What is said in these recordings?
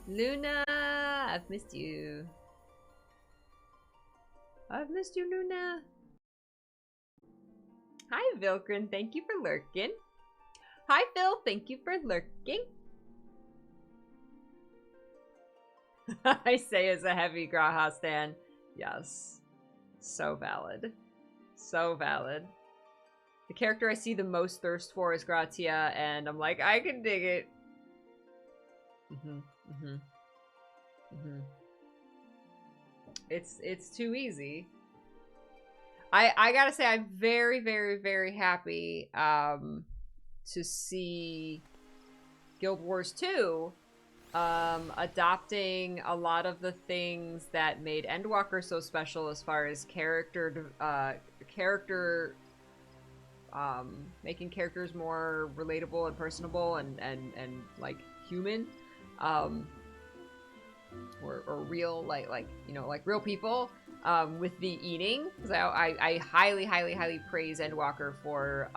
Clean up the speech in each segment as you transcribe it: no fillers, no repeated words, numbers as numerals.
Luna, I've missed you. I've missed you, Luna. Hi, Vilkrin. Thank you for lurking. Hi, Phil. Thank you for lurking. I say as a heavy Graha stan. Yes. So valid. So valid. The character I see the most thirst for is Gratia, and I'm like, I can dig it. It's too easy. I gotta say, I'm very, very, very happy to see Guild Wars 2 adopting a lot of the things that made Endwalker so special as far as making characters more relatable and personable and like human, or real, like you know, like real people, with the eating. Because I highly praise Endwalker for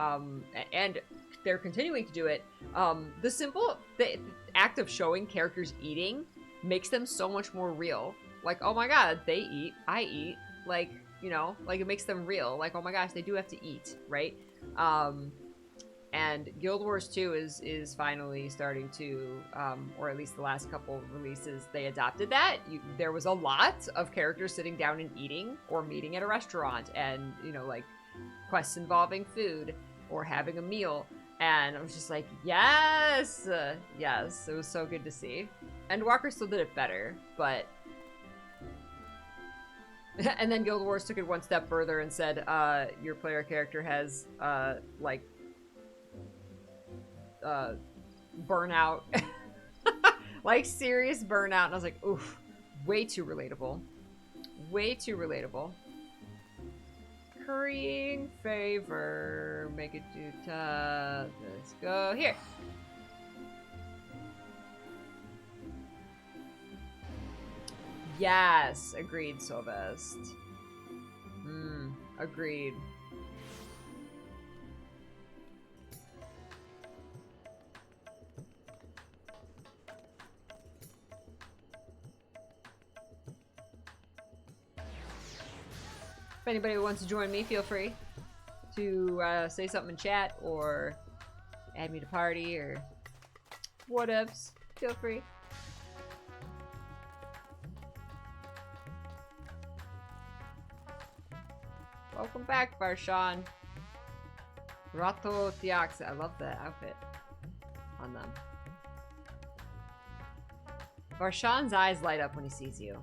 and they're continuing to do it. The act of showing characters eating makes them so much more real. Like, oh my god, they eat, I eat. Like, you know, like it makes them real. Like, oh my gosh, they do have to eat, right? And Guild Wars 2 is finally starting to, or at least the last couple of releases, they adopted that. There was a lot of characters sitting down and eating, or meeting at a restaurant, and, you know, like, quests involving food, or having a meal. And I was just like, yes! Yes, it was so good to see. And Walker still did it better, but... And then Guild Wars took it one step further and said, your player character has, like, burnout. Like, serious burnout. And I was like, oof, way too relatable. Way too relatable. Currying favor. Make it do let's go here. Yes, agreed, Sylvest. Agreed. If anybody wants to join me, feel free to say something in chat or add me to party or whatevs. Feel free. Welcome back, Varshan. Rato Tiax. I love that outfit on them. Varshan's eyes light up when he sees you.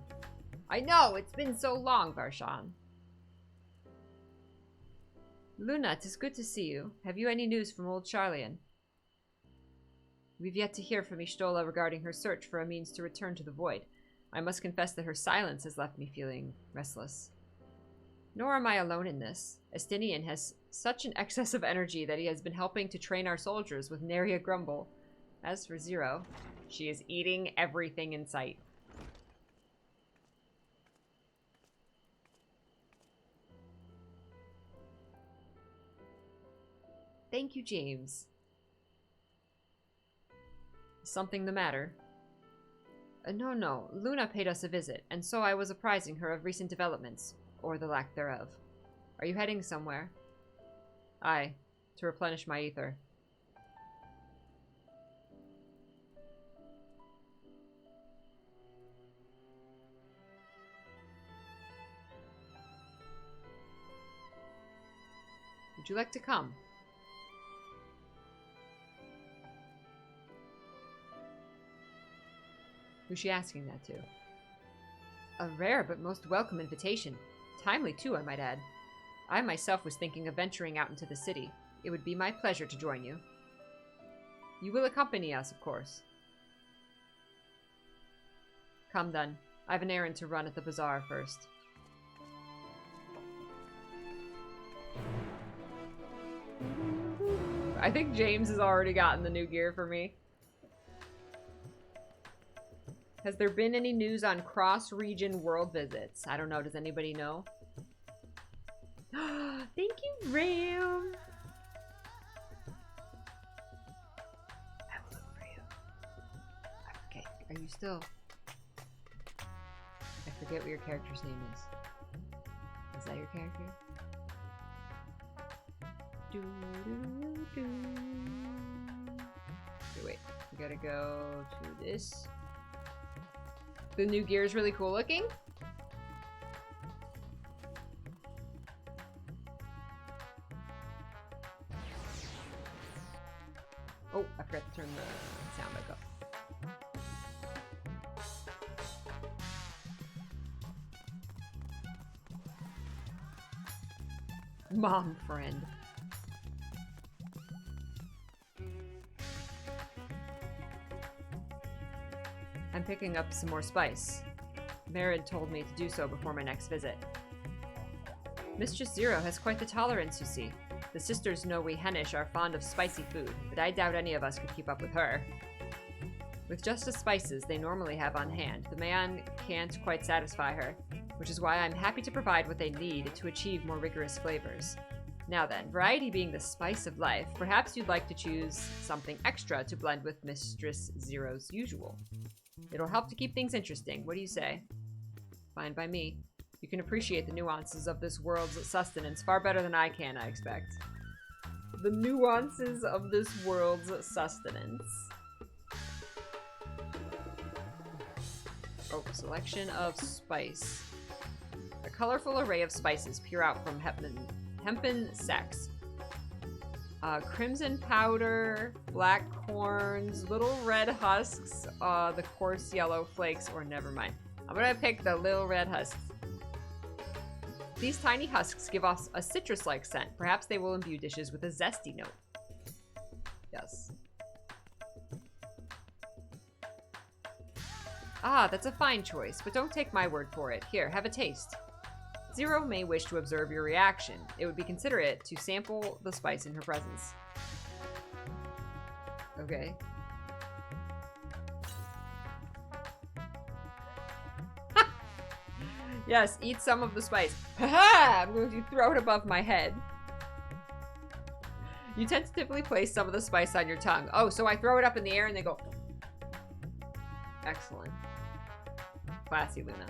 I know, it's been so long, Varshan. Luna, it is good to see you. Have you any news from old Charlian? We've yet to hear from Ishtola regarding her search for a means to return to the void. I must confess that her silence has left me feeling restless. Nor am I alone in this. Estinian has such an excess of energy that he has been helping to train our soldiers with nary a grumble. As for Zero, she is eating everything in sight. Thank you, James. Something the matter? No. Luna paid us a visit, and so I was apprising her of recent developments, or the lack thereof. Are you heading somewhere? Aye, to replenish my ether. Would you like to come? Who's she asking that to? A rare but most welcome invitation. Timely, too, I might add. I myself was thinking of venturing out into the city. It would be my pleasure to join you. You will accompany us, of course. Come then. I have an errand to run at the bazaar first. I think James has already gotten the new gear for me. Has there been any news on cross-region world visits? I don't know. Does anybody know? Thank you, Ram. I will look for you. Okay, are you still I forget what your character's name is. Is that your character? Okay, wait. We gotta go to this. The new gear is really cool looking. Oh, I forgot to turn the sound back up. Mom friend. I'm picking up some more spice. Merritt told me to do so before my next visit. Mistress Zero has quite the tolerance, you see. The sisters know we Hennish are fond of spicy food, but I doubt any of us could keep up with her. With just the spices they normally have on hand, the man can't quite satisfy her, which is why I'm happy to provide what they need to achieve more rigorous flavors. Now then, variety being the spice of life, perhaps you'd like to choose something extra to blend with Mistress Zero's usual. It'll help to keep things interesting. What do you say? Fine by me. You can appreciate the nuances of this world's sustenance far better than I can, I expect. The nuances of this world's sustenance. Oh, selection of spice. A colorful array of spices peer out from hempen sacks. Crimson powder, black corns, little red husks, the coarse yellow flakes, or never mind. I'm gonna pick the little red husks. These tiny husks give off a citrus-like scent. Perhaps they will imbue dishes with a zesty note. Yes. Ah, that's a fine choice, but don't take my word for it. Here, have a taste. Zero may wish to observe your reaction. It would be considerate to sample the spice in her presence. Okay. Yes, eat some of the spice. Haha! I'm going to throw it above my head. You tentatively place some of the spice on your tongue. Oh, so I throw it up in the air and they go... Excellent. Classy, Luna.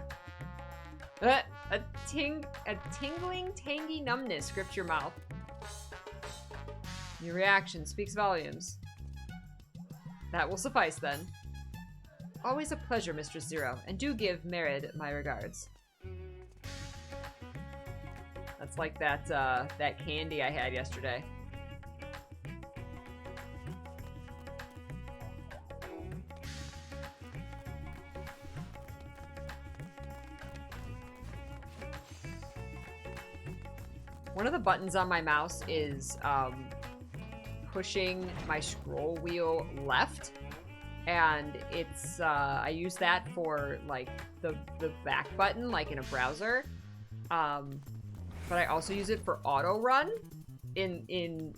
A tingling, tangy numbness gripped your mouth. Your reaction speaks volumes. That will suffice, then. Always a pleasure, Mistress Zero, and do give Merid my regards. That's like that, that candy I had yesterday. One of the buttons on my mouse is pushing my scroll wheel left, and it's I use that for like the back button, like in a browser. But I also use it for auto run in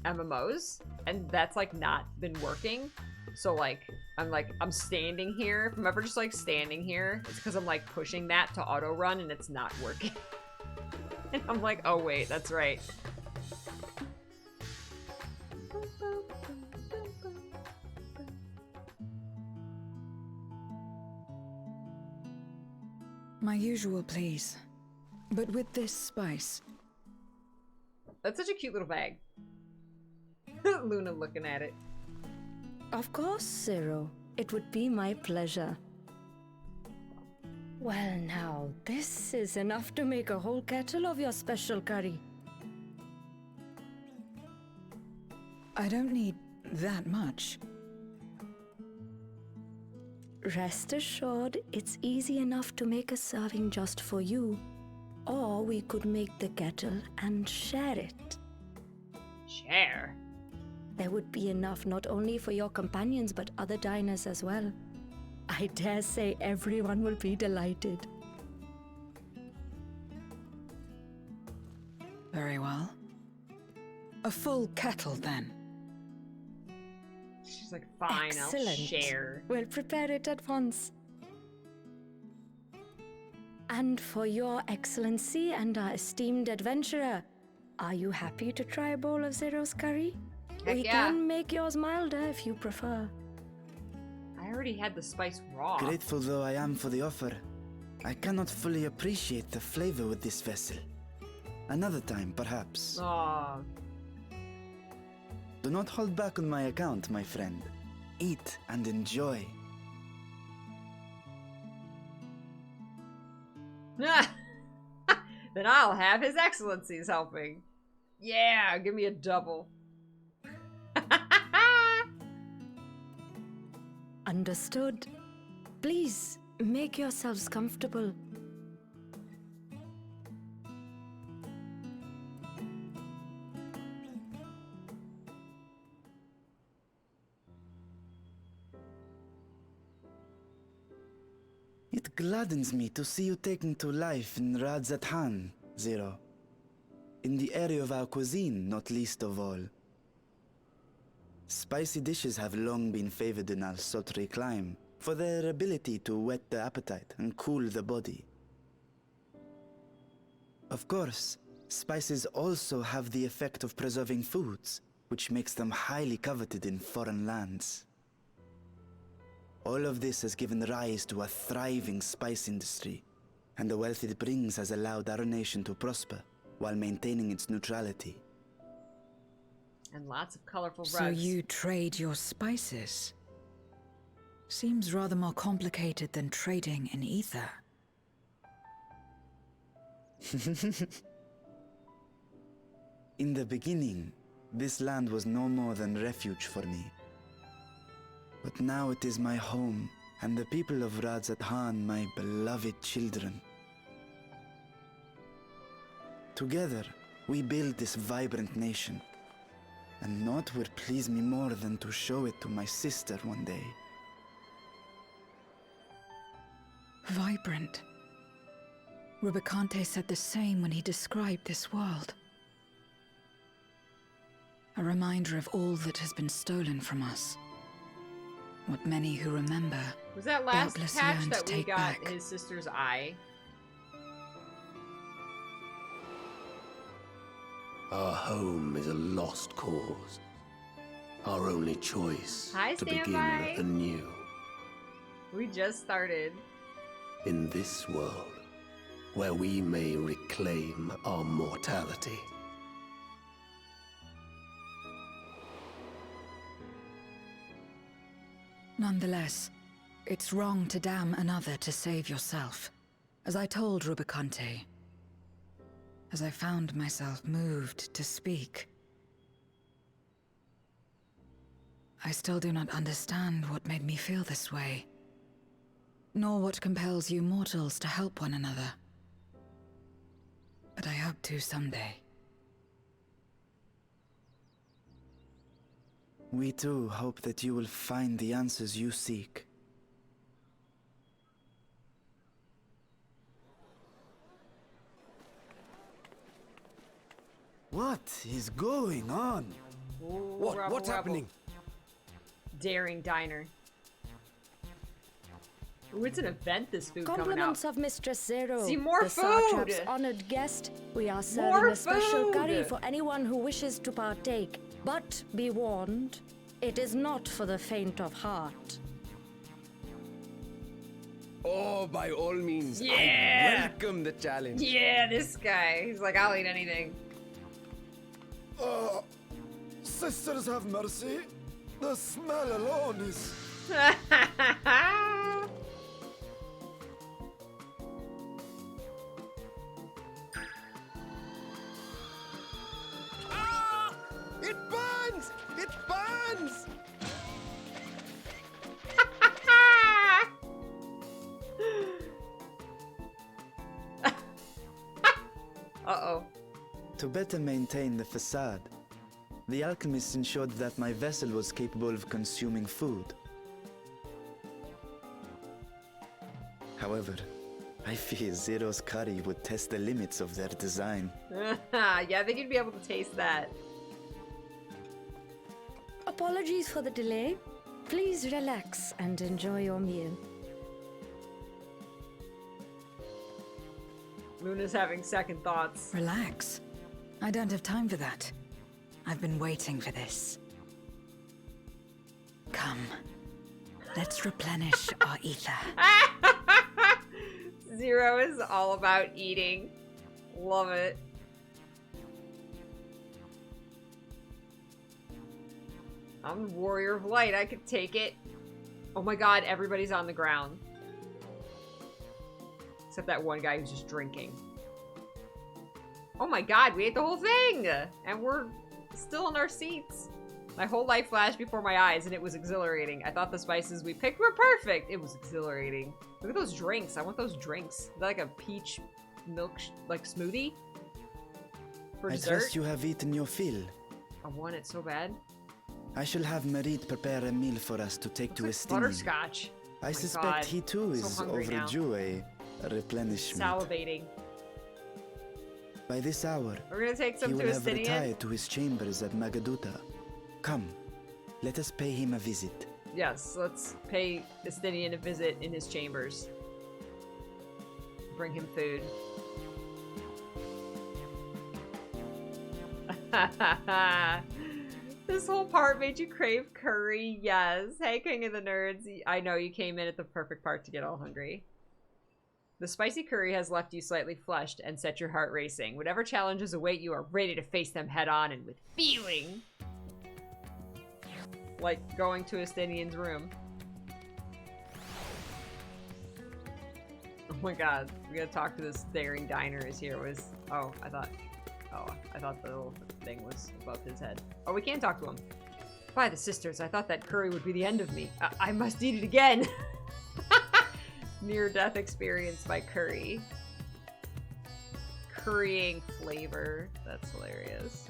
MMOs, and that's like not been working. So like I'm standing here. If I'm ever just like standing here, it's because I'm like pushing that to auto run and it's not working. And I'm like, oh wait, that's right. My usual, please. But with this spice. That's such a cute little bag. Luna looking at it. Of course, Zero. It would be my pleasure. Well now, this is enough to make a whole kettle of your special curry. I don't need that much. Rest assured, it's easy enough to make a serving just for you. Or we could make the kettle and share it. Share? There would be enough not only for your companions but other diners as well. I dare say everyone will be delighted. Very well. A full kettle, then. She's like, fine, Excellent. I'll share. We'll prepare it at once. And for your excellency and our esteemed adventurer, are you happy to try a bowl of Zero's curry? Heck We yeah. can make yours milder if you prefer. I already had the spice raw. Grateful though I am for the offer, I cannot fully appreciate the flavor with this vessel. Another time, perhaps. Aw. Do not hold back on my account, my friend. Eat and enjoy. Then I'll have His Excellency's helping. Yeah, give me a double. Understood. Please, make yourselves comfortable. It gladdens me to see you taking to life in Radzatan, Zero. In the area of our cuisine, not least of all. Spicy dishes have long been favored in our sultry clime for their ability to whet the appetite and cool the body. Of course, spices also have the effect of preserving foods, which makes them highly coveted in foreign lands. All of this has given rise to a thriving spice industry, and the wealth it brings has allowed our nation to prosper while maintaining its neutrality. And lots of colorful rugs. So you trade your spices? Seems rather more complicated than trading in ether. In the beginning, this land was no more than refuge for me. But now it is my home, and the people of Radzatan my beloved children. Together, we build this vibrant nation. And naught would please me more than to show it to my sister one day. Vibrant. Rubicante said the same when he described this world. A reminder of all that has been stolen from us. What many who remember Was that last doubtless patch yearn to that we take got back. his sister's eye? Our home is a lost cause. Our only choice Hi, to begin standby. anew. We just started. In this world, where we may reclaim our mortality. Nonetheless, it's wrong to damn another to save yourself. As I told Rubicante, as I found myself moved to speak. I still do not understand what made me feel this way, nor what compels you mortals to help one another. But I hope to someday. We too hope that you will find the answers you seek. What is going on? Ooh, What's rubble. happening? Daring Diner. Ooh, it's an event, this food coming out. Compliments of Mistress Zero. See, more the food! Satrap's honored guest. We are serving More a special food! curry for anyone who wishes to partake. But be warned, it is not for the faint of heart. Oh, by all means, Yeah! I welcome the challenge. Yeah, this guy. He's like, I'll eat anything. Sisters have mercy. The smell alone is... Ah! It burns! It burns! Uh-oh. To better maintain the facade, the alchemist ensured that my vessel was capable of consuming food. However, I fear Zero's curry would test the limits of their design. Yeah, I think you'd be able to taste that. Apologies for the delay. Please relax and enjoy your meal. Luna's having second thoughts. Relax. I don't have time for that. I've been waiting for this. Come. Let's replenish our ether. Zero is all about eating. Love it. I'm the warrior of light. I could take it. Oh my god, everybody's on the ground. Except that one guy who's just drinking. Oh my god, we ate the whole thing! And we're still in our seats. My whole life flashed before my eyes and it was exhilarating. I thought the spices we picked were perfect. It was exhilarating. Look at those drinks. I want those drinks. Is that like a peach milk like smoothie? For I dessert? trust you have eaten your fill. I want it so bad. I shall have Marit prepare a meal for us to take to Looks like Estinian. butterscotch. I my suspect God. he too So is hungry now. overdue a replenishment. Salivating. By this hour, We're gonna take he some to will have Estinian. retired to his chambers at Magaduta. Come, let us pay him a visit. Yes, let's pay Estinian a visit in his chambers. Bring him food. This whole part made you crave curry. Yes. Hey, King of the Nerds. I know you came in at the perfect part to get all hungry. The spicy curry has left you slightly flushed and set your heart racing. Whatever challenges await you are ready to face them head on and with feeling. Like going to Estinian's room. Oh my god, we gotta talk to this daring diner is here. I thought the little thing was above his head. Oh, we can talk to him. By the sisters, I thought that curry would be the end of me. I must eat it again. Near-death experience by curry. Currying flavor. That's hilarious.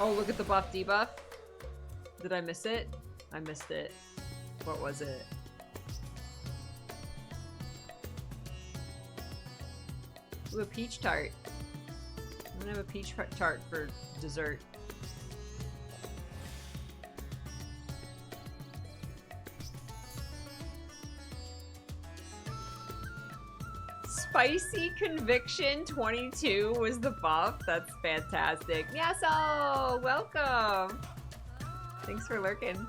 Oh, look at the buff debuff. Did I miss it? I missed it. What was it? Ooh, a peach tart. I'm gonna have a peach tart for dessert. Spicy Conviction 22 was the buff. That's fantastic. Miaso! Welcome! Thanks for lurking.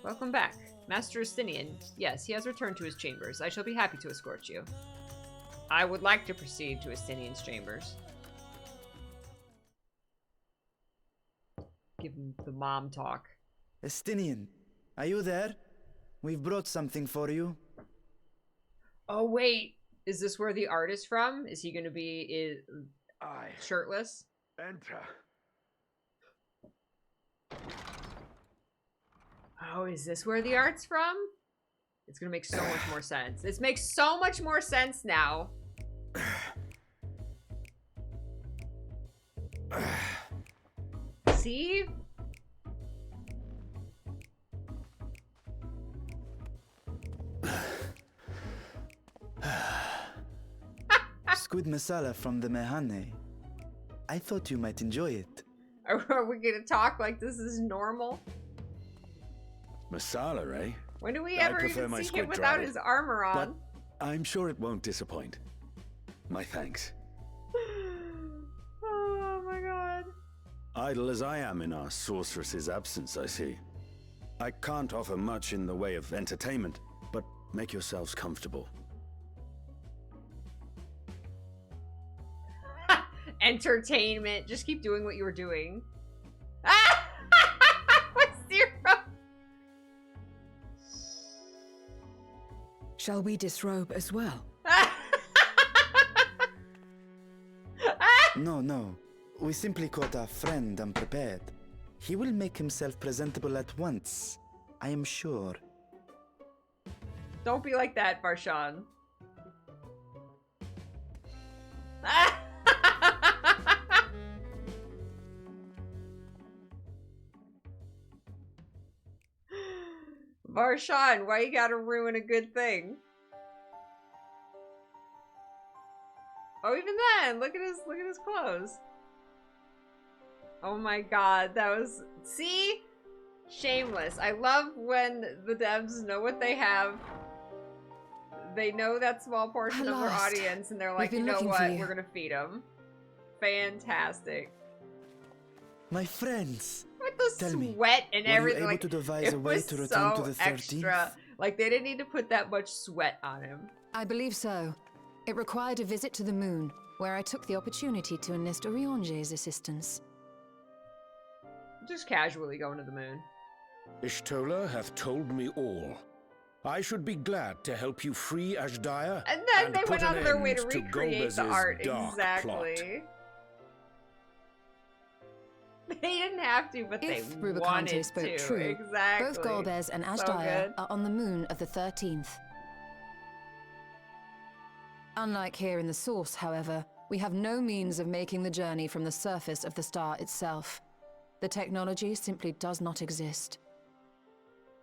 Welcome back. Master Estinian. Yes, he has returned to his chambers. I shall be happy to escort you. I would like to proceed to Estinian's chambers. Give him the mom talk. Estinian, are you there? We've brought something for you. Oh, wait. Is this where the art is from? Is he going to be shirtless? Enter. Oh, is this where the art's from? It's going to make so much more sense. This makes so much more sense now. See? Squid masala from the Mehane. I thought you might enjoy it. Are we going to talk like this is normal? Masala, eh? When do we I ever prefer even my see him squid without dried. his armor on? But I'm sure it won't disappoint. My thanks. Oh my god. Idle as I am in our sorceress's absence, I see. I can't offer much in the way of entertainment, but make yourselves comfortable. Entertainment. Just keep doing what you were doing. Ah! What's zero? Shall we disrobe as well? No, no. We simply caught our friend unprepared. He will make himself presentable at once, I am sure. Don't be like that, Barshan. Barshan, why you gotta ruin a good thing? Oh, even then, look at his clothes. Oh my god, that was, see? Shameless. I love when the devs know what they have. They know that small portion of their audience, and they're like, you know what, we're gonna feed them. Fantastic. My friends, With the tell me, sweat and were everything, you able like, to devise it a way was to return so to the 13th? extra. Like, they didn't need to put that much sweat on him. I believe so. It required a visit to the moon, where I took the opportunity to enlist Oriange's assistance. Just casually going to the moon. Ishtola hath told me all. I should be glad to help you free Ashdaya. And then they went out of their way to end recreate the Golbez's art. dark Exactly. plot. They didn't have to, but If they Rubicante wanted spoke to. true, Exactly. both Golbez and So Ashdaya good. are on the moon of the 13th. Unlike here in the Source, however, we have no means of making the journey from the surface of the star itself. The technology simply does not exist.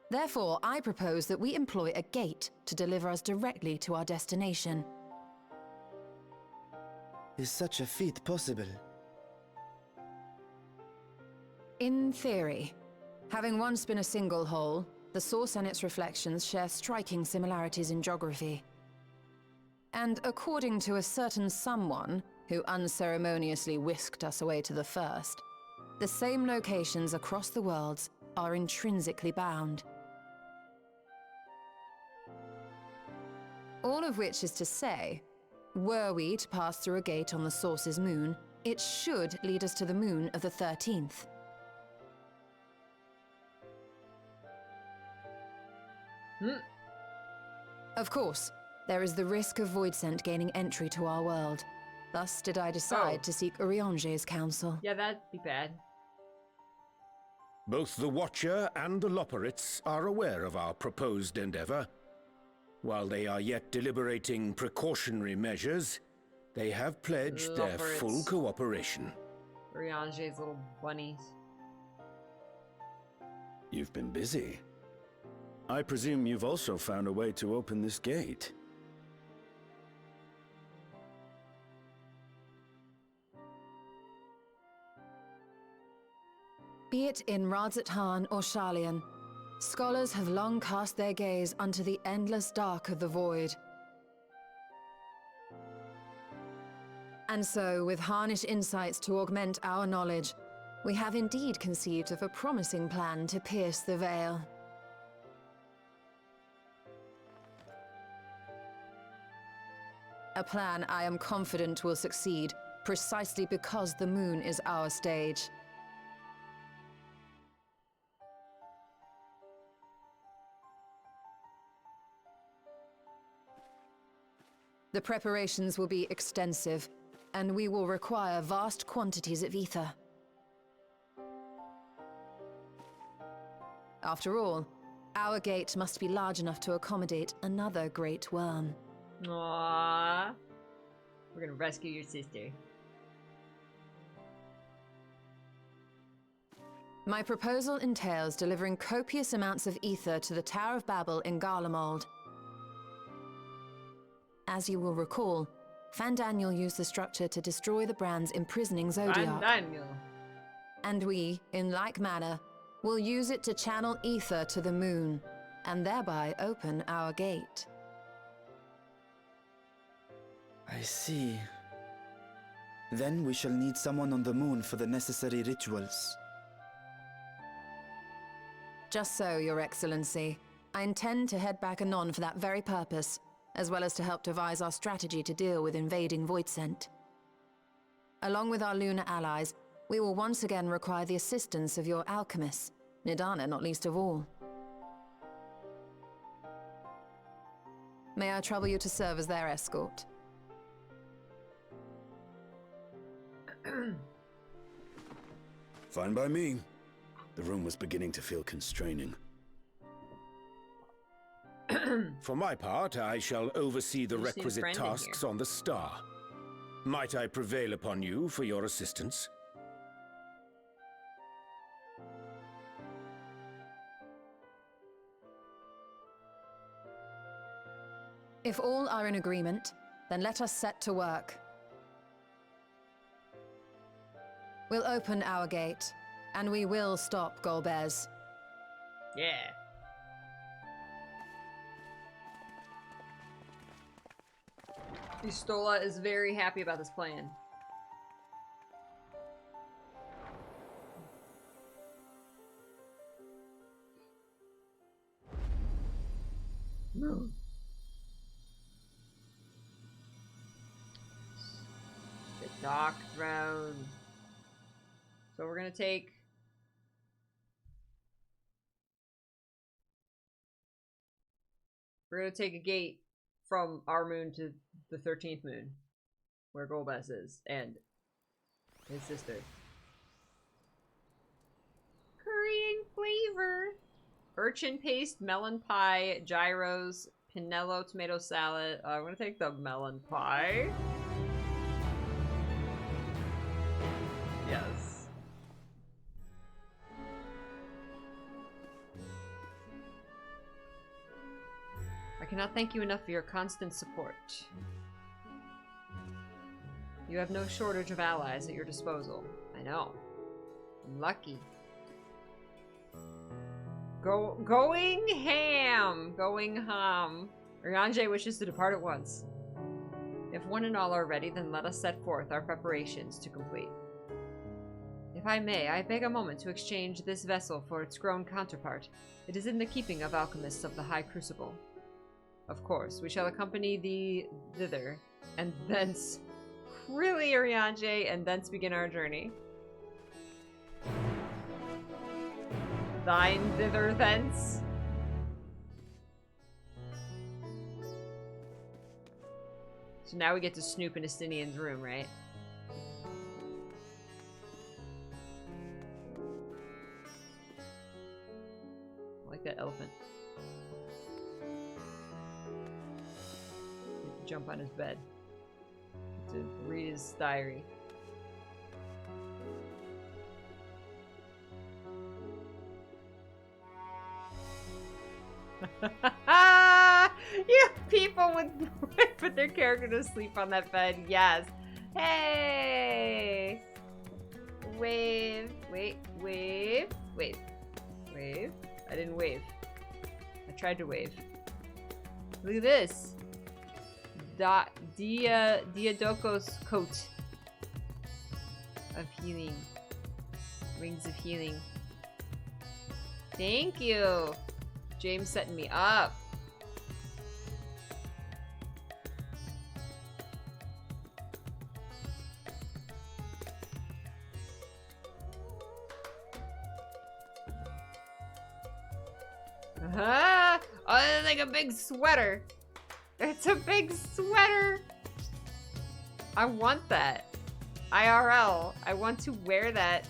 Therefore, I propose that we employ a gate to deliver us directly to our destination. Is such a feat possible? In theory. Having once been a single hole, the Source and its reflections share striking similarities in geography. And according to a certain someone who unceremoniously whisked us away to the first, the same locations across the worlds are intrinsically bound. All of which is to say, were we to pass through a gate on the Source's moon, it should lead us to the moon of the 13th. Of course, there is the risk of Voidsent gaining entry to our world. Thus did I decide to seek Oriange's counsel. Yeah, that'd be bad. Both the Watcher and the Loporrits are aware of our proposed endeavor. While they are yet deliberating precautionary measures, they have pledged their full cooperation. Oriange's little bunnies. You've been busy. I presume you've also found a way to open this gate. Be it in Radzat-Han or Sharlayan, scholars have long cast their gaze unto the endless dark of the void. And so, with harnish insights to augment our knowledge, we have indeed conceived of a promising plan to pierce the veil. A plan I am confident will succeed, precisely because the moon is our stage. The preparations will be extensive, and we will require vast quantities of ether. After all, our gate must be large enough to accommodate another great worm. Aww. We're gonna rescue your sister. My proposal entails delivering copious amounts of ether to the Tower of Babel in Garlemald. As you will recall, Fandaniel used the structure to destroy the brands imprisoning Zodiac. Fandaniel. And we, in like manner, will use it to channel ether to the moon, and thereby open our gate. I see. Then we shall need someone on the moon for the necessary rituals. Just so, Your Excellency. I intend to head back anon for that very purpose, as well as to help devise our strategy to deal with invading Voidsent. Along with our lunar allies, we will once again require the assistance of your alchemists, Nidana not least of all. May I trouble you to serve as their escort? Fine by me. The room was beginning to feel constraining. For my part, I shall oversee the You seem requisite friendly tasks here. on the star. Might I prevail upon you for your assistance? If all are in agreement, then let us set to work. We'll open our gate, and we will stop Golbez. Yeah. Istola is very happy about this plan. No. The Dark Throne. So we're gonna take... We're gonna take a gate from our moon to the 13th moon, where Golbez is, and his sister. Currying flavor! Urchin paste, melon pie, gyros, pinello tomato salad. I'm gonna take the melon pie. Yes. I cannot thank you enough for your constant support. You have no shortage of allies at your disposal. I know. I'm lucky. Going ham! Going ham. Urianger wishes to depart at once. If one and all are ready, then let us set forth our preparations to complete. If I may, I beg a moment to exchange this vessel for its grown counterpart. It is in the keeping of alchemists of the High Crucible. Of course, we shall accompany thee thither, and thence... Really, Urianger, and thence begin our journey. Thine thither thence. So now we get to snoop in Estinian's room, right? I like that elephant. Jump on his bed to read his diary. You people would put their character to sleep on that bed. Yes. Hey. Wave. Wait. Wave. Wave. Wave. I didn't wave. I tried to wave. Look at this. Diadoko's coat of healing. Wings of healing. Thank you. James setting me up. Oh, it's like a big sweater. It's a big sweater. I want that. IRL. I want to wear that.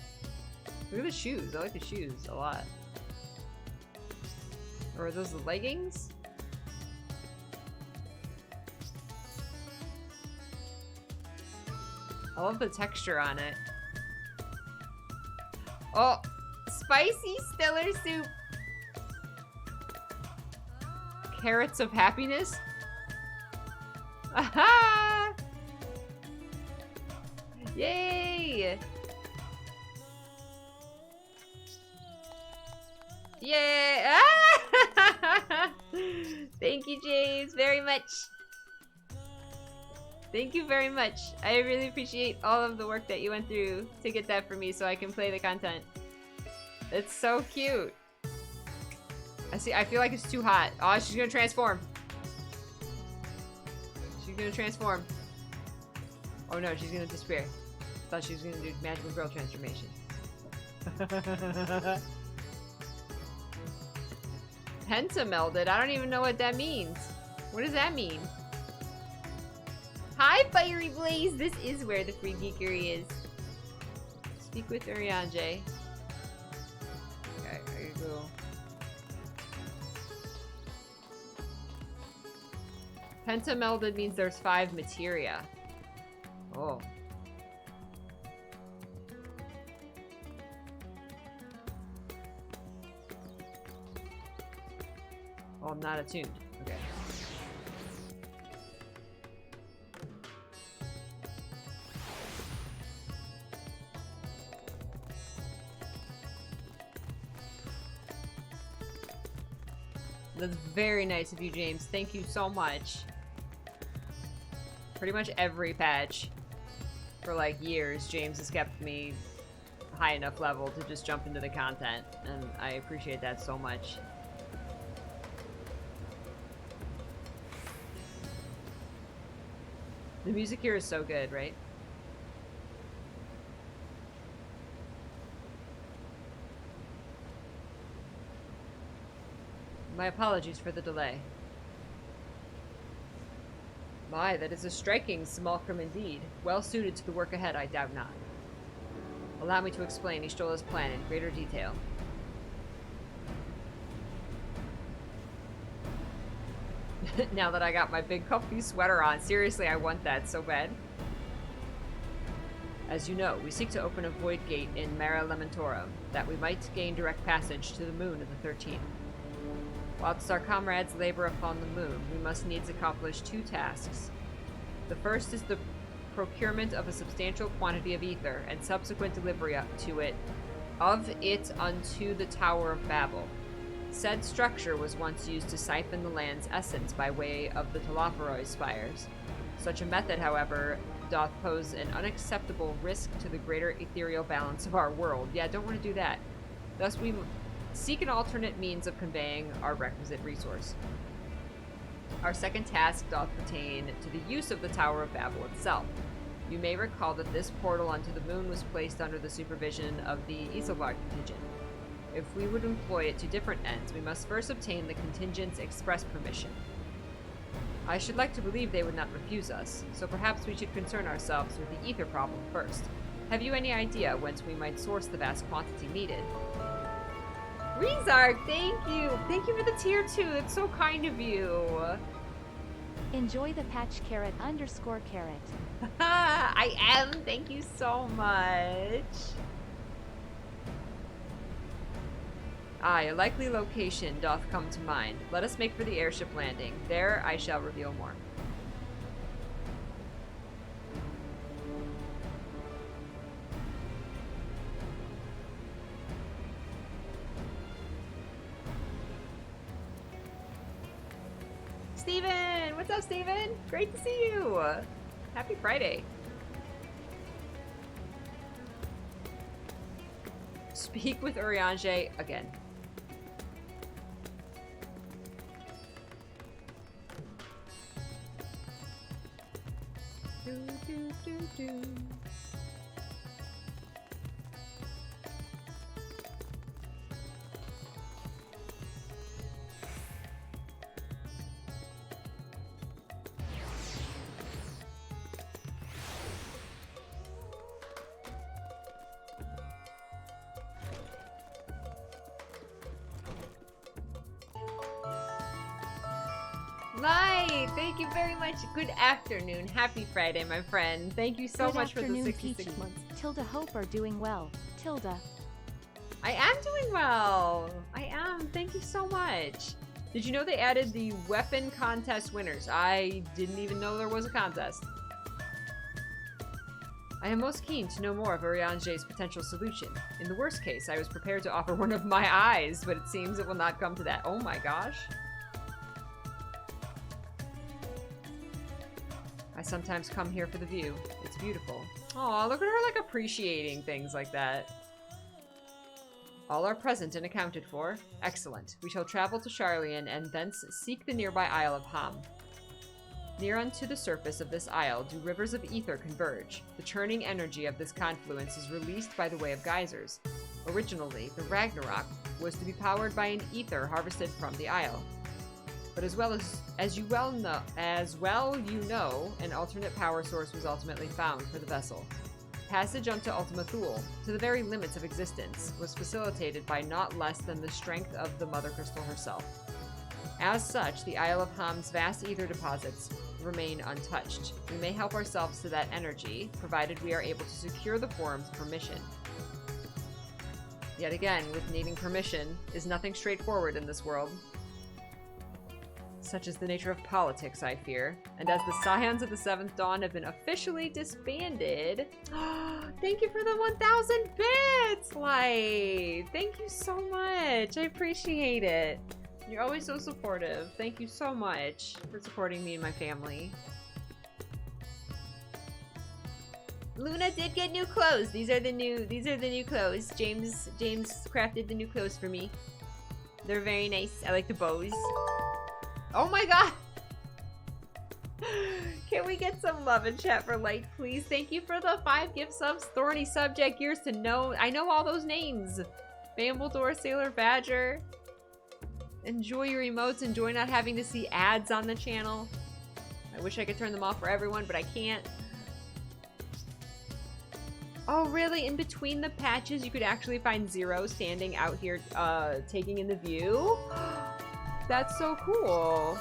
Look at the shoes. I like the shoes a lot. Or are those the leggings? I love the texture on it. Oh, spicy stellar soup. Carrots of happiness. Aha! Yay! Yay! Ah! Thank you, James, very much. Thank you very much. I really appreciate all of the work that you went through to get that for me so I can play the content. It's so cute. I feel like it's too hot. Oh, she's gonna transform. She's gonna transform. Oh no, she's gonna disappear. I thought she was gonna do magical girl transformation. Pentamelded? I don't even know what that means. What does that mean? Hi, Fiery Blaze! This is where the free geekery is. Speak with Urianger. Okay, there you go. Pentamelded means there's 5 materia. Oh. Oh, I'm not attuned. Okay. That's very nice of you, James. Thank you so much. Pretty much every patch for like years, James has kept me high enough level to just jump into the content, and I appreciate that so much. The music here is so good, right? My apologies for the delay. My, that is a striking simulacrum indeed. Well suited to the work ahead, I doubt not. Allow me to explain Ishtola's plan in greater detail. Now that I got my big comfy sweater on, seriously, I want that so bad. As you know, we seek to open a void gate in Mara Lamentora, that we might gain direct passage to the moon of the 13th. Whilst our comrades labor upon the moon, we must needs accomplish two tasks. The first is the procurement of a substantial quantity of ether and subsequent delivery of it unto the Tower of Babel. Said structure was once used to siphon the land's essence by way of the Telophoroi spires. Such a method, however, doth pose an unacceptable risk to the greater ethereal balance of our world. Yeah, don't want to do that. Thus we seek an alternate means of conveying our requisite resource. Our second task doth pertain to the use of the Tower of Babel itself. You may recall that this portal unto the moon was placed under the supervision of the Isilvar contingent. If we would employ it to different ends, we must first obtain the contingent's express permission. I should like to believe they would not refuse us, so perhaps we should concern ourselves with the ether problem first. Have you any idea whence we might source the vast quantity needed? Rezark, thank you! Thank you for the tier 2, it's so kind of you! Enjoy the patch carrot _carrot. I am, thank you so much! Aye, a likely location doth come to mind. Let us make for the airship landing. There I shall reveal more. Steven! What's up, Steven? Great to see you! Happy Friday. Speak with Urianger again. Light, thank you very much. Good afternoon. Happy Friday, my friend. Thank you so much for the 66 Peachy. months. Tilda hope are doing well. Tilda. I am doing well. I am. Thank you so much. Did you know they added the weapon contest winners? I didn't even know there was a contest. I am most keen to know more of Urianger's potential solution. In the worst case, I was prepared to offer one of my eyes, but it seems it will not come to that. Oh my gosh. I sometimes come here for the view. It's beautiful. Aw, look at her like appreciating things like that. All are present and accounted for. Excellent. We shall travel to Sharlayan and thence seek the nearby Isle of Ham. Near unto the surface of this isle do rivers of ether converge. The churning energy of this confluence is released by the way of geysers. Originally, the Ragnarok was to be powered by an ether harvested from the isle. But as you know, an alternate power source was ultimately found for the vessel. Passage unto Ultima Thule, to the very limits of existence, was facilitated by not less than the strength of the Mother Crystal herself. As such, the Isle of Ham's vast ether deposits remain untouched. We may help ourselves to that energy, provided we are able to secure the forum's permission. Yet again, with needing permission is nothing straightforward in this world. Such is the nature of politics, I fear. And as the Scions of the Seventh Dawn have been officially disbanded... Thank you for the 1,000 bits, Light! Thank you so much! I appreciate it. You're always so supportive. Thank you so much for supporting me and my family. Luna did get new clothes. These are the new clothes. James crafted the new clothes for me. They're very nice. I like the bows. Oh my god! Can we get some love in chat for Light, please? Thank you for the 5 gift subs. Thorny Subject, Gears to Know. I know all those names. Bambledore, Sailor Badger. Enjoy your emotes. Enjoy not having to see ads on the channel. I wish I could turn them off for everyone, but I can't. Oh, really? In between the patches, you could actually find Zero standing out here taking in the view? That's so cool.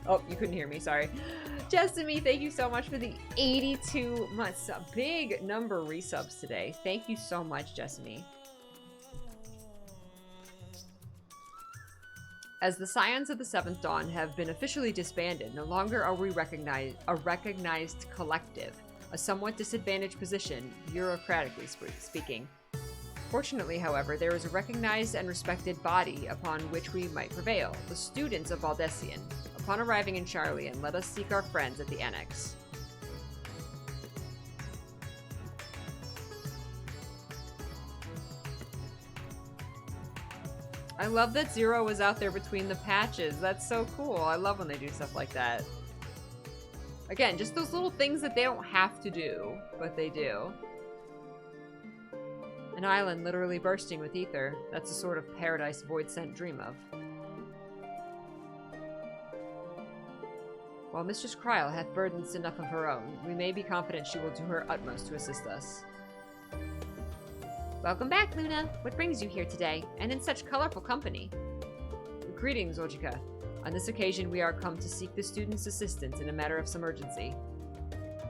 Oh, you couldn't hear me, sorry. Jessamy, thank you so much for the 82 months. A big number of resubs today. Thank you so much, Jessamy. As the Scions of the Seventh Dawn have been officially disbanded, no longer are we a recognized collective, a somewhat disadvantaged position, bureaucratically speaking. Fortunately, however, there is a recognized and respected body upon which we might prevail, the students of Valdesian. Upon arriving in Charlian, let us seek our friends at the Enix. I love that Zero was out there between the patches. That's so cool. I love when they do stuff like that. Again, just those little things that they don't have to do, but they do. An island literally bursting with ether. That's the sort of paradise Void Scent dream of. While Mistress Kryl hath burdens enough of her own, we may be confident she will do her utmost to assist us. Welcome back, Luna. What brings you here today, and in such colorful company? Greetings, Ojika. On this occasion, we are come to seek the students' assistance in a matter of some urgency.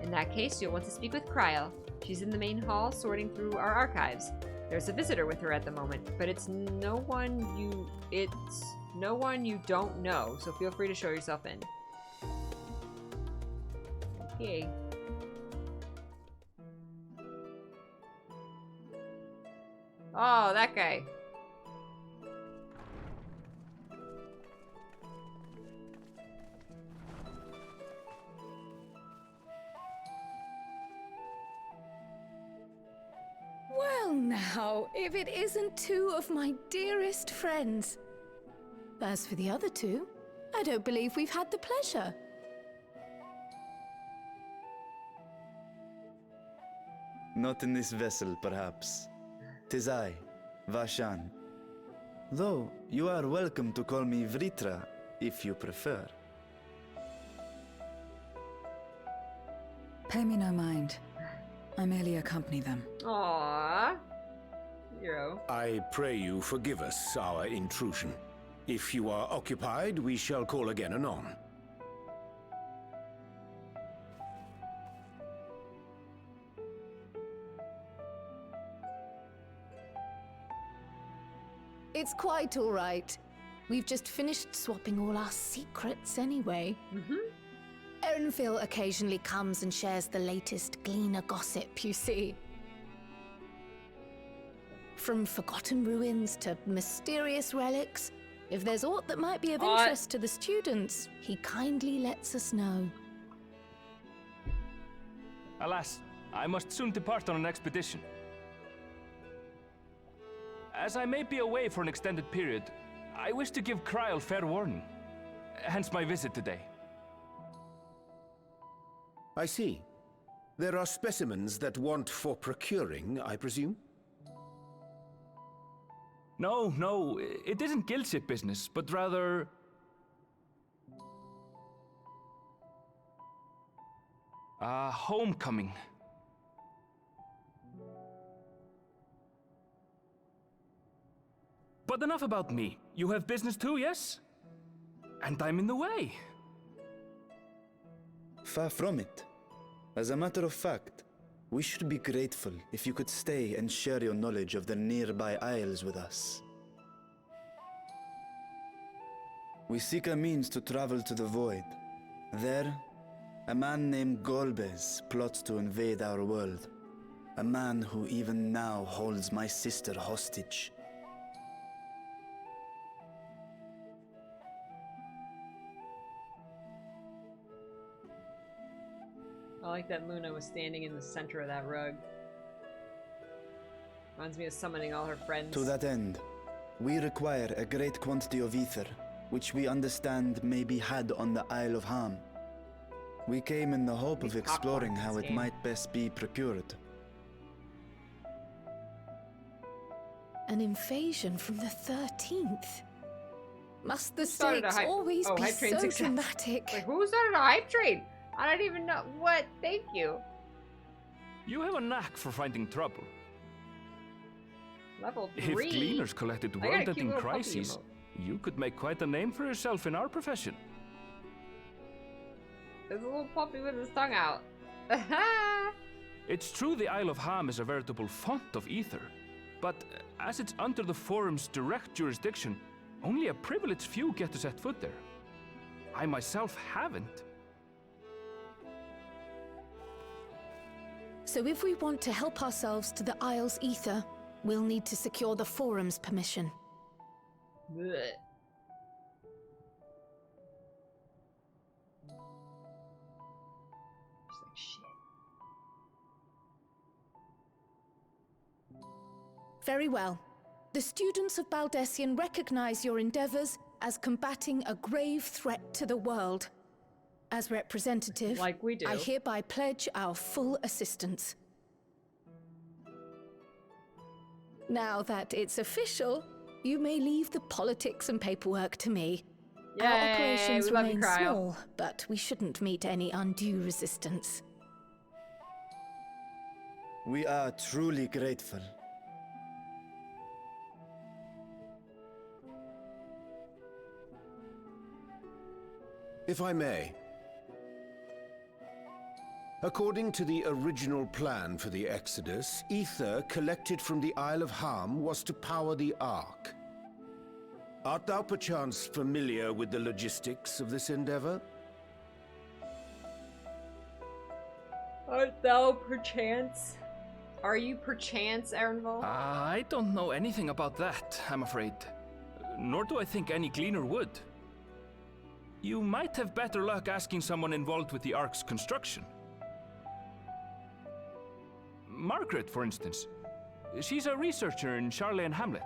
In that case, you'll want to speak with Kryl. She's in the main hall, sorting through our archives. There's a visitor with her at the moment, but it's no one you don't know, so feel free to show yourself in. Okay. Oh, that guy. Well now, if it isn't 2 of my dearest friends. As for the other 2, I don't believe we've had the pleasure. Not in this vessel, perhaps. 'Tis I, Vashan. Though, you are welcome to call me Vritra, if you prefer. Pay me no mind. I merely accompany them. Aww. Hero. I pray you forgive us our intrusion. If you are occupied, we shall call again anon. It's quite all right. We've just finished swapping all our secrets anyway. Erenfil occasionally comes and shares the latest Gleaner gossip, you see. From forgotten ruins to mysterious relics, if there's aught that might be of interest to the students, he kindly lets us know. Alas, I must soon depart on an expedition. As I may be away for an extended period, I wish to give Kryl fair warning. Hence my visit today. I see. There are specimens that want for procuring, I presume? No, it isn't guildship business, but rather... homecoming. But enough about me. You have business too, yes? And I'm in the way. Far from it. As a matter of fact, we should be grateful if you could stay and share your knowledge of the nearby isles with us. We seek a means to travel to the void. There, a man named Golbez plots to invade our world. A man who even now holds my sister hostage. I like that Luna was standing in the center of that rug. Reminds me of summoning all her friends. To that end, we require a great quantity of ether, which we understand may be had on the Isle of Ham. We came in the hope of exploring how it might best be procured. An invasion from the 13th? Must the started a stakes hype- always be hype train so success. dramatic? Like, who started a hype train? I don't even know. What? Thank you. You have a knack for finding trouble. Level 3? If Gleaners collected I got a cute world-ending little puppy crises, emote. you could make quite a name for yourself in our profession. There's a little puppy with his tongue out. It's true the Isle of Ham is a veritable font of ether, but as it's under the Forum's direct jurisdiction, only a privileged few get to set foot there. I myself haven't. So if we want to help ourselves to the Isle's ether, we'll need to secure the Forum's permission. Blech. Just like shit. Very well. The students of Baldessian recognize your endeavors as combating a grave threat to the world. As representative, Like we do. I hereby pledge our full assistance. Now that it's official, you may leave the politics and paperwork to me. Yay, Our operations we love you, remain Cryo. small, but we shouldn't meet any undue resistance. We are truly grateful. If I may. According to the original plan for the Exodus, ether collected from the Isle of Ham was to power the Ark. Art thou perchance familiar with the logistics of this endeavor? Art thou perchance? Are you perchance, Aaronville? I don't know anything about that, I'm afraid. Nor do I think any Gleaner would. You might have better luck asking someone involved with the Ark's construction. Margaret, for instance. She's a researcher in Charlene Hamlet.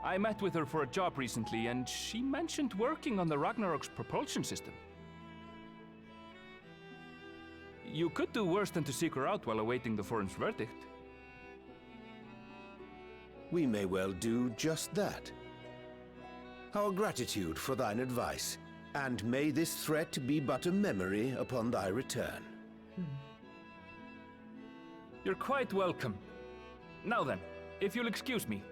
I met with her for a job recently, and she mentioned working on the Ragnarok's propulsion system. You could do worse than to seek her out while awaiting the Forum's verdict. We may well do just that. Our gratitude for thine advice, and may this threat be but a memory upon thy return. You're quite welcome. Now then, if you'll excuse me.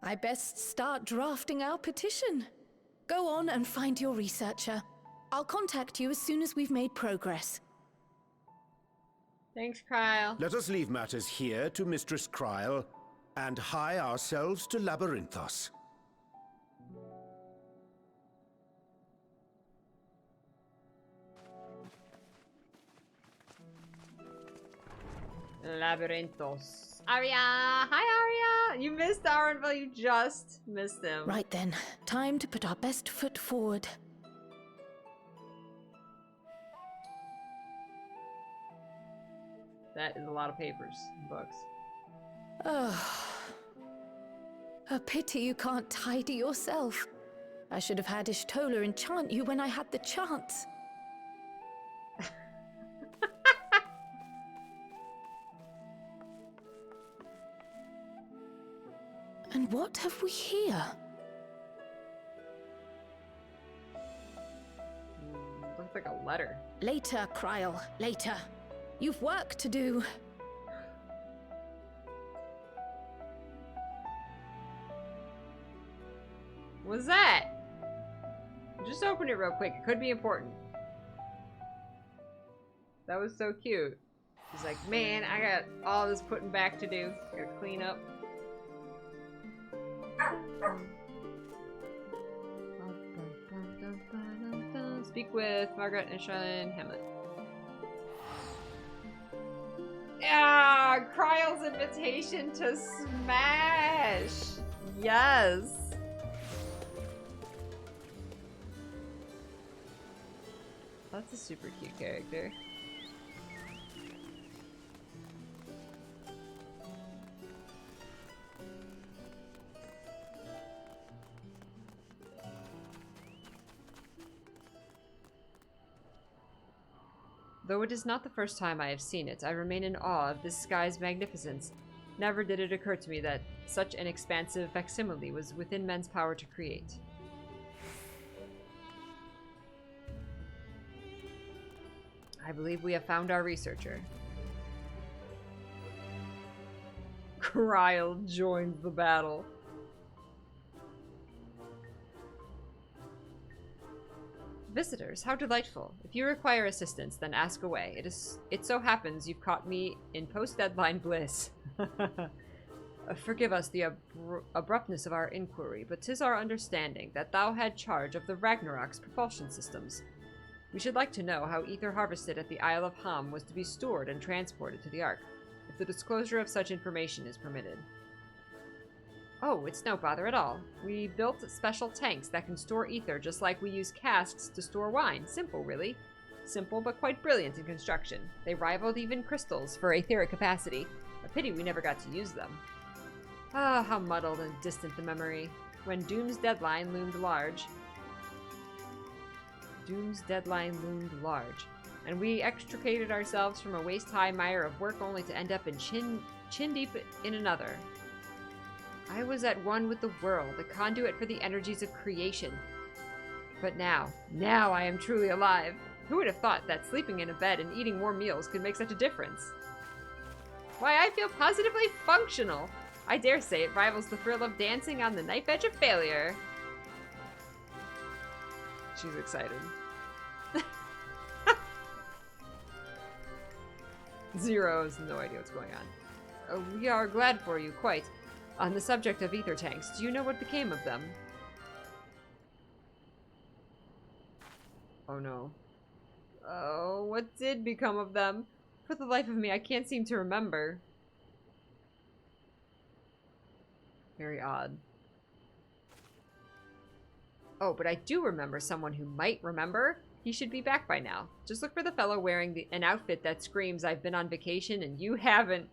I best start drafting our petition. Go on and find your researcher. I'll contact you as soon as we've made progress. Thanks, Kyle. Let us leave matters here to Mistress Kryl, and hie ourselves to Labyrinthos. Labyrinthos. Arya! Hi, Arya! You missed Aaronville, you just missed him. Right then, time to put our best foot forward. That is a lot of papers and books. Oh. A pity you can't tidy yourself. I should have had Ishtola enchant you when I had the chance. And what have we here? Looks like a letter. Later, Kryl, later. You've work to do. What's that? Just open it real quick. It could be important. That was so cute. He's like, man, I got all this putting back to do. Gotta clean up. Speak with Margaret and Charlene Hamlet. Yeah, Kryle's invitation to Smash. Yes. That's a super cute character. Though it is not the first time I have seen it, I remain in awe of this sky's magnificence. Never did it occur to me that such an expansive facsimile was within men's power to create. I believe we have found our researcher. Kryle joins the battle. Visitors, how delightful. If you require assistance, then ask away. It so happens you've caught me in post-deadline bliss. Forgive us the abruptness of our inquiry, but 'tis our understanding that thou had charge of the Ragnarok's propulsion systems. We should like to know how ether harvested at the Isle of Ham was to be stored and transported to the Ark, if the disclosure of such information is permitted. Oh, it's no bother at all. We built special tanks that can store ether just like we use casks to store wine. Simple, really. Simple, but quite brilliant in construction. They rivaled even crystals for etheric capacity. A pity we never got to use them. Ah, how muddled and distant the memory. When Doom's deadline loomed large. And we extricated ourselves from a waist-high mire of work only to end up in chin-deep in another. I was at one with the world, a conduit for the energies of creation. But now I am truly alive. Who would have thought that sleeping in a bed and eating warm meals could make such a difference? Why, I feel positively functional. I dare say it rivals the thrill of dancing on the knife edge of failure. She's excited. Zero has no idea what's going on. We are glad for you, quite. On the subject of ether tanks, do you know what became of them? Oh no. Oh, what did become of them? For the life of me, I can't seem to remember. Very odd. Oh, but I do remember someone who might remember. He should be back by now. Just look for the fellow wearing an outfit that screams, I've been on vacation and you haven't.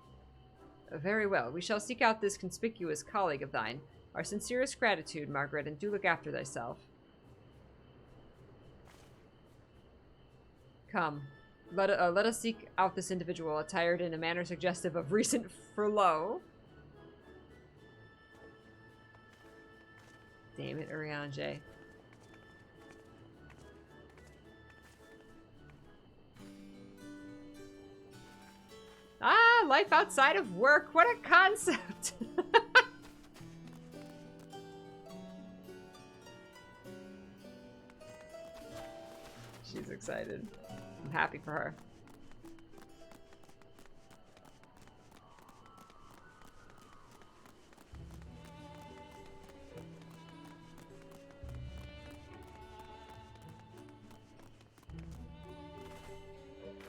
Very well, we shall seek out this conspicuous colleague of thine. Our sincerest gratitude, Margaret, and do look after thyself. Come, let us seek out this individual attired in a manner suggestive of recent furlough. Damn it, Urianger. Ah, life outside of work. What a concept. She's excited. I'm happy for her.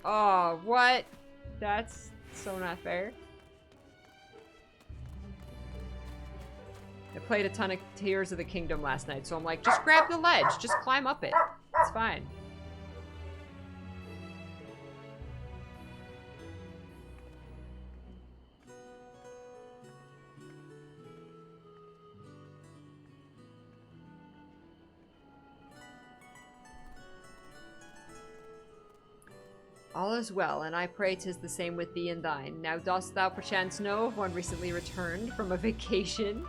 Oh, what? That's so not fair. I played a ton of Tears of the Kingdom last night, so I'm like, just grab the ledge. Just climb up it. It's fine. All is well, and I pray 'tis the same with thee and thine. Now dost thou perchance know of one recently returned from a vacation?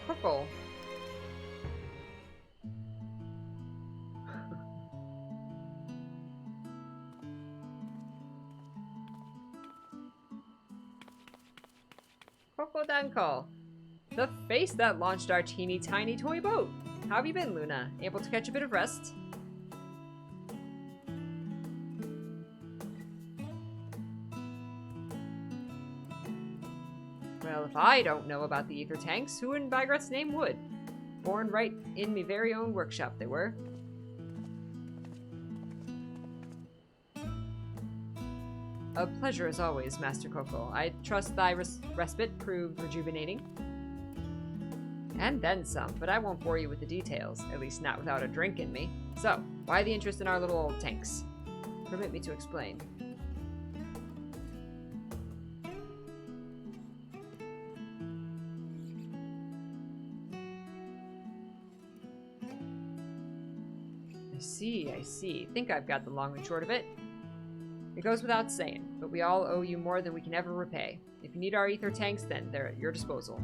Purple. Coco Danko. The face that launched our teeny tiny toy boat. How have you been, Luna? Able to catch a bit of rest? Well, if I don't know about the ether tanks, who in Vigrat's name would? Born right in me very own workshop they were. A pleasure as always, Master Coco. I trust thy respite proved rejuvenating. And then some, but I won't bore you with the details, at least not without a drink in me. So, why the interest in our little old tanks? Permit me to explain. I see. Think I've got the long and short of it. It goes without saying, but we all owe you more than we can ever repay. If you need our ether tanks, then they're at your disposal.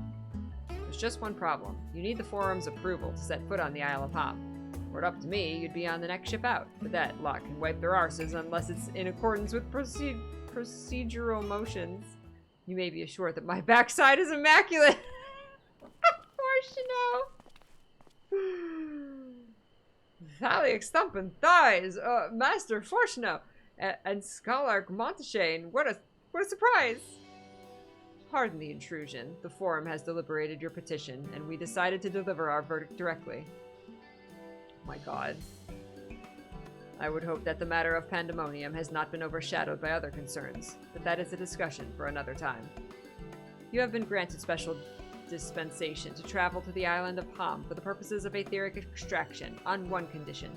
There's just one problem. You need the Forum's approval to set foot on the Isle of Ham. Were it up to me, you'd be on the next ship out. But that lot can wipe their arses unless it's in accordance with procedural motions. You may be assured that my backside is immaculate. Thalic stumping thighs, Master Forshno, and Scholar Monteshane. What a surprise! Pardon the intrusion. The Forum has deliberated your petition, and we decided to deliver our verdict directly. Oh my god. I would hope that the matter of pandemonium has not been overshadowed by other concerns, but that is a discussion for another time. You have been granted special dispensation to travel to the island of Ham for the purposes of etheric extraction, on one condition.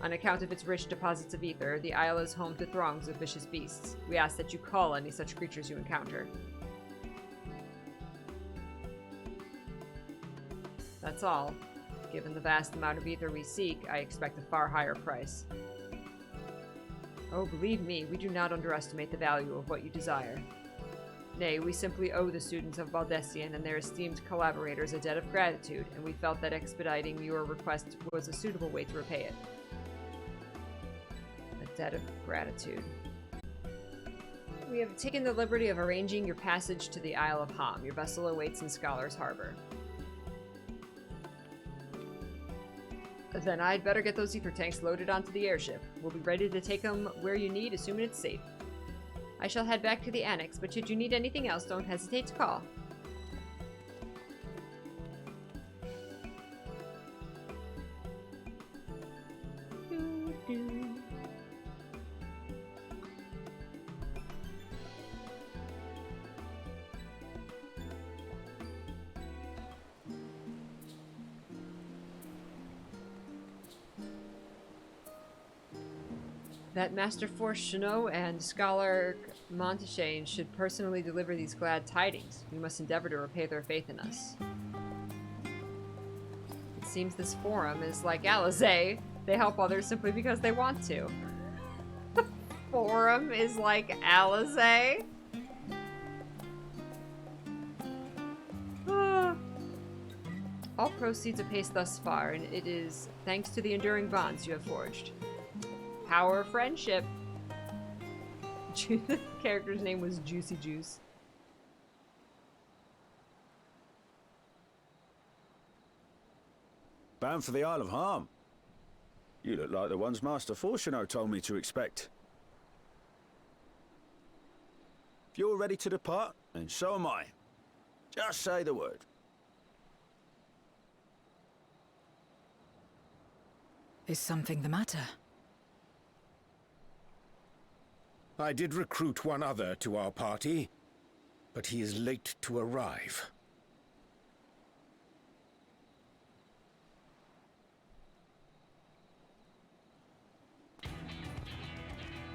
On account of its rich deposits of ether, the isle is home to throngs of vicious beasts. We ask that you call any such creatures you encounter. That's all. Given the vast amount of ether we seek, I expect a far higher price. Oh, believe me, we do not underestimate the value of what you desire. Nay, we simply owe the students of Baldessian and their esteemed collaborators a debt of gratitude, and we felt that expediting your request was a suitable way to repay it. A debt of gratitude. We have taken the liberty of arranging your passage to the Isle of Ham. Your vessel awaits in Scholar's Harbor. Then I'd better get those ether tanks loaded onto the airship. We'll be ready to take them where you need, assuming it's safe. I shall head back to the Annex, but should you need anything else, don't hesitate to call. That Master Forshno and Scholar Monteshane should personally deliver these glad tidings. We must endeavor to repay their faith in us. It seems this forum is like Alizé. They help others simply because they want to. The forum is like Alizé? All proceeds apace thus far, and it is thanks to the enduring bonds you have forged. Power friendship. The character's name was Juicy Juice. Bound for the Isle of Ham. You look like the ones Master Forshno told me to expect. If you're ready to depart, then so am I. Just say the word. Is something the matter? I did recruit one other to our party, but he is late to arrive.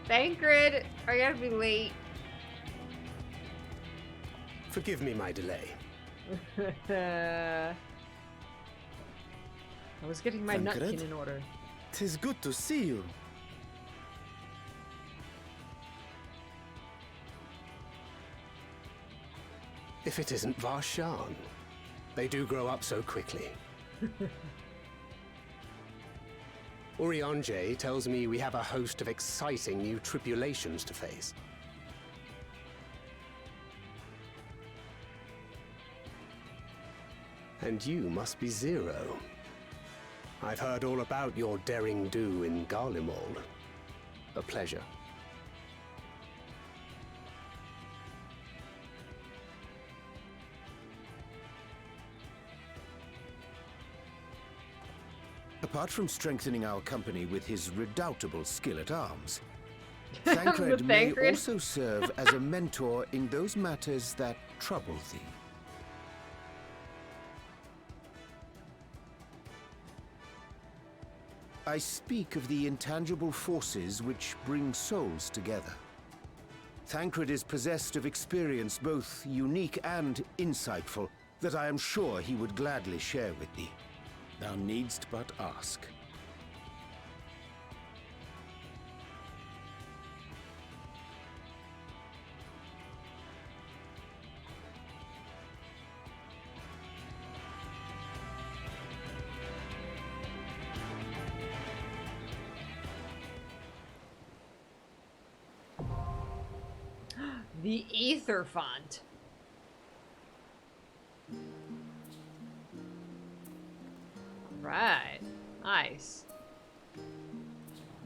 Thancred, are you gonna be late? Forgive me my delay. I was getting my Thancred? nutkin in order. 'Tis good to see you. If it isn't Varshan. They do grow up so quickly. Urianger tells me we have a host of exciting new tribulations to face. And you must be Zero. I've heard all about your daring do in Garlemald. A pleasure. Apart from strengthening our company with his redoubtable skill at arms, Thancred may also serve as a mentor in those matters that trouble thee. I speak of the intangible forces which bring souls together. Thancred is possessed of experience both unique and insightful that I am sure he would gladly share with thee. Thou needst but ask. The Ether font. Right. Nice.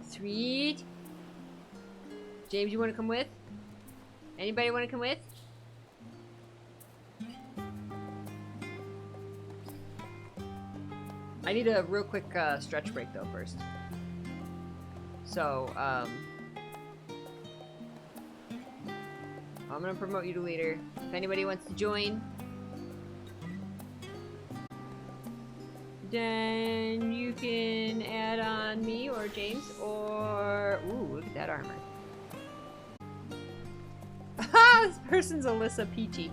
Sweet. James, you want to come with? Anybody want to come with? I need a real quick stretch break though first. So, I'm gonna promote you to leader. If anybody wants to join, then you can add on me or James or... Ooh, look at that armor. Ha! This person's AuroraPeachy.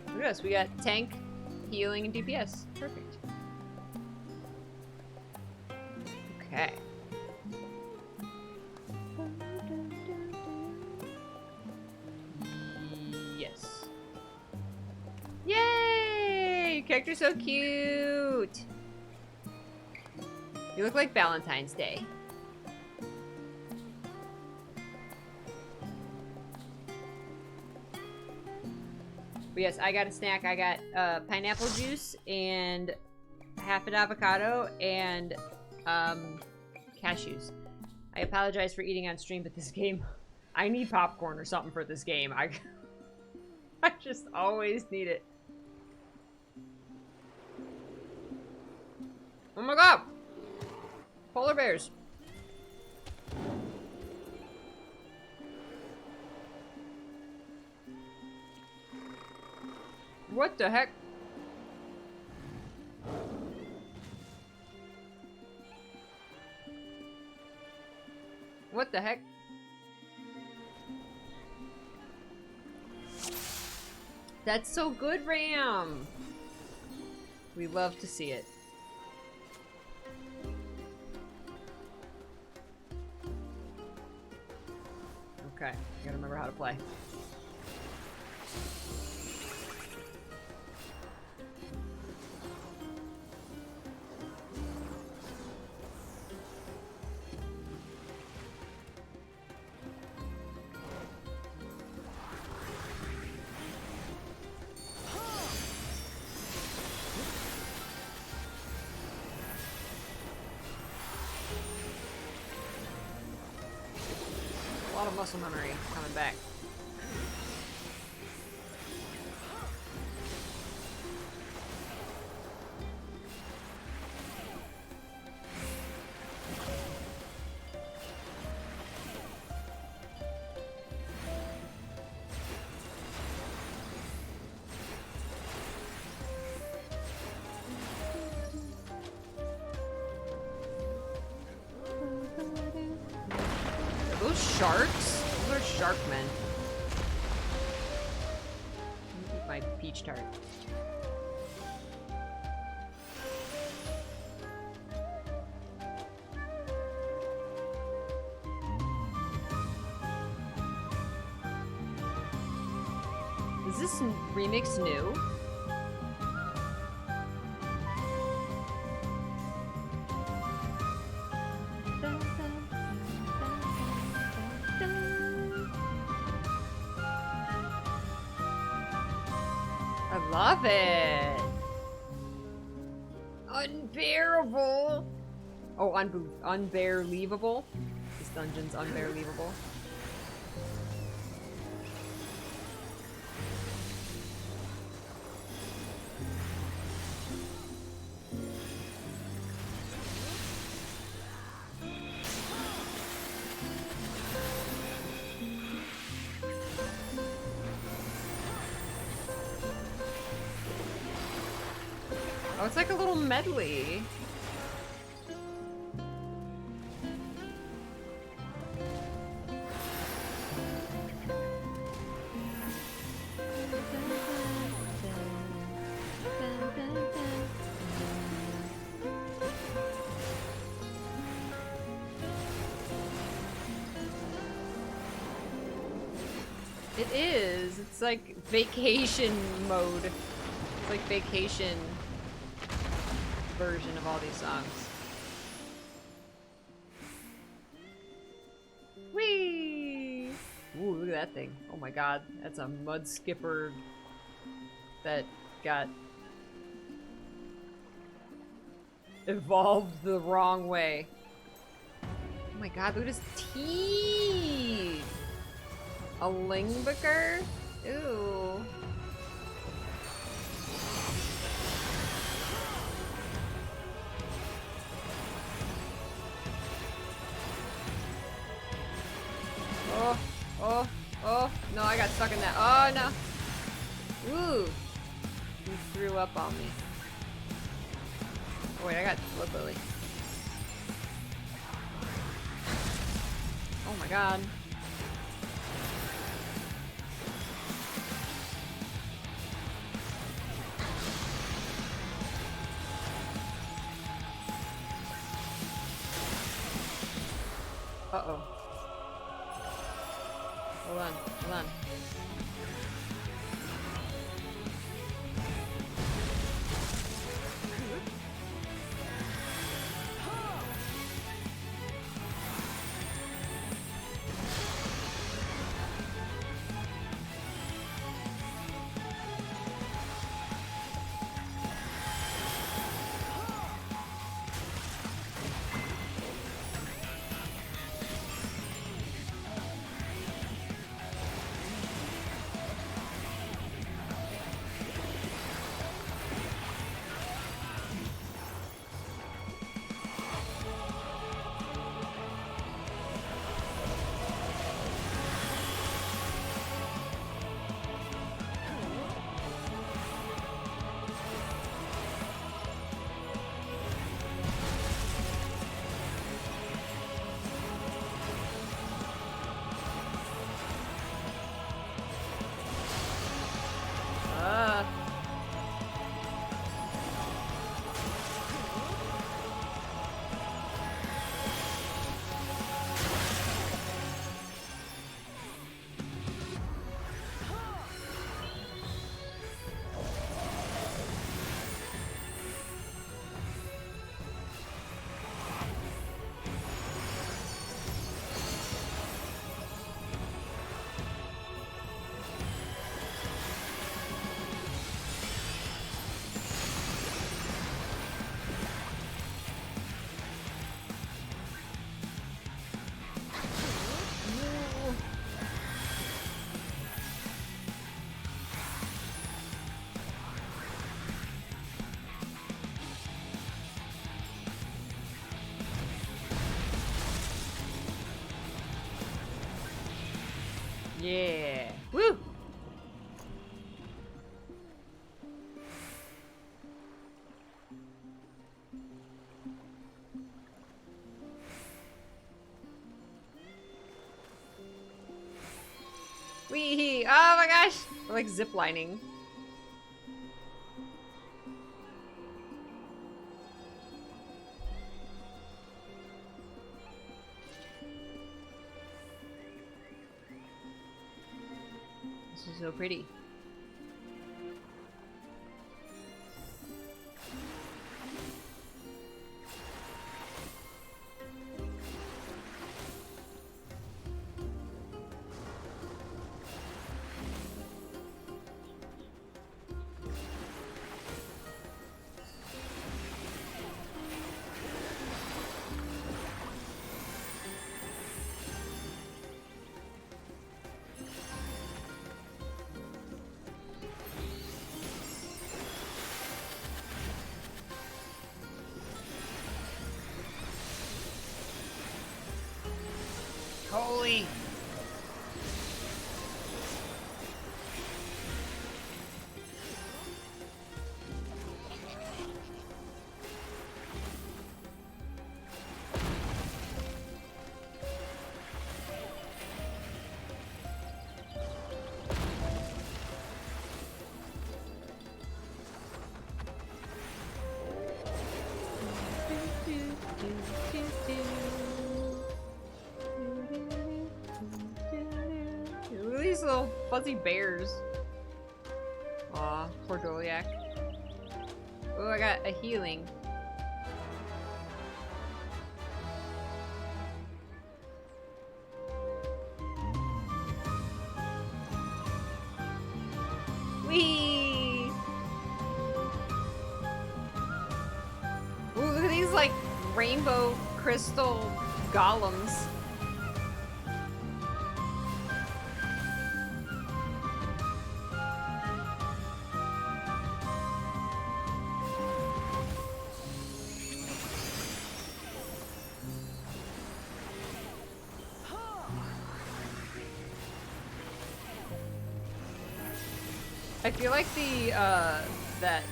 Look at us, we got tank, healing, and DPS. Perfect. Okay. Yes. Yay! Your character's so cute! You look like Valentine's Day. But yes, I got a snack. I got pineapple juice and half an avocado and cashews. I apologize for eating on stream, but this game, I need popcorn or something for this game. I just always need it. Oh my god! Polar bears. What the heck? What the heck? That's so good, Ram! We love to see it. Okay, I gotta remember how to play. A lot of muscle memory coming back. Sharks? Those are shark men. Let me eat my peach tart. Is this remix new? Love it. Unbearable. Oh, unbearleavable. This dungeon's unbearleavable. Oh, it's like a little medley. It is. It's like vacation mode. It's like vacation version of all these songs. Whee! Ooh, look at that thing. Oh my god, that's a mud skipper that got evolved the wrong way. Oh my god, look at his teeth! A lingbaker? Ew. Oh, oh, oh, no, I got stuck in that. Oh, no. Woo. He threw up on me. Oh, wait, I got Blood Lily. Oh my god. Uh-oh. Hold on, hold on. Yeah. Woo! Wee! Oh my gosh! We're like ziplining. This is so pretty. Holy. Look at these little fuzzy bears. Aw, poor Doliak. Oh, I got a healing. Whee! Ooh, look at these like rainbow crystal golems. I feel like the, that...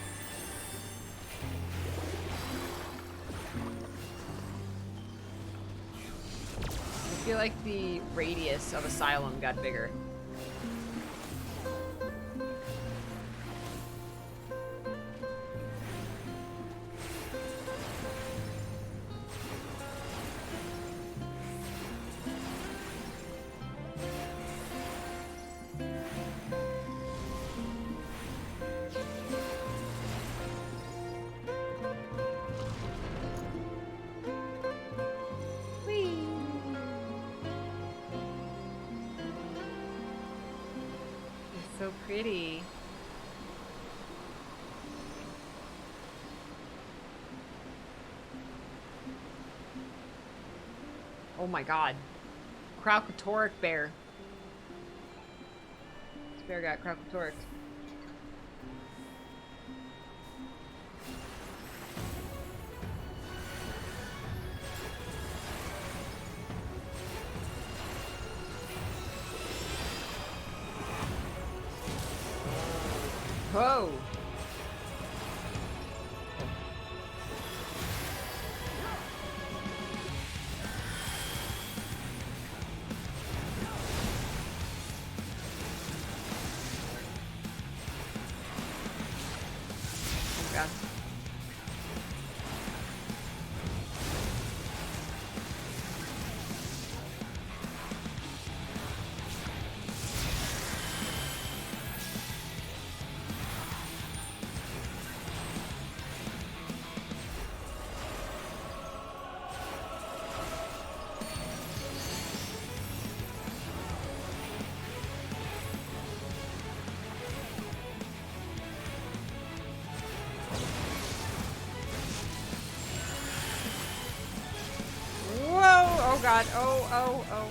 I feel like the radius of Asylum got bigger. So pretty. Oh my god. Kraukatoric bear. This bear got Kraukatoric. Whoa! Oh god. Oh god, oh.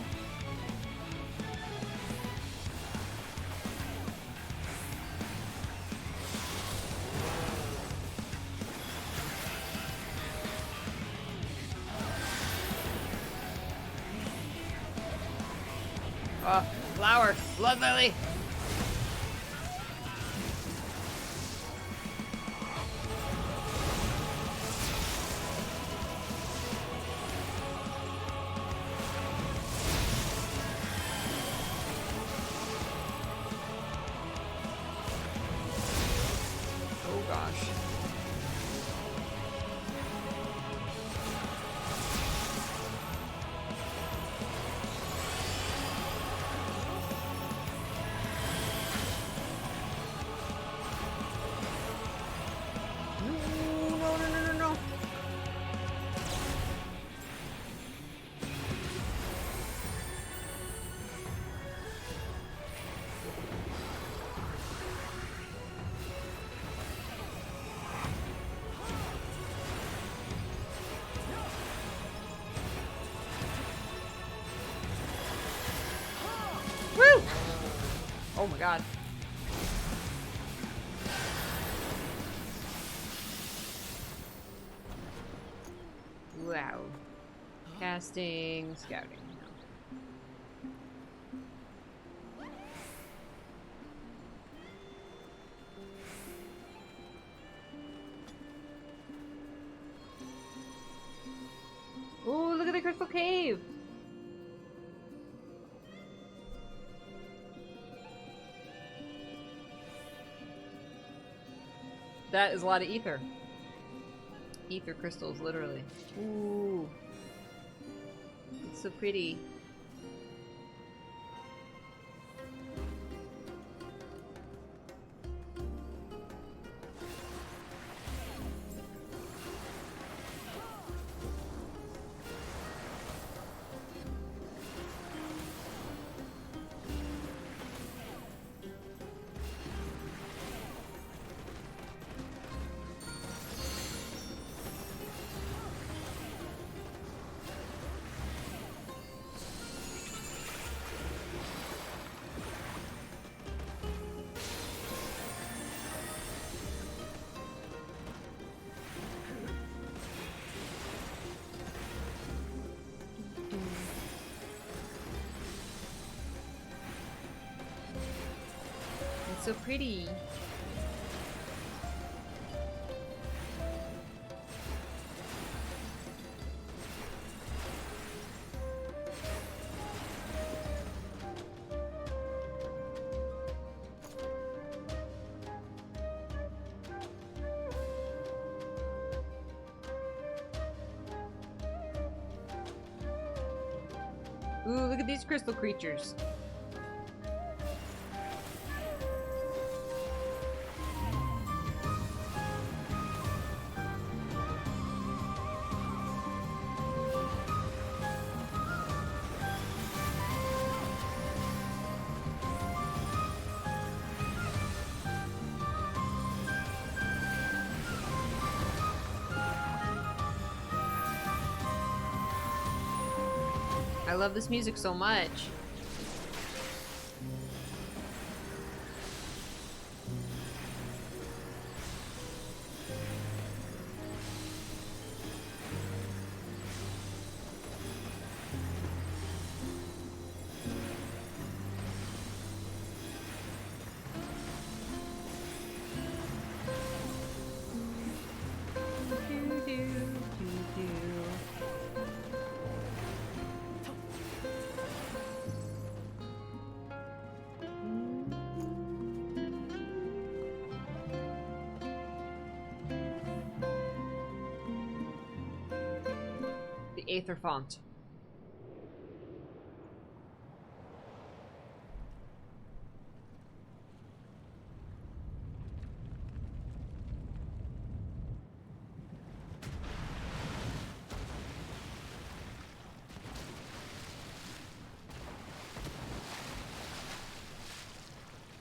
Flower, blood lily. Oh gosh. No. Woo! Oh my god. Wow. Casting, scouting. crystal cave. That is a lot of ether. Ether crystals, literally. Ooh. It's so pretty. So pretty. Ooh, look at these crystal creatures. I love this music so much. Aether font.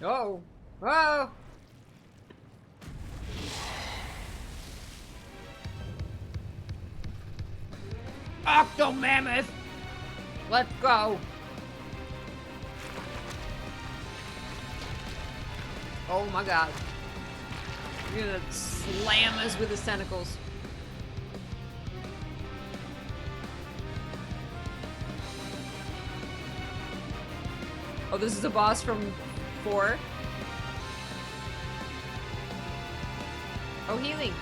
Oh! Whoa! Octomammoth! Let's go! Oh my god. You're gonna slam us with his tentacles. Oh, this is a boss from 4. Oh, healing.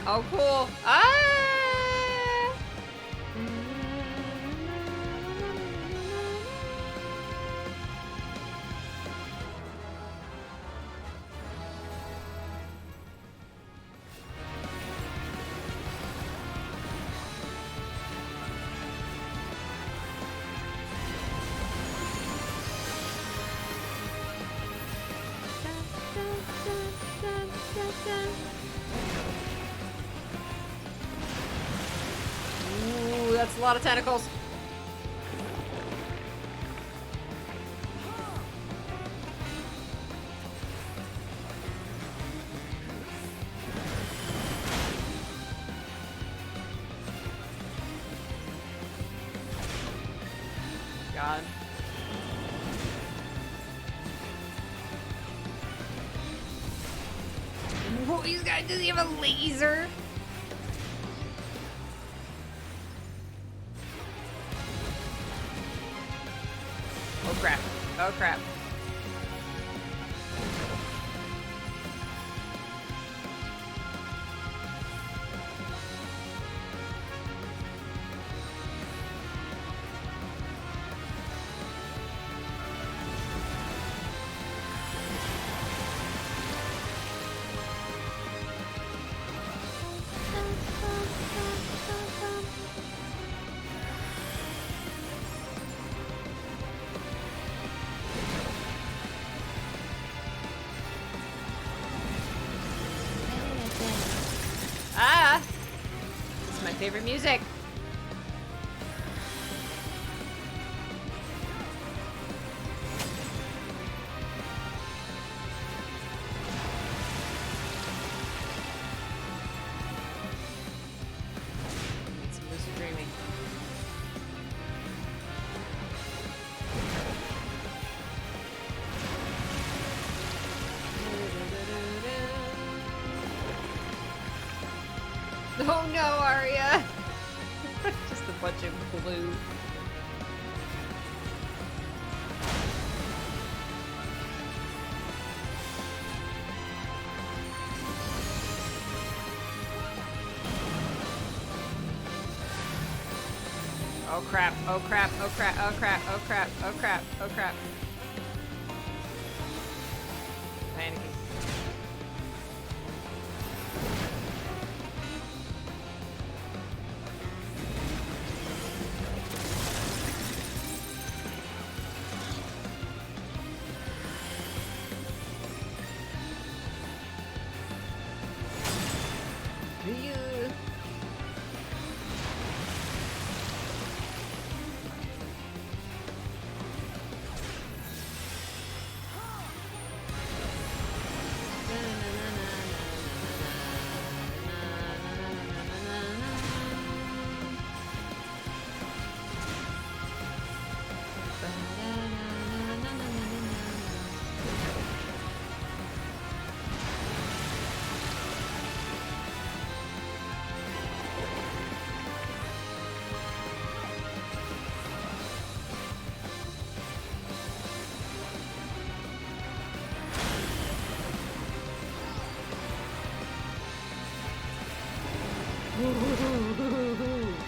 Oh, cool. Ah! Ooh, that's a lot of tentacles. God. Whoa, these guys, does he have a laser? Oh crap. Oh crap. Favorite music. Need some lucid dreaming. Oh no, Arya! Just a bunch of blue. Oh crap, oh crap, oh crap, oh crap, oh crap, oh crap, oh crap. Panicking.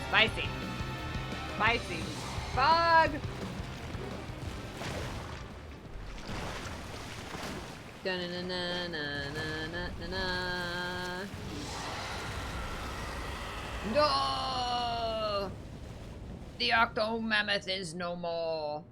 Spicy. Spicy. Fog! Da-na-na-na-na-na-na-na-na. No! The Octo Mammoth is no more.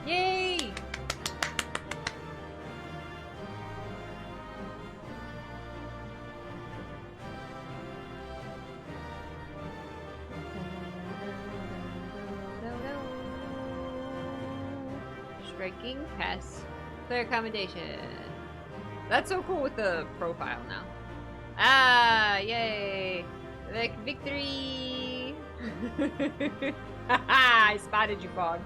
Yay! Striking pass. Clear accommodation. That's so cool with the profile now. Ah, yay! Like victory! Haha! I spotted you, Fog.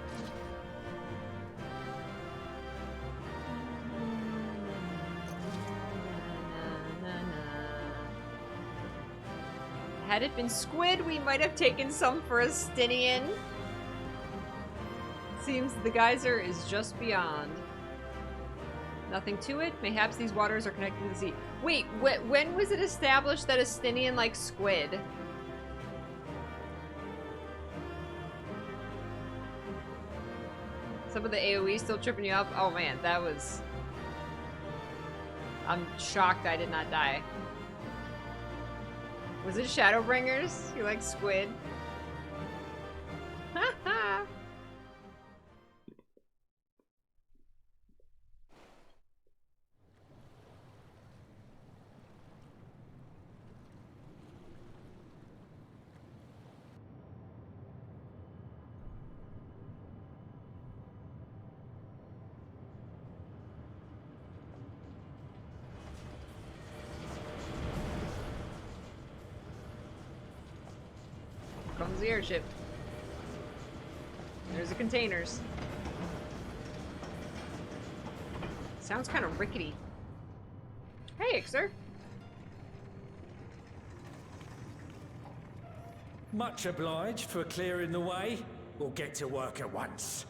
Had it been squid, we might have taken some for a Stinian. Seems the geyser is just beyond. Nothing to it. Mayhaps these waters are connected to the sea. Wait, when was it established that a Stinian likes squid? Some of the AoE still tripping you up? Oh man, that was... I'm shocked I did not die. Was it Shadowbringers? You like squid? Haha! Comes the airship. There's the containers. Sounds kind of rickety. Hey, Ixer. Much obliged for clearing the way. We'll get to work at once.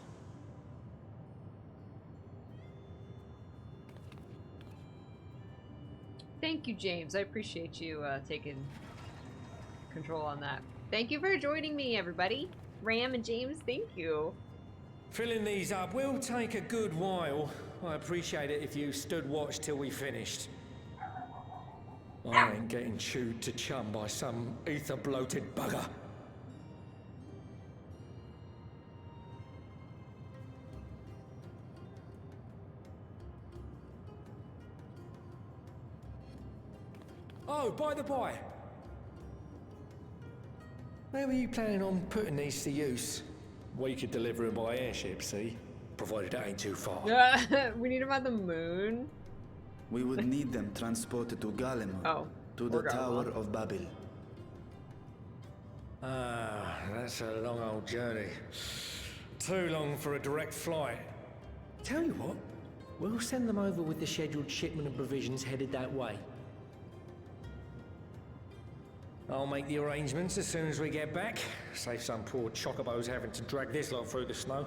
Thank you, James. I appreciate you taking control on that. Thank you for joining me, everybody. Ram and James, thank you. Filling these up will take a good while. I appreciate it if you stood watch till we finished. I ain't getting chewed to chum by some ether-bloated bugger. Oh, by the by. Where were you planning on putting these to use? We could deliver them by airship, see? Provided it ain't too far. We need them on the moon. We would need them transported to Garlemald, to the Tower of Babel. Ah, that's a long old journey. Too long for a direct flight. Tell you what, we'll send them over with the scheduled shipment of provisions headed that way. I'll make the arrangements as soon as we get back. Save some poor chocobos having to drag this lot through the snow.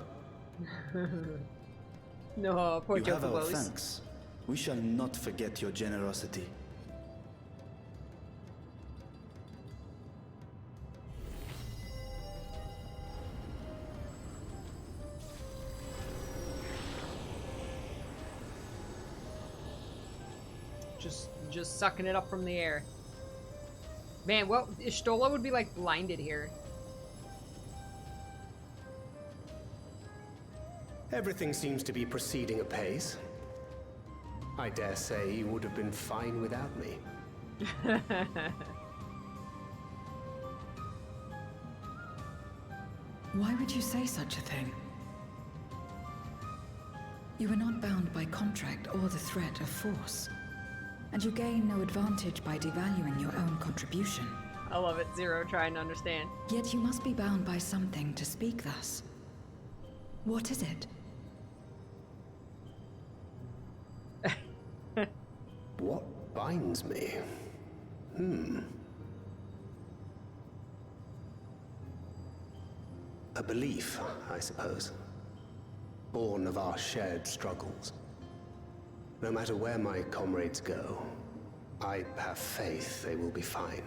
No, poor chocobos. You have our chocobos. thanks. We shall not forget your generosity. Just sucking it up from the air. Man, well, Stola would be like blinded here. Everything seems to be proceeding apace. I dare say you would have been fine without me. Why would you say such a thing? You are not bound by contract or the threat of force. And you gain no advantage by devaluing your own contribution. I love it, Zero trying to understand. Yet you must be bound by something to speak thus. What is it? What binds me? A belief, I suppose. Born of our shared struggles. No matter where my comrades go, I have faith they will be fine.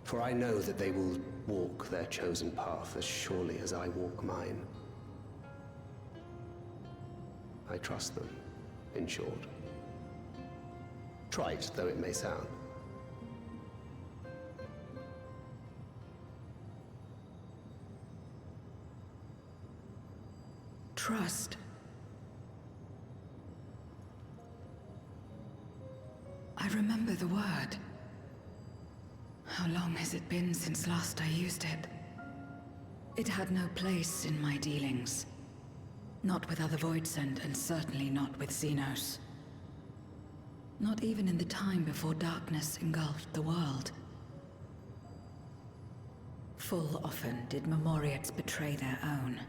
For I know that they will walk their chosen path as surely as I walk mine. I trust them, in short. Trite though it may sound. Trust. I remember the word. How long has it been since last I used it? It had no place in my dealings. Not with other Voidsent, and certainly not with Xenos. Not even in the time before darkness engulfed the world. Full often did Memoriates betray their own,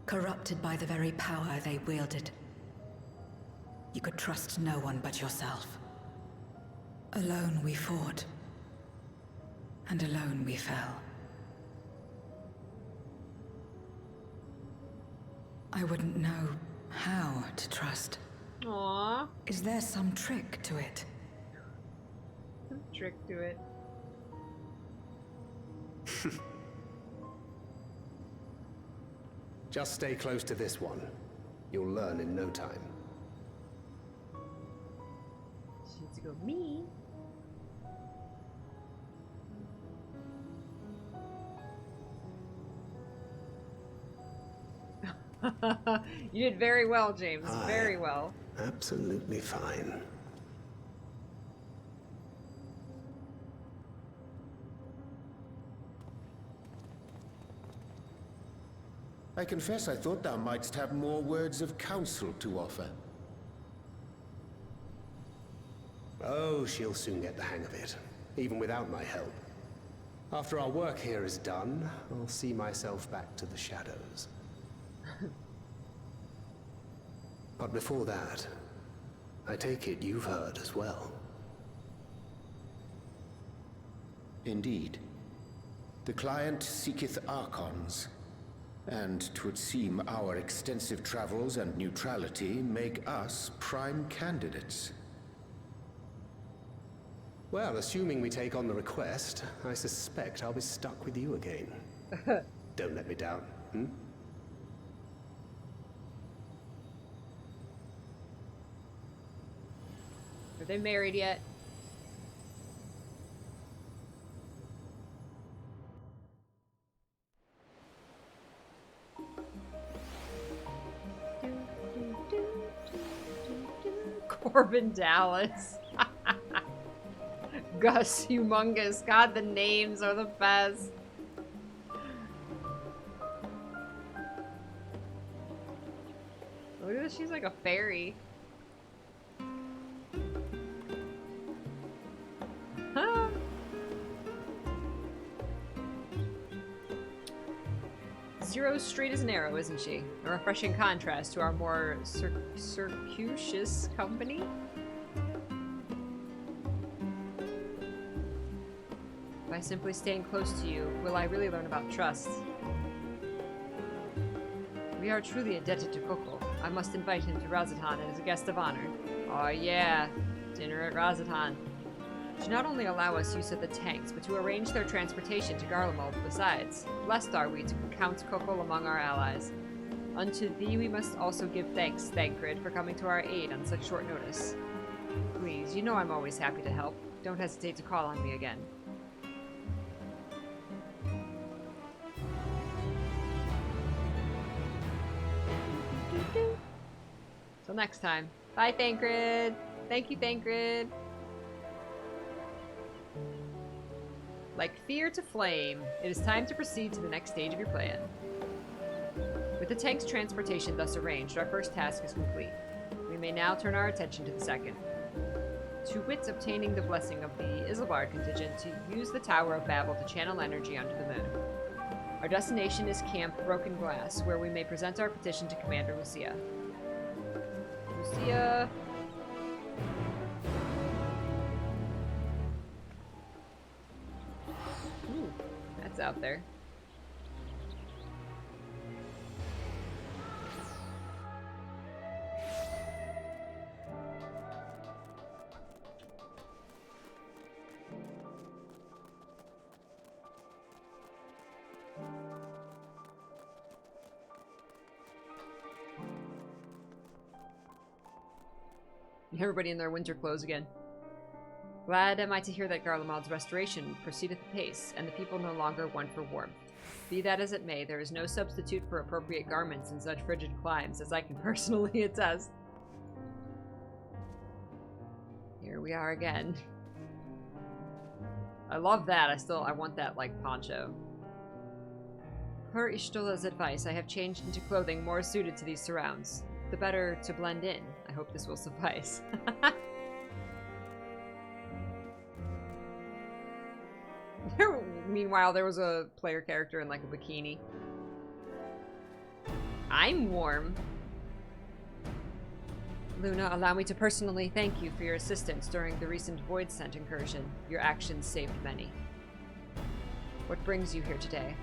corrupted by the very power they wielded. You could trust no one but yourself. Alone we fought, and alone we fell. I wouldn't know how to trust. Aww. Is there some trick to it? Some trick to it. Just stay close to this one. You'll learn in no time. She needs to go, me? You did very well, James. Very well. Absolutely fine. I confess I thought thou mightst have more words of counsel to offer. Oh, she'll soon get the hang of it, even without my help. After our work here is done, I'll see myself back to the shadows. But before that, I take it you've heard as well. Indeed. The client seeketh Archons, and 'twould seem our extensive travels and neutrality make us prime candidates. Well, assuming we take on the request, I suspect I'll be stuck with you again. Don't let me down, Are they married yet? Corbin Dallas. Gus Humongous. God, the names are the best. Look at this, she's like a fairy. Huh. Zero's straight as an arrow, isn't she? A refreshing contrast to our more circuitous company. By simply staying close to you, will I really learn about trust? We are truly indebted to Coco. I must invite him to Razatan as a guest of honor. Oh yeah, dinner at Razatan. To not only allow us use of the tanks, but to arrange their transportation to Garlemald besides. Blessed are we to count Coco among our allies. Unto thee we must also give thanks, Thancred, for coming to our aid on such short notice. Please, you know I'm always happy to help. Don't hesitate to call on me again. Till next time. Bye, Thancred. Thank you, Thancred. Like fear to flame, it is time to proceed to the next stage of your plan. With the tank's transportation thus arranged, our first task is complete. We may now turn our attention to the second. To wit, obtaining the blessing of the Isambard contingent to use the Tower of Babel to channel energy onto the moon. Our destination is Camp Broken Glass, where we may present our petition to Commander Lucia. Lucia! Ooh, that's out there. Everybody in their winter clothes again. Glad am I to hear that Garlemald's restoration proceedeth apace, and the people no longer want for warmth. Be that as it may, there is no substitute for appropriate garments in such frigid climes, as I can personally attest. Here we are again. I love that. I want that, like, poncho. Per Ishtola's advice, I have changed into clothing more suited to these surrounds. The better to blend in. I hope this will suffice. Meanwhile, there was a player character in like a bikini. I'm warm. Luna, allow me to personally thank you for your assistance during the recent Void Scent incursion. Your actions saved many. What brings you here today?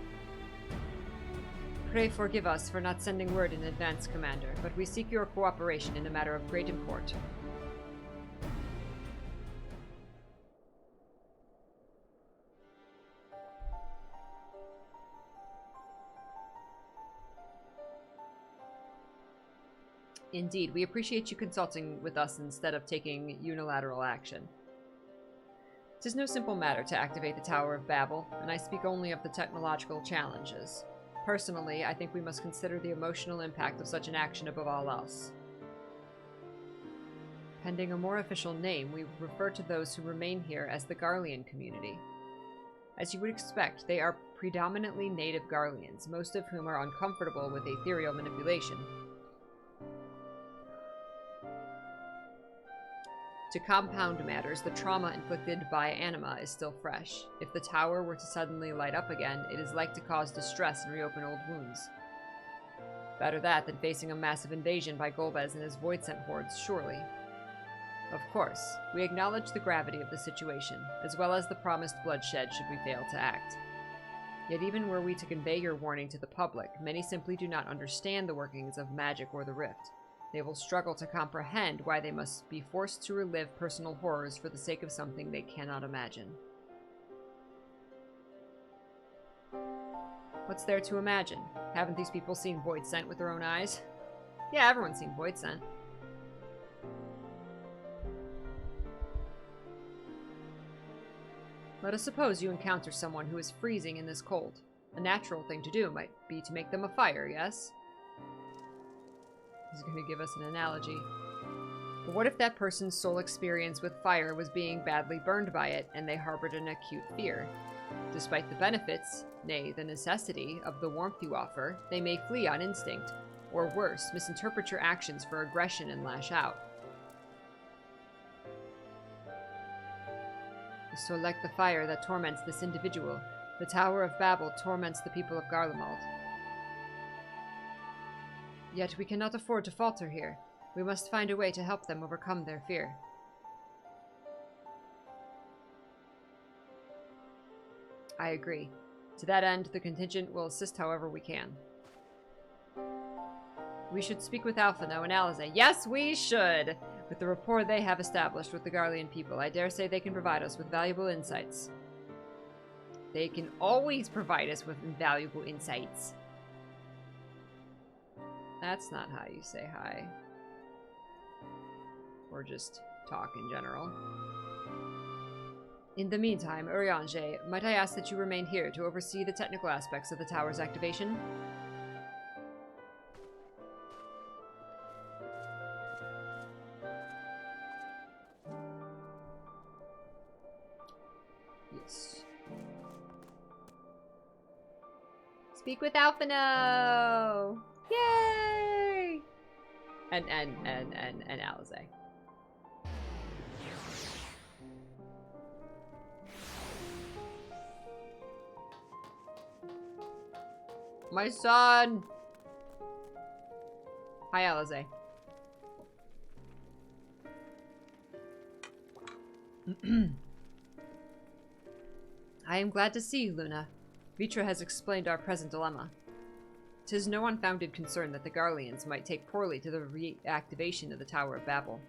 Pray forgive us for not sending word in advance, Commander, but we seek your cooperation in a matter of great import. Indeed, we appreciate you consulting with us instead of taking unilateral action. It is no simple matter to activate the Tower of Babel, and I speak only of the technological challenges. Personally, I think we must consider the emotional impact of such an action above all else. Pending a more official name, we refer to those who remain here as the Garlean community. As you would expect, they are predominantly native Garleans, most of whom are uncomfortable with ethereal manipulation. To compound matters, the trauma inflicted by anima is still fresh. If the tower were to suddenly light up again, it is like to cause distress and reopen old wounds. Better that than facing a massive invasion by Golbez and his Void-Sent hordes, surely. Of course, we acknowledge the gravity of the situation, as well as the promised bloodshed should we fail to act. Yet even were we to convey your warning to the public, many simply do not understand the workings of magic or the Rift. They will struggle to comprehend why they must be forced to relive personal horrors for the sake of something they cannot imagine. What's there to imagine? Haven't these people seen Void-Sent with their own eyes? Yeah, everyone's seen Void-Sent. Let us suppose you encounter someone who is freezing in this cold. A natural thing to do might be to make them a fire, yes? He's going to give us an analogy. But what if that person's sole experience with fire was being badly burned by it, and they harbored an acute fear? Despite the benefits, nay, the necessity, of the warmth you offer, they may flee on instinct, or worse, misinterpret your actions for aggression and lash out. So like the fire that torments this individual, the Tower of Babel torments the people of Garlemald. Yet we cannot afford to falter here. We must find a way to help them overcome their fear. I agree. To that end, the contingent will assist however we can. We should speak with Alphino and Alize. Yes, we should! With the rapport they have established with the Garlean people, I dare say they can provide us with valuable insights. They can always provide us with invaluable insights. That's not how you say hi. Or just talk in general. In the meantime, Urianger, might I ask that you remain here to oversee the technical aspects of the tower's activation? Yes. Speak with Alphino! Yay! And Alize. My son! Hi, Alize. I am glad to see you, Luna. Vitra has explained our present dilemma. 'Tis no unfounded concern that the Garleans might take poorly to the reactivation of the Tower of Babel.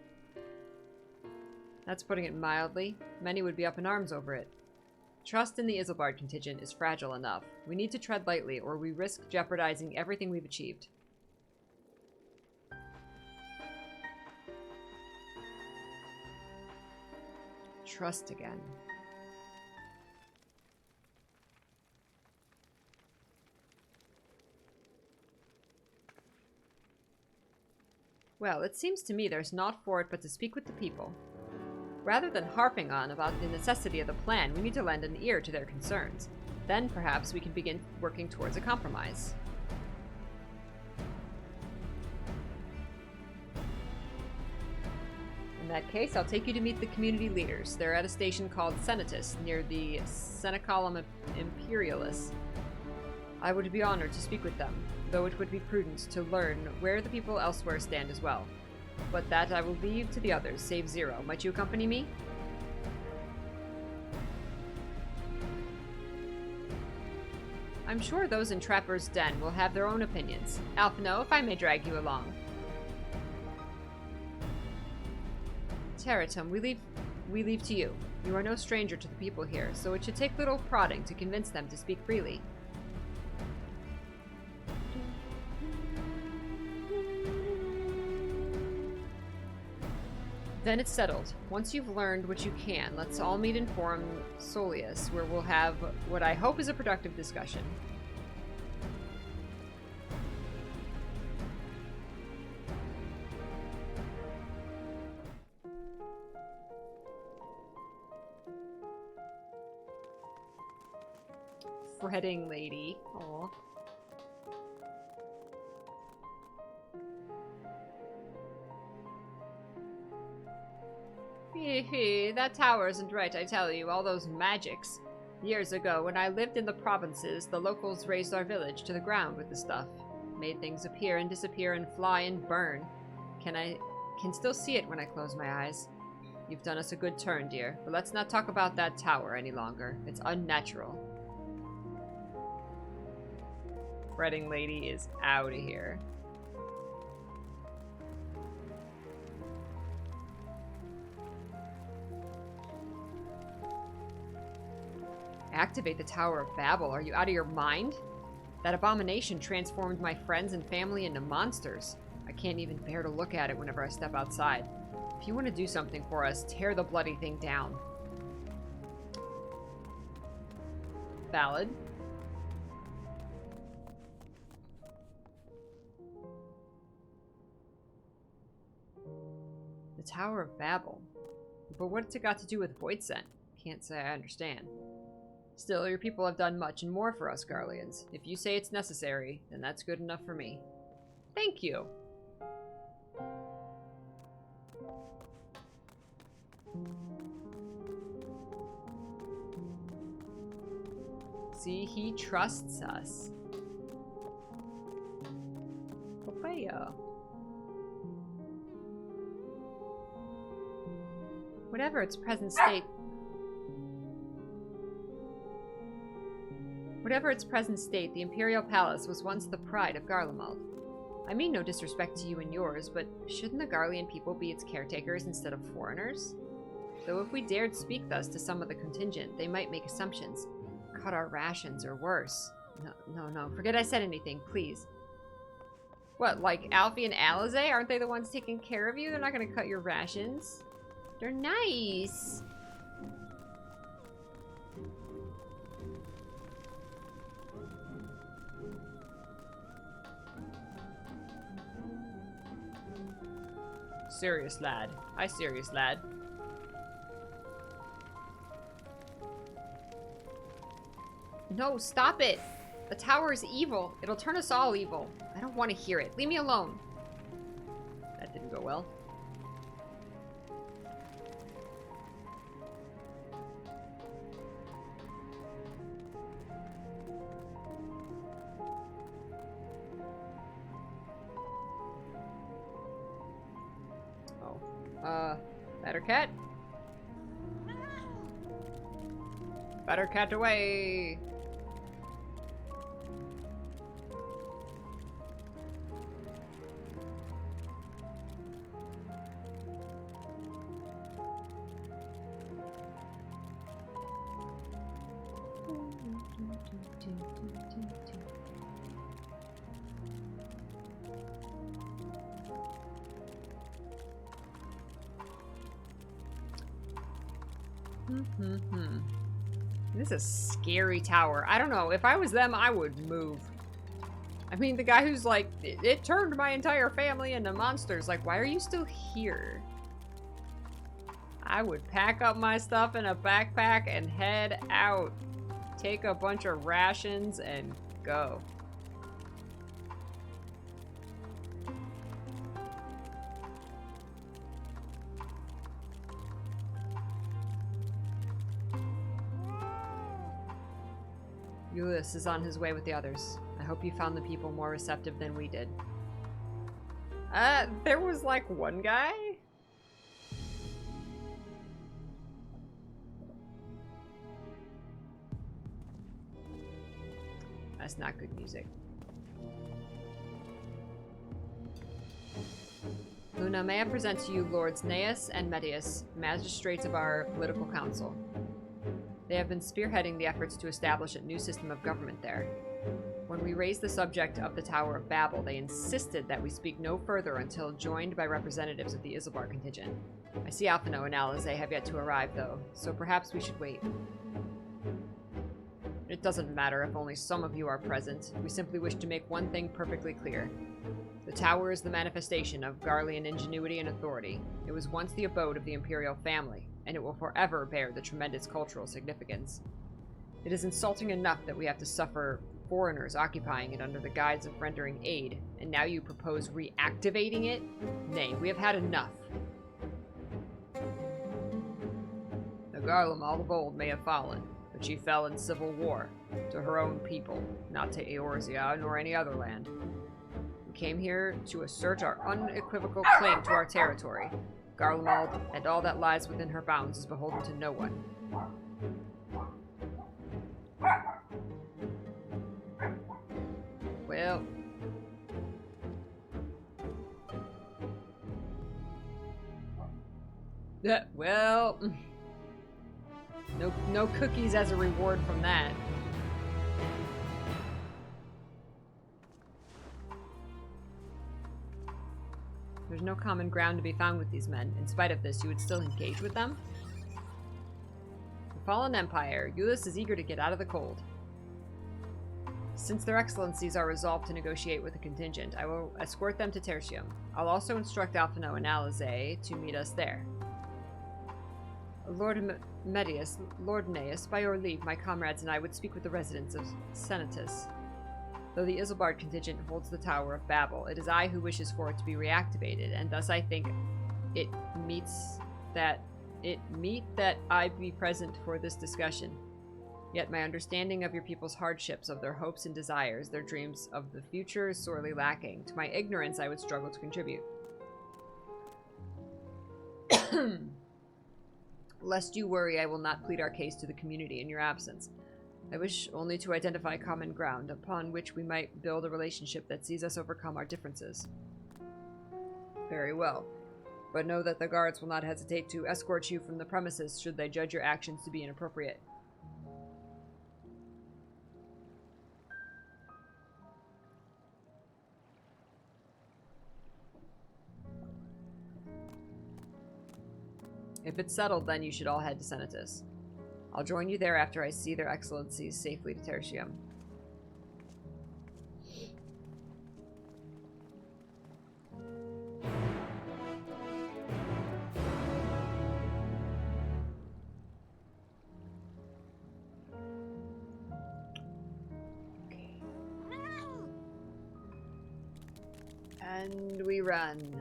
That's putting it mildly. Many would be up in arms over it. Trust in the Isilbard contingent is fragile enough. We need to tread lightly, or we risk jeopardizing everything we've achieved. Trust again. Well, it seems to me there's naught for it but to speak with the people. Rather than harping on about the necessity of the plan, we need to lend an ear to their concerns. Then perhaps we can begin working towards a compromise. In that case, I'll take you to meet the community leaders. They're at a station called Senatus, near the Senecolum Imperialis. I would be honored to speak with them, though it would be prudent to learn where the people elsewhere stand as well. But that I will leave to the others, save Zero. Might you accompany me? I'm sure those in Trapper's Den will have their own opinions. Alphino, if I may drag you along. Teratum, we leave to you. You are no stranger to the people here, so it should take little prodding to convince them to speak freely. Then it's settled. Once you've learned what you can, let's all meet in Forum Solius, where we'll have what I hope is a productive discussion. Fretting lady. Aw. Hee, that tower isn't right, I tell you. All those magics. Years ago, when I lived in the provinces, the locals razed our village to the ground with the stuff. Made things appear and disappear and fly and burn. Can still see it when I close my eyes. You've done us a good turn, dear, but let's not talk about that tower any longer. It's unnatural. Fretting lady is out of here. Activate the Tower of Babel. Are you out of your mind? That abomination transformed my friends and family into monsters. I can't even bear to look at it whenever I step outside. If you want to do something for us, tear the bloody thing down. Valid. The Tower of Babel. But what's it got to do with Void Scent? Can't say I understand. Still, your people have done much and more for us, Garleans. If you say it's necessary, then that's good enough for me. Thank you. See, he trusts us. Papaya. Whatever its present state... Whatever its present state, the Imperial Palace was once the pride of Garlemald. I mean no disrespect to you and yours, but shouldn't the Garlean people be its caretakers instead of foreigners? Though if we dared speak thus to some of the contingent, they might make assumptions. Cut our rations, or worse. No, forget I said anything, please. What, like Alfie and Alizé? Aren't they the ones taking care of you? They're not gonna cut your rations. They're nice. Serious lad. Hi, serious lad. No, stop it! The tower is evil. It'll turn us all evil. I don't want to hear it. Leave me alone. That didn't go well. Better cat? Better cat away! This is a scary tower. I don't know. If I was them, I would move. I mean, the guy who's like, it turned my entire family into monsters. Like, why are you still here? I would pack up my stuff in a backpack and head out. Take a bunch of rations and go. Ulysses is on his way with the others. I hope you found the people more receptive than we did. There was like one guy? That's not good music. Luna, may I present to you Lords Neas and Medius, magistrates of our political council. They have been spearheading the efforts to establish a new system of government there. When we raised the subject of the Tower of Babel, they insisted that we speak no further until joined by representatives of the Isilbar contingent. I see Alphino and Alizé have yet to arrive, though, so perhaps we should wait. It doesn't matter if only some of you are present. We simply wish to make one thing perfectly clear. The tower is the manifestation of Garlean ingenuity and authority. It was once the abode of the Imperial family, and it will forever bear the tremendous cultural significance. It is insulting enough that we have to suffer foreigners occupying it under the guise of rendering aid, and now you propose reactivating it? Nay, we have had enough. The Garlemald of old may have fallen, but she fell in civil war, to her own people, not to Eorzea nor any other land. We came here to assert our unequivocal claim to our territory. Garlemald and all that lies within her bounds is beholden to no one. Well... well... No cookies as a reward from that. There's no common ground to be found with these men. In spite of this, you would still engage with them? The fallen empire. Ulysses is eager to get out of the cold. Since their excellencies are resolved to negotiate with the contingent, I will escort them to Tertium. I'll also instruct Alphino and Alizé to meet us there. Lord Medius, Lord Neus, by your leave, my comrades and I would speak with the residents of Senatus. Though the Isilbard contingent holds the Tower of Babel, it is I who wishes for it to be reactivated, and thus I think it meet that I be present for this discussion. Yet my understanding of your people's hardships, of their hopes and desires, their dreams of the future is sorely lacking. To my ignorance, I would struggle to contribute. Lest you worry, I will not plead our case to the community in your absence. I wish only to identify common ground upon which we might build a relationship that sees us overcome our differences. Very well. But know that the guards will not hesitate to escort you from the premises should they judge your actions to be inappropriate. If it's settled, then you should all head to Senatus. I'll join you there after I see their excellencies safely to Tertium. Okay. And we run.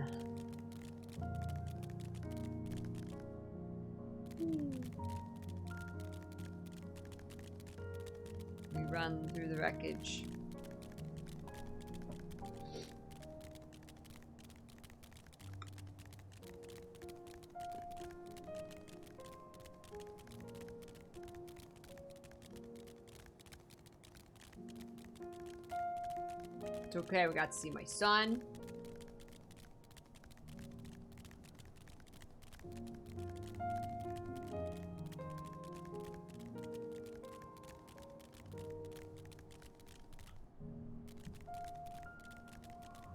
We run through the wreckage. It's okay, we got to see my son.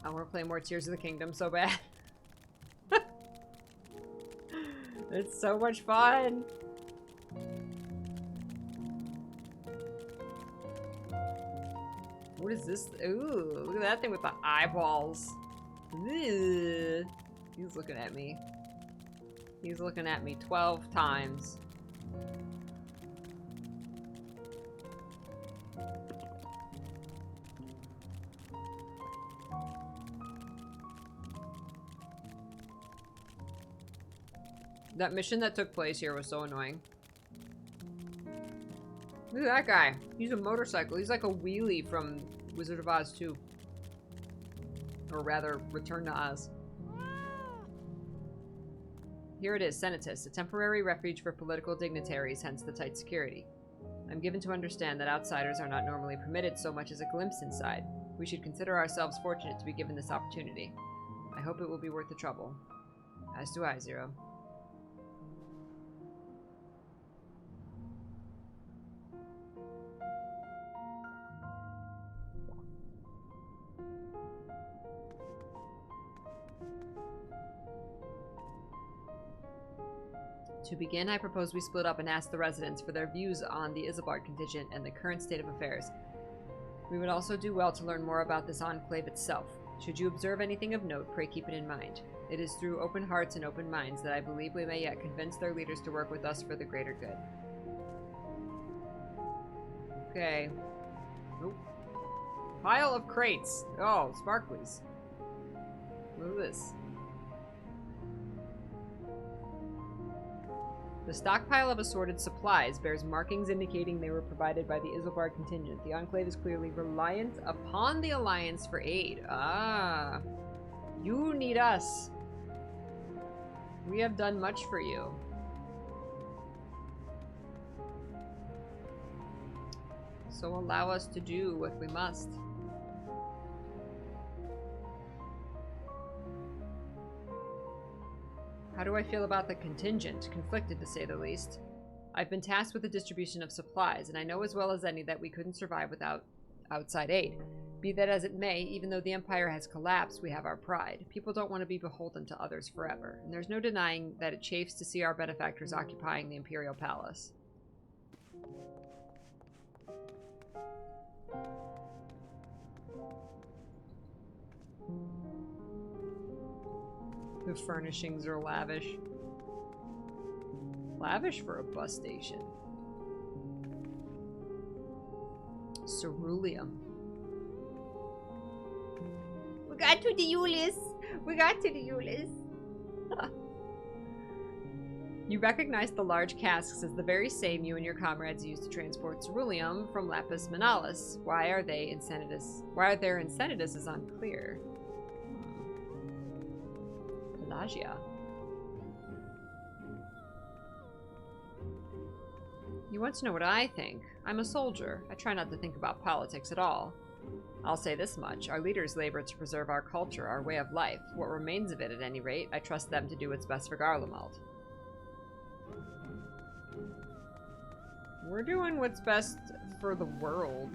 I want to play more Tears of the Kingdom so bad. It's so much fun. What is this? Ooh, look at that thing with the eyeballs. Ew. He's looking at me. He's looking at me 12 times. That mission that took place here was so annoying. Look at that guy. He's a motorcycle. He's like a wheelie from Wizard of Oz 2. Or rather, Return to Oz. Here it is, Senatus, a temporary refuge for political dignitaries, hence the tight security. I'm given to understand that outsiders are not normally permitted so much as a glimpse inside. We should consider ourselves fortunate to be given this opportunity. I hope it will be worth the trouble. As do I, Zero. To begin, I propose we split up and ask the residents for their views on the Isilbard contingent and the current state of affairs. We would also do well to learn more about this enclave itself. Should you observe anything of note, pray keep it in mind. It is through open hearts and open minds that I believe we may yet convince their leaders to work with us for the greater good. Okay. Nope. Pile of crates. Oh, sparklies. Look at this. The stockpile of assorted supplies bears markings indicating they were provided by the Isilbard contingent. The Enclave is clearly reliant upon the Alliance for aid. Ah. You need us. We have done much for you. So allow us to do what we must. How do I feel about the contingent? Conflicted, to say the least. I've been tasked with the distribution of supplies, and I know as well as any that we couldn't survive without outside aid. Be that as it may, even though the Empire has collapsed, we have our pride. People don't want to be beholden to others forever, and there's no denying that it chafes to see our benefactors occupying the Imperial Palace. The furnishings are lavish. Lavish for a bus station. Ceruleum. We got to the Euless. We got to the Euless. You recognize the large casks as the very same you and your comrades used to transport ceruleum from Lapis Manalis. Why are they in Senidus? Why are there in Senidus is unclear. Pelagia. You want to know what I think? I'm a soldier. I try not to think about politics at all. I'll say this much. Our leaders labor to preserve our culture, our way of life. What remains of it, at any rate, I trust them to do what's best for Garlemald. We're doing what's best for the world.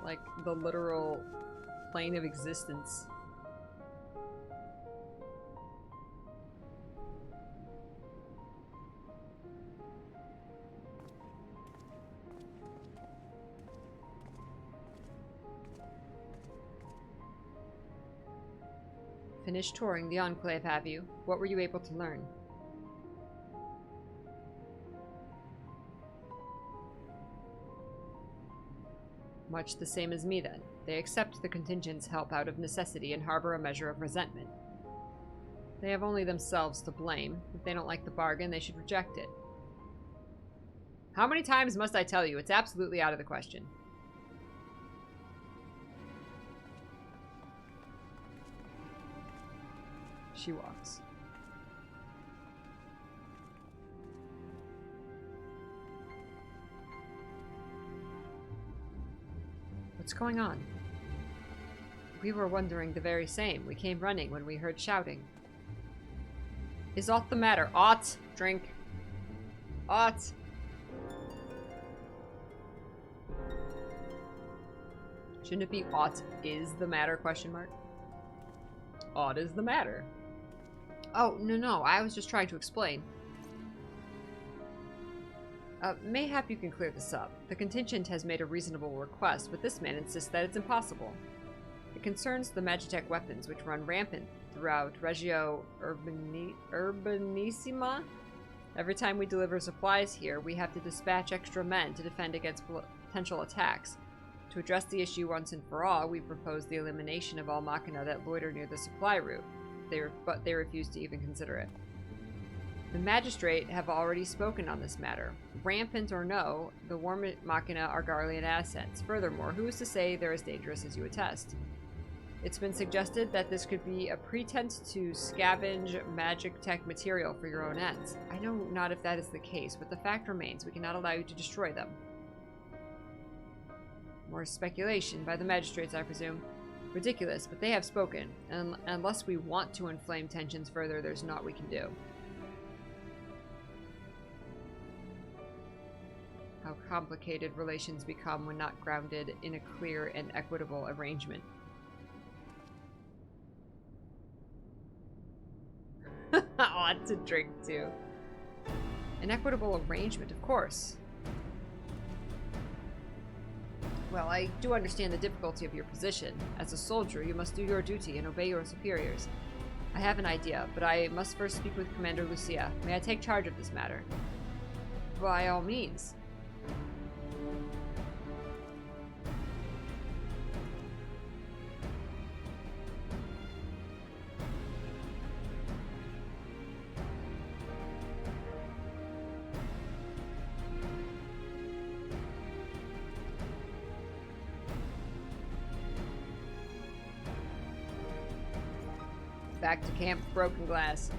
Like, the literal plane of existence. Finished touring the Enclave, have you? What were you able to learn? Much the same as me, then. They accept the contingent's help out of necessity and harbor a measure of resentment. They have only themselves to blame. If they don't like the bargain, they should reject it. How many times must I tell you? It's absolutely out of the question. She walks. What's going on? We were wondering the very same. We came running when we heard shouting. Is aught the matter? Aught! Drink. Aught! Shouldn't it be aught is the matter? Question mark. Aught is the matter. Oh, no, I was just trying to explain. Mayhap you can clear this up. The contingent has made a reasonable request, but this man insists that it's impossible. It concerns the Magitech weapons, which run rampant throughout Regio Urbanissima. Every time we deliver supplies here, we have to dispatch extra men to defend against potential attacks. To address the issue once and for all, we propose the elimination of all machina that loiter near the supply route. But they refuse to even consider it. The magistrate have already spoken on this matter. Rampant or no, the war machina are Garlean assets. Furthermore, who is to say they're as dangerous as you attest? It's been suggested that this could be a pretense to scavenge magic tech material for your own ends. I know not if that is the case, but the fact remains we cannot allow you to destroy them. More speculation by the magistrates, I presume. Ridiculous, but they have spoken, and unless we want to inflame tensions further, there's naught we can do. How complicated relations become when not grounded in a clear and equitable arrangement. Ought to drink too. An equitable arrangement, of course. Well, I do understand the difficulty of your position. As a soldier, you must do your duty and obey your superiors. I have an idea, but I must first speak with Commander Lucia. May I take charge of this matter? By all means. Back to camp, broken glass.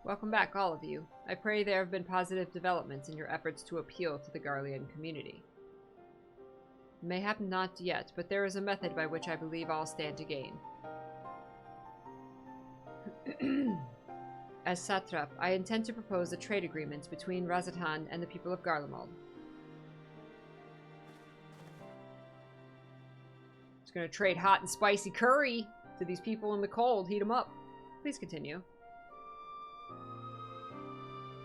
Welcome back, all of you. I pray there have been positive developments in your efforts to appeal to the Garlean community. Mayhap not yet, but there is a method by which I believe all stand to gain. As satrap, I intend to propose a trade agreement between Razatan and the people of Garlemald. Just gonna trade hot and spicy curry to these people in the cold. Heat them up. Please continue.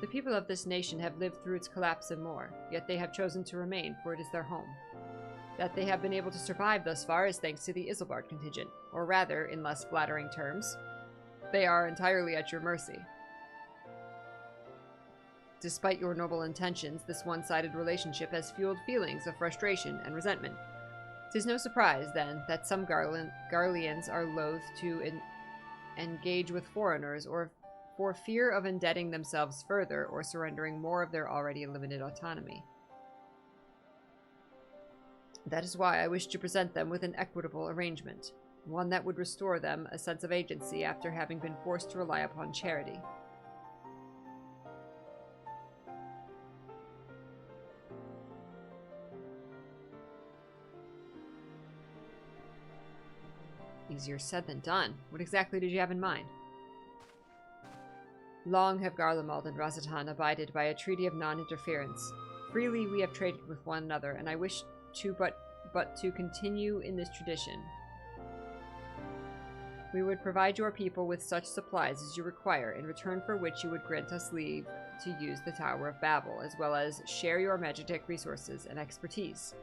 The people of this nation have lived through its collapse and more, yet they have chosen to remain, for it is their home. That they have been able to survive thus far is thanks to the Isilbard contingent, or rather, in less flattering terms, they are entirely at your mercy. Despite your noble intentions, this one-sided relationship has fueled feelings of frustration and resentment. 'Tis no surprise, then, that some Garleans are loath to engage with foreigners, or for fear of indebting themselves further or surrendering more of their already limited autonomy. That is why I wish to present them with an equitable arrangement, one that would restore them a sense of agency after having been forced to rely upon charity. Easier said than done. What exactly did you have in mind? Long have Garlemald and Razatan abided by a treaty of non-interference. Freely we have traded with one another, and I wish to but to continue in this tradition. We would provide your people with such supplies as you require, in return for which you would grant us leave to use the Tower of Babel, as well as share your magitek resources and expertise.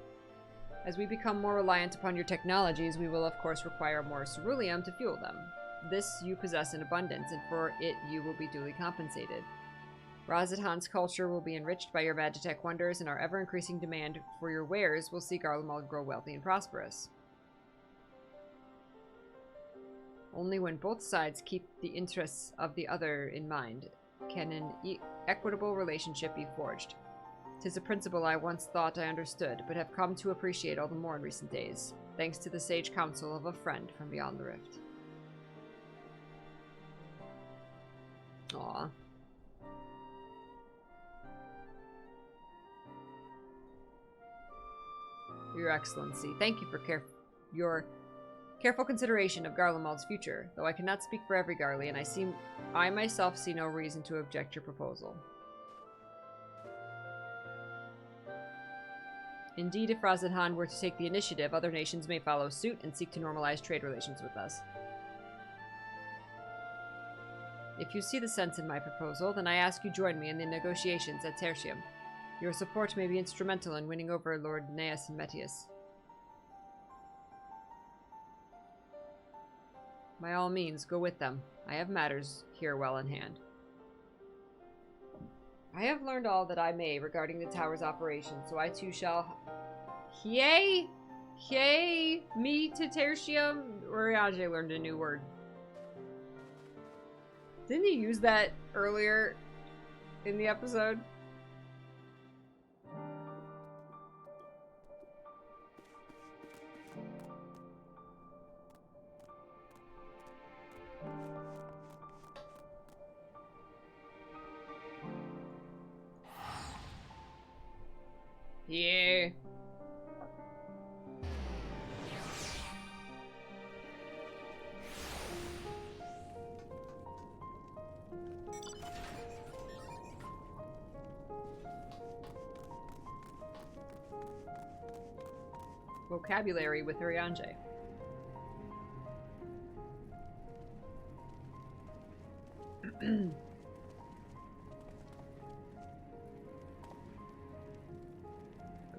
As we become more reliant upon your technologies, we will of course require more ceruleum to fuel them. This you possess in abundance, and for it you will be duly compensated. Razatan's culture will be enriched by your Magitek wonders, and our ever-increasing demand for your wares will see Garlemald grow wealthy and prosperous. Only when both sides keep the interests of the other in mind can an equitable relationship be forged. 'Tis a principle I once thought I understood, but have come to appreciate all the more in recent days, thanks to the sage counsel of a friend from beyond the rift. Aww. Your Excellency, thank you for your careful consideration of Garlemald's future. Though I cannot speak for every Garlean, I myself see no reason to object your proposal. Indeed, if Razatan were to take the initiative, other nations may follow suit and seek to normalize trade relations with us. If you see the sense in my proposal, then I ask you join me in the negotiations at Tertium. Your support may be instrumental in winning over Lord Neas and Metius. By all means, go with them. I have matters here well in hand. I have learned all that I may regarding the tower's operation, so I too shall... Yay! Yay! Me to Tertium? Urianger learned a new word. Didn't he use that earlier in the episode? Yeah. Vocabulary with Urianger.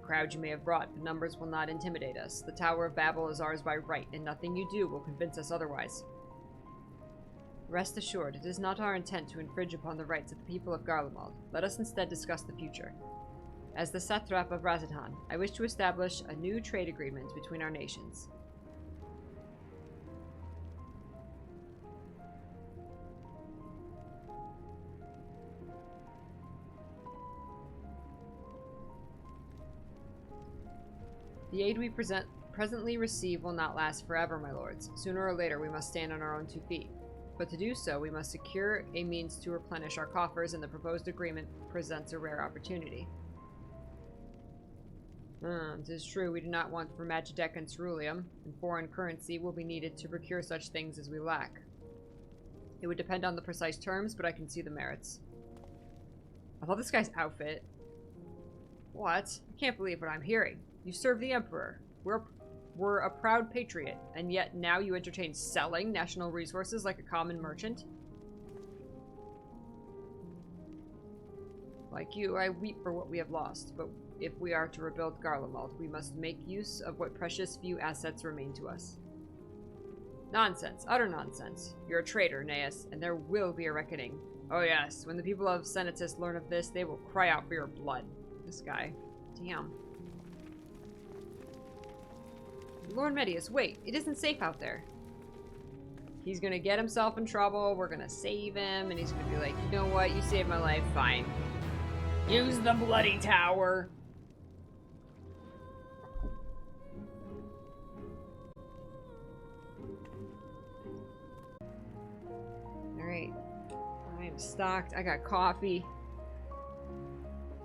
Crowd you may have brought, but numbers will not intimidate us. The Tower of Babel is ours by right, and nothing you do will convince us otherwise. Rest assured, it is not our intent to infringe upon the rights of the people of Garlemald. Let us instead discuss the future. As the satrap of Razatan, I wish to establish a new trade agreement between our nations. The aid we presently receive will not last forever, my lords. Sooner or later we must stand on our own 2 feet. But to do so, we must secure a means to replenish our coffers, and the proposed agreement presents a rare opportunity. It is true, we do not want for Magidec and Ceruleum, and foreign currency will be needed to procure such things as we lack. It would depend on the precise terms, but I can see the merits. I love this guy's outfit. What? I can't believe what I'm hearing. You serve the Emperor. We're a proud patriot, and yet now you entertain selling national resources like a common merchant? Like you, I weep for what we have lost, but if we are to rebuild Garlemald, we must make use of what precious few assets remain to us. Nonsense. Utter nonsense. You're a traitor, Neas, and there will be a reckoning. Oh yes, when the people of Senatus learn of this, they will cry out for your blood. This guy. Damn. Lord Medius, wait. It isn't safe out there. He's gonna get himself in trouble, we're gonna save him, and he's gonna be like, you know what, you saved my life, fine. Use the bloody tower. Alright. I am stocked. I got coffee.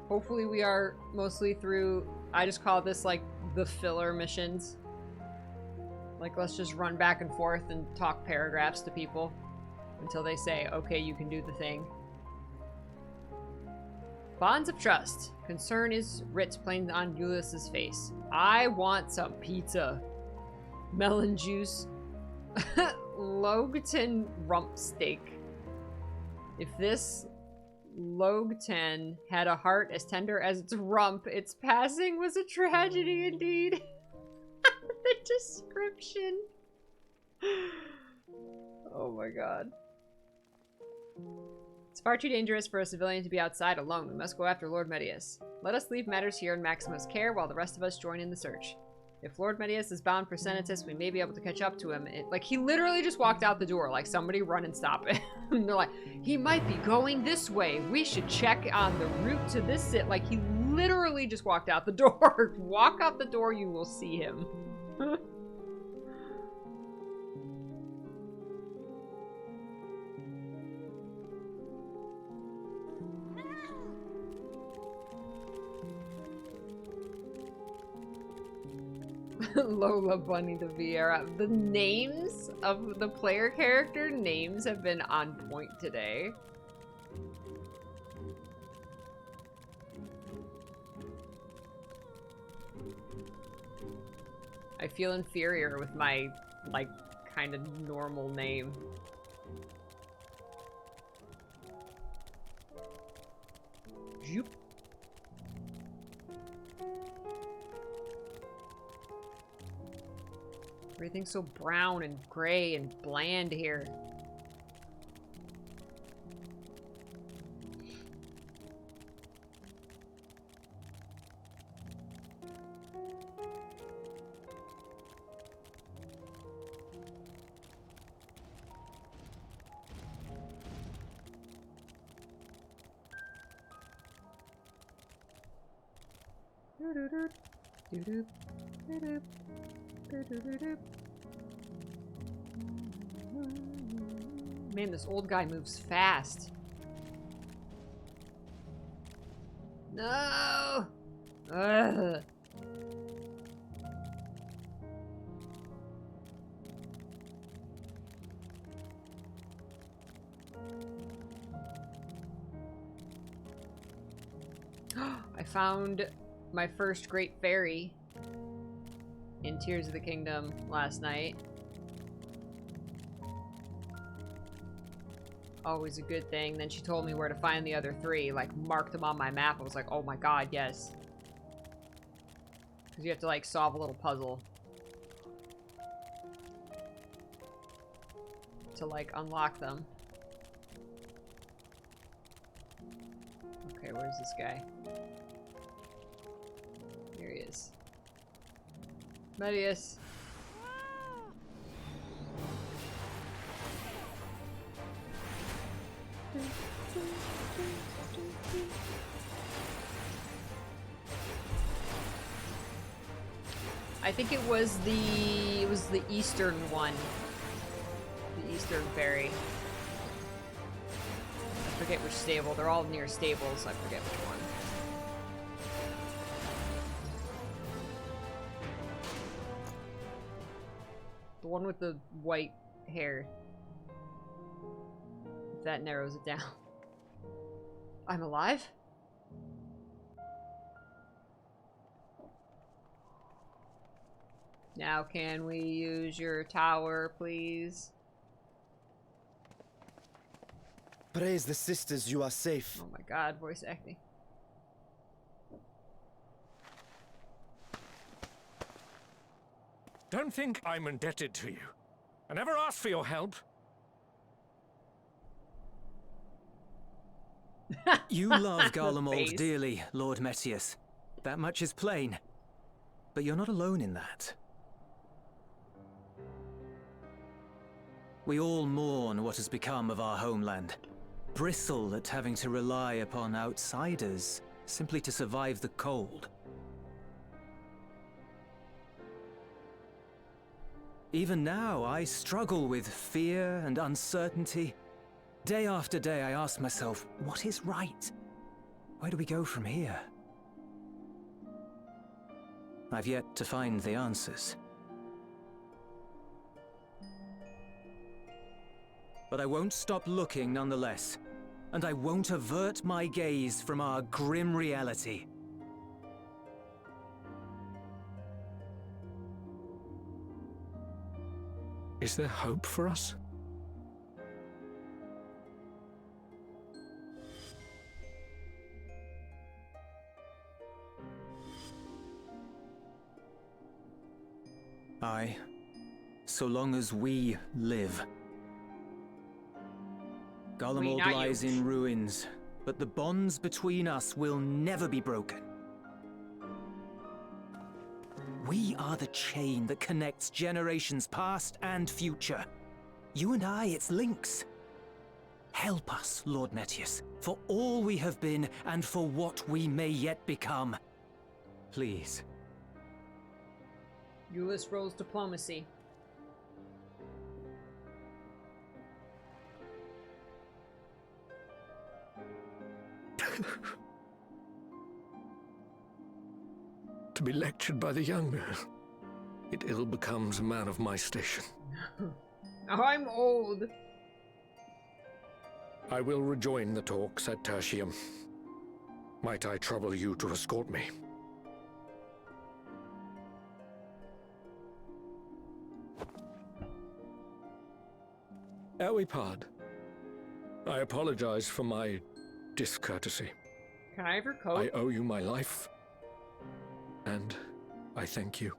Hopefully we are mostly through, I just call this like the filler missions. Like, let's just run back and forth and talk paragraphs to people until they say, okay, you can do the thing. Bonds of trust. Concern is writ plain on Ulysses' face. I want some pizza. Melon juice. Logton rump steak. If this Logton had a heart as tender as its rump, its passing was a tragedy indeed. The description. Oh my god. It's far too dangerous for a civilian to be outside alone. We must go after Lord Medius. Let us leave matters here in Maximus' care while the rest of us join in the search. If Lord Medius is bound for Senatus, we may be able to catch up to him. Like, he literally just walked out the door. Like, somebody run and stop it. And they're like, he might be going this way. We should check on the route to this sit. Like, he literally just walked out the door. Walk out the door, you will see him. Lola Bunny the Vieira. The names of the player character names have been on point today. I feel inferior with my, like, kind of normal name. Zoop. Everything's so brown and gray and bland here. Man, this old guy moves fast. No! Ugh. I found my first great fairy in Tears of the Kingdom last night. Always a good thing. Then she told me where to find the other three, like marked them on my map. I was like, oh my god, yes. Because you have to like solve a little puzzle to like unlock them. Okay, where's this guy? Here he is. Medius. I think it was the eastern one. The eastern fairy. forget which stable. They're all near stables. I forget which one. The one with the white hair. If that narrows it down. I'm alive? Now can we use your tower, please? Praise the sisters, you are safe. Oh my god, voice acting. Don't think I'm indebted to you. I never asked for your help. You love Garlemald dearly, Lord Metius. That much is plain. But you're not alone in that. We all mourn what has become of our homeland. Bristle at having to rely upon outsiders simply to survive the cold. Even now, I struggle with fear and uncertainty. Day after day, I ask myself, what is right? Where do we go from here? I've yet to find the answers. But I won't stop looking nonetheless, and I won't avert my gaze from our grim reality. Is there hope for us? Aye, so long as we live. Garlemald lies in ruins, but the bonds between us will never be broken. We are the chain that connects generations past and future. You and I, it's links. Help us, Lord Metius, for all we have been and for what we may yet become. Please. Euless rolls diplomacy. To be lectured by the younger, it ill becomes a man of my station. I'm old. I will rejoin the talks at Tertium. Might I trouble you to escort me? Elwipard, I apologize for my discourtesy. Can I have your coat? I owe you my life, and I thank you.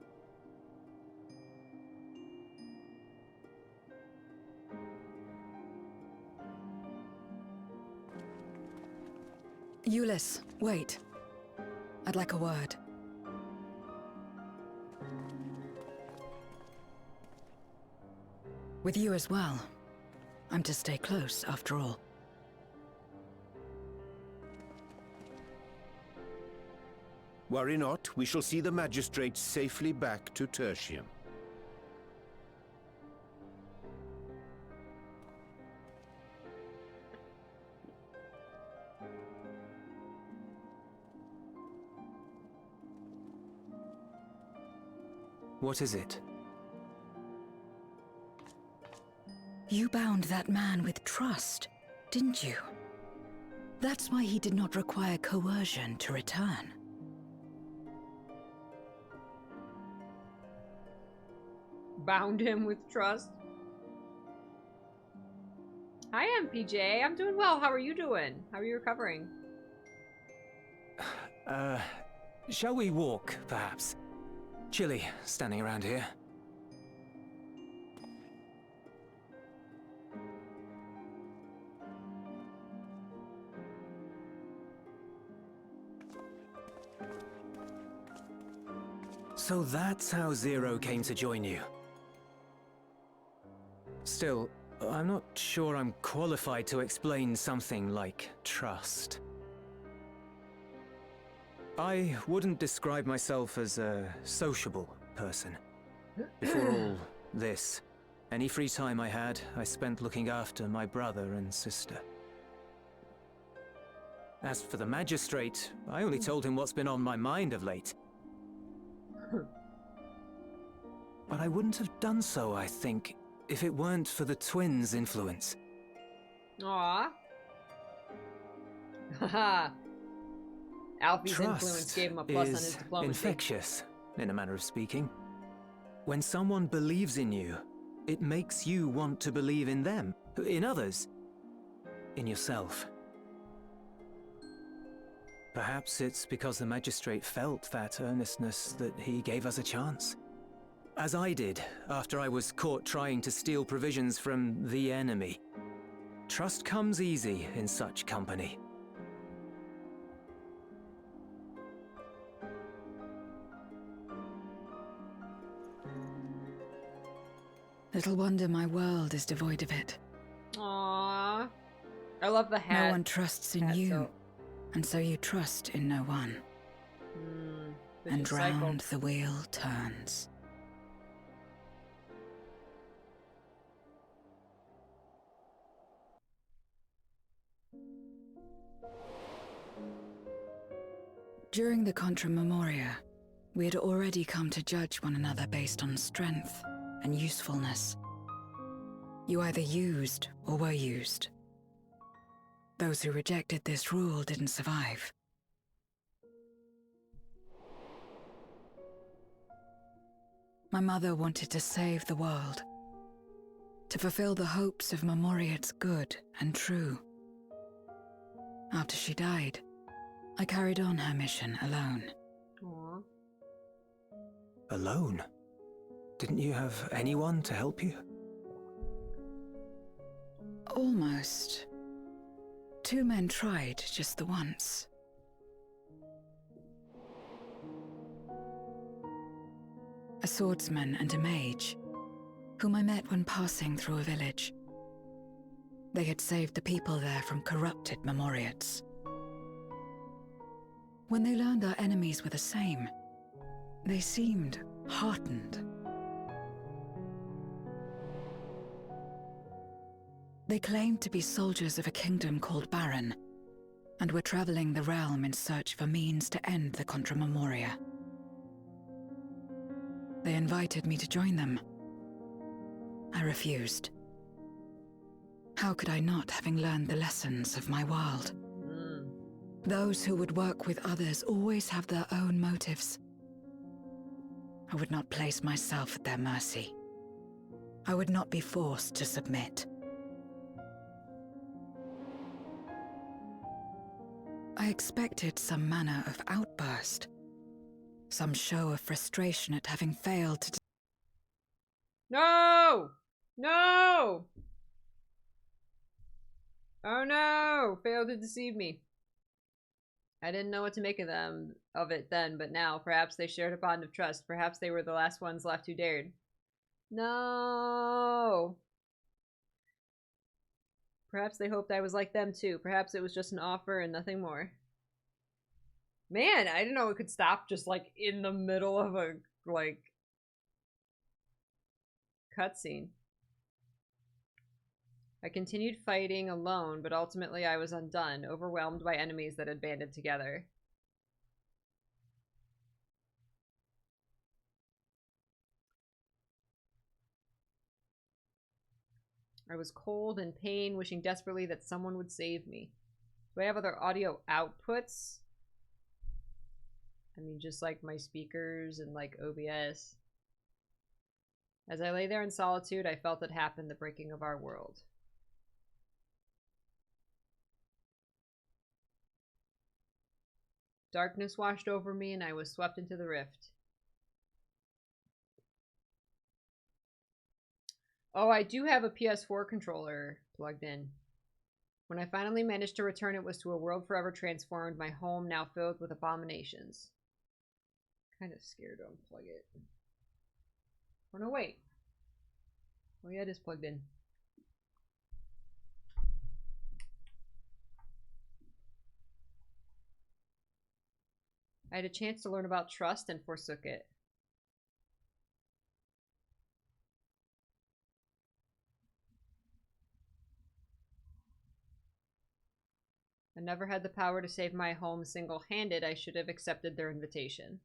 Euless, wait. I'd like a word. With you as well. I'm to stay close, after all. Worry not, we shall see the magistrate safely back to Tertium. What is it? You bound that man with trust, didn't you? That's why he did not require coercion to return. Bound him with trust. Hi, MPJ. I'm doing well. How are you doing? How are you recovering? Shall we walk, perhaps? Chilly, standing around here. So that's how Zero came to join you. Still, I'm not sure I'm qualified to explain something like trust. I wouldn't describe myself as a sociable person. Before all this, any free time I had, I spent looking after my brother and sister. As for the magistrate, I only told him what's been on my mind of late. But I wouldn't have done so, I think, if it weren't for the twins' influence. Aww. Haha. Alfie's Trust influence gave him a plus on his is diplomacy. infectious, in a manner of speaking. When someone believes in you, it makes you want to believe in them, in others, in yourself. Perhaps it's because the magistrate felt that earnestness that he gave us a chance. As I did, after I was caught trying to steal provisions from the enemy. Trust comes easy in such company. Little wonder my world is devoid of it. Aww. I love the hat. No one trusts in you, and so you trust in no one. And round the wheel turns. During the Contra Memoria, we had already come to judge one another based on strength and usefulness. You either used or were used. Those who rejected this rule didn't survive. My mother wanted to save the world, to fulfill the hopes of Memoria's good and true. After she died, I carried on her mission alone. Aww. Alone? Didn't you have anyone to help you? Almost. 2 men tried just the once. A swordsman and a mage, whom I met when passing through a village. They had saved the people there from corrupted Memoriates. When they learned our enemies were the same, they seemed heartened. They claimed to be soldiers of a kingdom called Baron, and were traveling the realm in search for means to end the Contra Memoria. They invited me to join them. I refused. How could I not, having learned the lessons of my world? Those who would work with others always have their own motives. I would not place myself at their mercy. I would not be forced to submit. I expected some manner of outburst, some show of frustration at having failed to... No! No! Oh no! Failed to deceive me. I didn't know what to make of it then, but now, perhaps they shared a bond of trust. Perhaps they were the last ones left who dared. No! Perhaps they hoped I was like them too. Perhaps it was just an offer and nothing more. Man, I didn't know it could stop just like in the middle of a like cutscene. I continued fighting alone, but ultimately I was undone, overwhelmed by enemies that had banded together. I was cold and pain, wishing desperately that someone would save me. Do I have other audio outputs? I mean, just like my speakers and like OBS. As I lay there in solitude, I felt it happen, the breaking of our world. Darkness washed over me and I was swept into the rift. Oh, I do have a PS4 controller plugged in. When I finally managed to return, it was to a world forever transformed, my home now filled with abominations. Kind of scared to unplug it. Oh no, wait. Oh yeah, it is plugged in. I had a chance to learn about trust and forsook it. I never had the power to save my home single-handed. I should have accepted their invitation.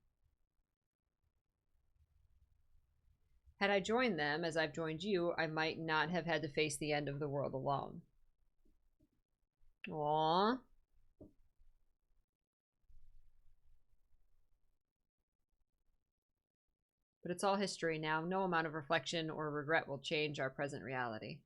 Had I joined them, as I've joined you, I might not have had to face the end of the world alone. Aww. But it's all history now. No amount of reflection or regret will change our present reality.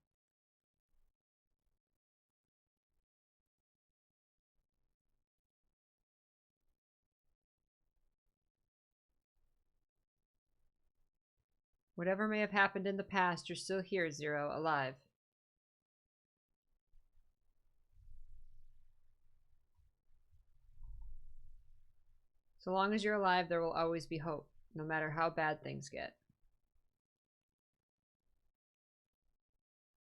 Whatever may have happened in the past, you're still here, Zero, alive. So long as you're alive, there will always be hope, no matter how bad things get.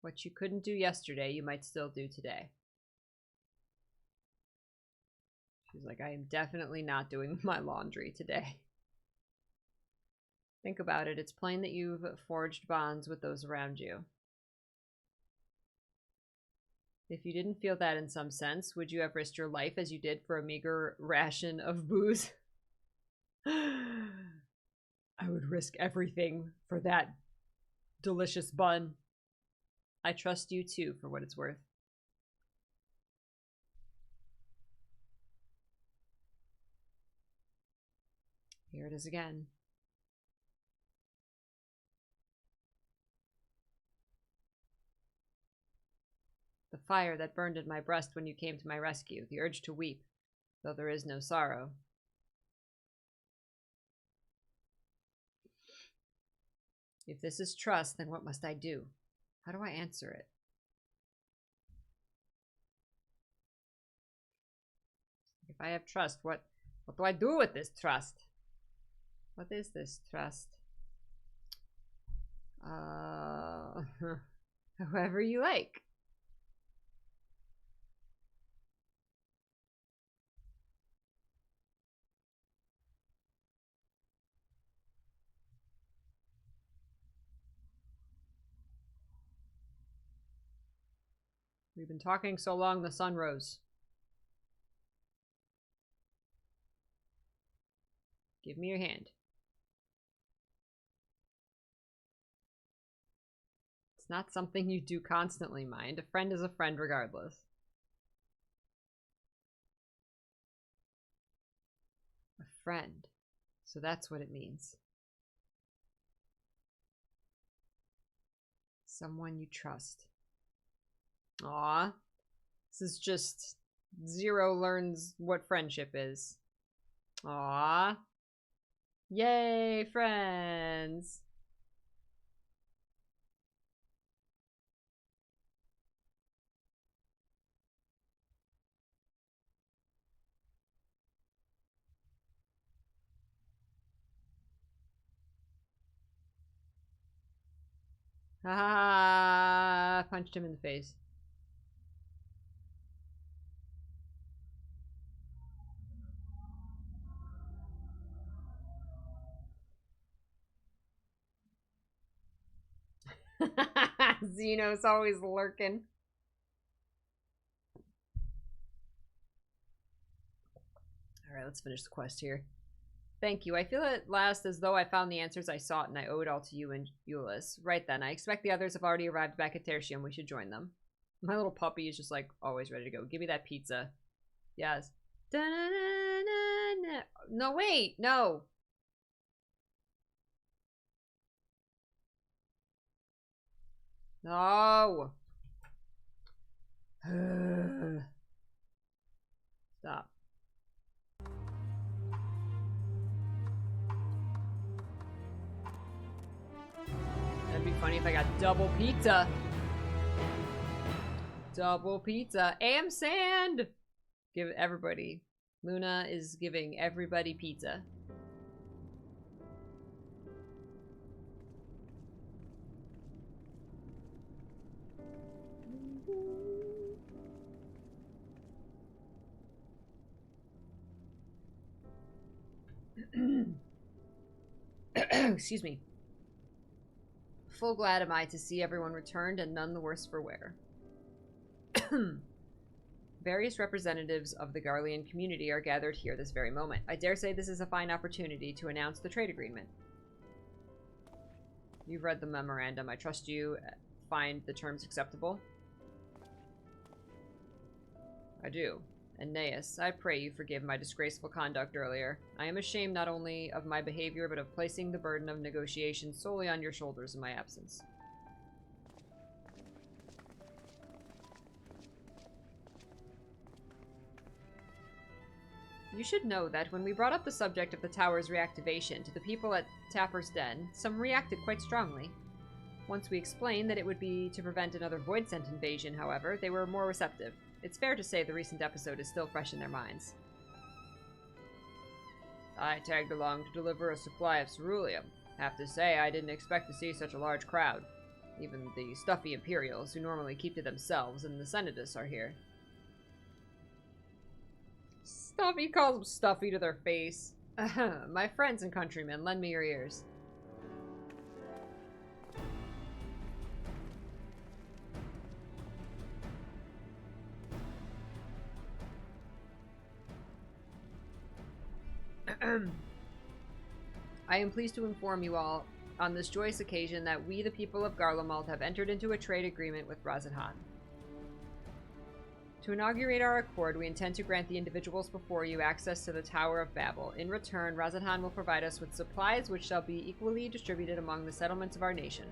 What you couldn't do yesterday, you might still do today. She's like, I am definitely not doing my laundry today. Think about it. It's plain that you've forged bonds with those around you. If you didn't feel that in some sense, would you have risked your life as you did for a meager ration of booze? I would risk everything for that delicious bun. I trust you too, for what it's worth. Here it is again. The fire that burned in my breast when you came to my rescue, the urge to weep, though there is no sorrow. If this is trust, then what must I do? How do I answer it? If I have trust, what do I do with this trust? What is this trust? However you like. We've been talking so long, the sun rose. Give me your hand. It's not something you do constantly, mind. A friend is a friend regardless. A friend. So that's what it means. Someone you trust. Aw. This is just Zero learns what friendship is. Aw. Yay, friends. Ah, punched him in the face. Xeno's always lurking. Alright, let's finish the quest here. Thank you. I feel at last as though I found the answers I sought, and I owe it all to you and Euless. Right then, I expect the others have already arrived back at Tertium. We should join them. My little puppy is just like always ready to go. Give me that pizza. Yes. Da-na-na-na-na. No, wait. No. No. Stop. That'd be funny if I got double pizza. Double pizza. Am sand. Give everybody. Luna is giving everybody pizza. Excuse me. Full glad am I to see everyone returned, and none the worse for wear. Various representatives of the Garlean community are gathered here this very moment. I dare say this is a fine opportunity to announce the trade agreement. You've read the memorandum. I trust you find the terms acceptable. I do. Aeneas, I pray you forgive my disgraceful conduct earlier. I am ashamed not only of my behavior, but of placing the burden of negotiation solely on your shoulders in my absence. You should know that when we brought up the subject of the tower's reactivation to the people at Tapper's Den, some reacted quite strongly. Once we explained that it would be to prevent another Voidsent invasion, however, they were more receptive. It's fair to say the recent episode is still fresh in their minds. I tagged along to deliver a supply of ceruleum. Have to say, I didn't expect to see such a large crowd. Even the stuffy Imperials, who normally keep to themselves, and the Senatus are here. Stuffy calls them stuffy to their face. My friends and countrymen, lend me your ears. I am pleased to inform you all on this joyous occasion that we, the people of Garlemald, have entered into a trade agreement with Razathan. To inaugurate our accord, we intend to grant the individuals before you access to the Tower of Babel. In return, Razathan will provide us with supplies which shall be equally distributed among the settlements of our nation.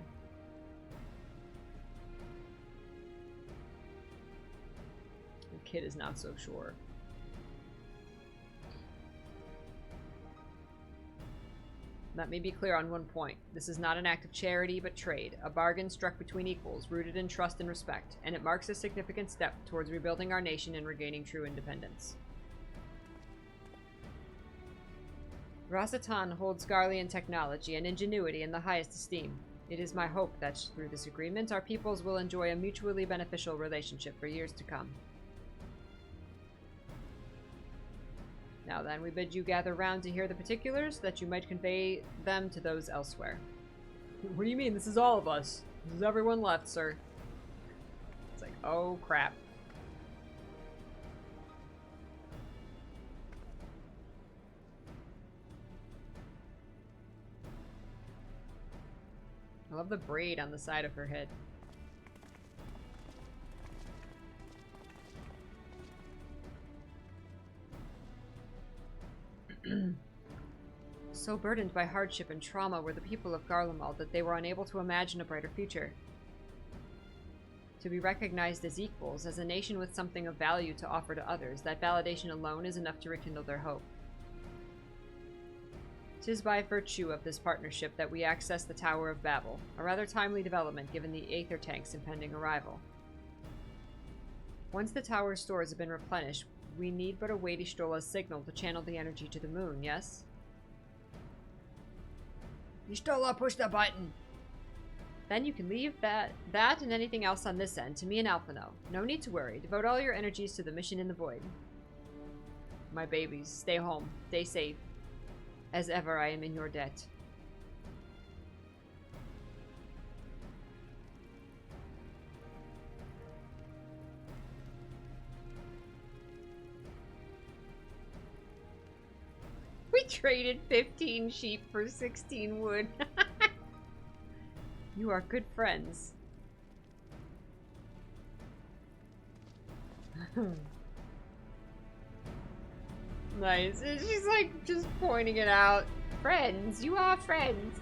The kid is not so sure. Let me be clear on one point. This is not an act of charity, but trade, a bargain struck between equals, rooted in trust and respect, and it marks a significant step towards rebuilding our nation and regaining true independence. Razathan holds Garlean technology and ingenuity in the highest esteem. It is my hope that through this agreement, our peoples will enjoy a mutually beneficial relationship for years to come. Now then, we bid you gather round to hear the particulars, that you might convey them to those elsewhere. What do you mean? This is all of us. This is everyone left, sir. It's like, oh crap. I love the braid on the side of her head. So burdened by hardship and trauma were the people of Garlemald that they were unable to imagine a brighter future. To be recognized as equals, as a nation with something of value to offer to others, that validation alone is enough to rekindle their hope. 'Tis by virtue of this partnership that we access the Tower of Babel, a rather timely development given the Aether Tank's impending arrival. Once the tower's stores have been replenished, we need but await Ishtola's signal to channel the energy to the moon, yes? Ishtola, push the button! Then you can leave that and anything else on this end to me and Alphino. No need to worry. Devote all your energies to the mission in the void. My babies, stay home. Stay safe. As ever, I am in your debt. We traded 15 sheep for 16 wood. You are good friends. Nice. She's like just pointing it out. Friends. You are friends.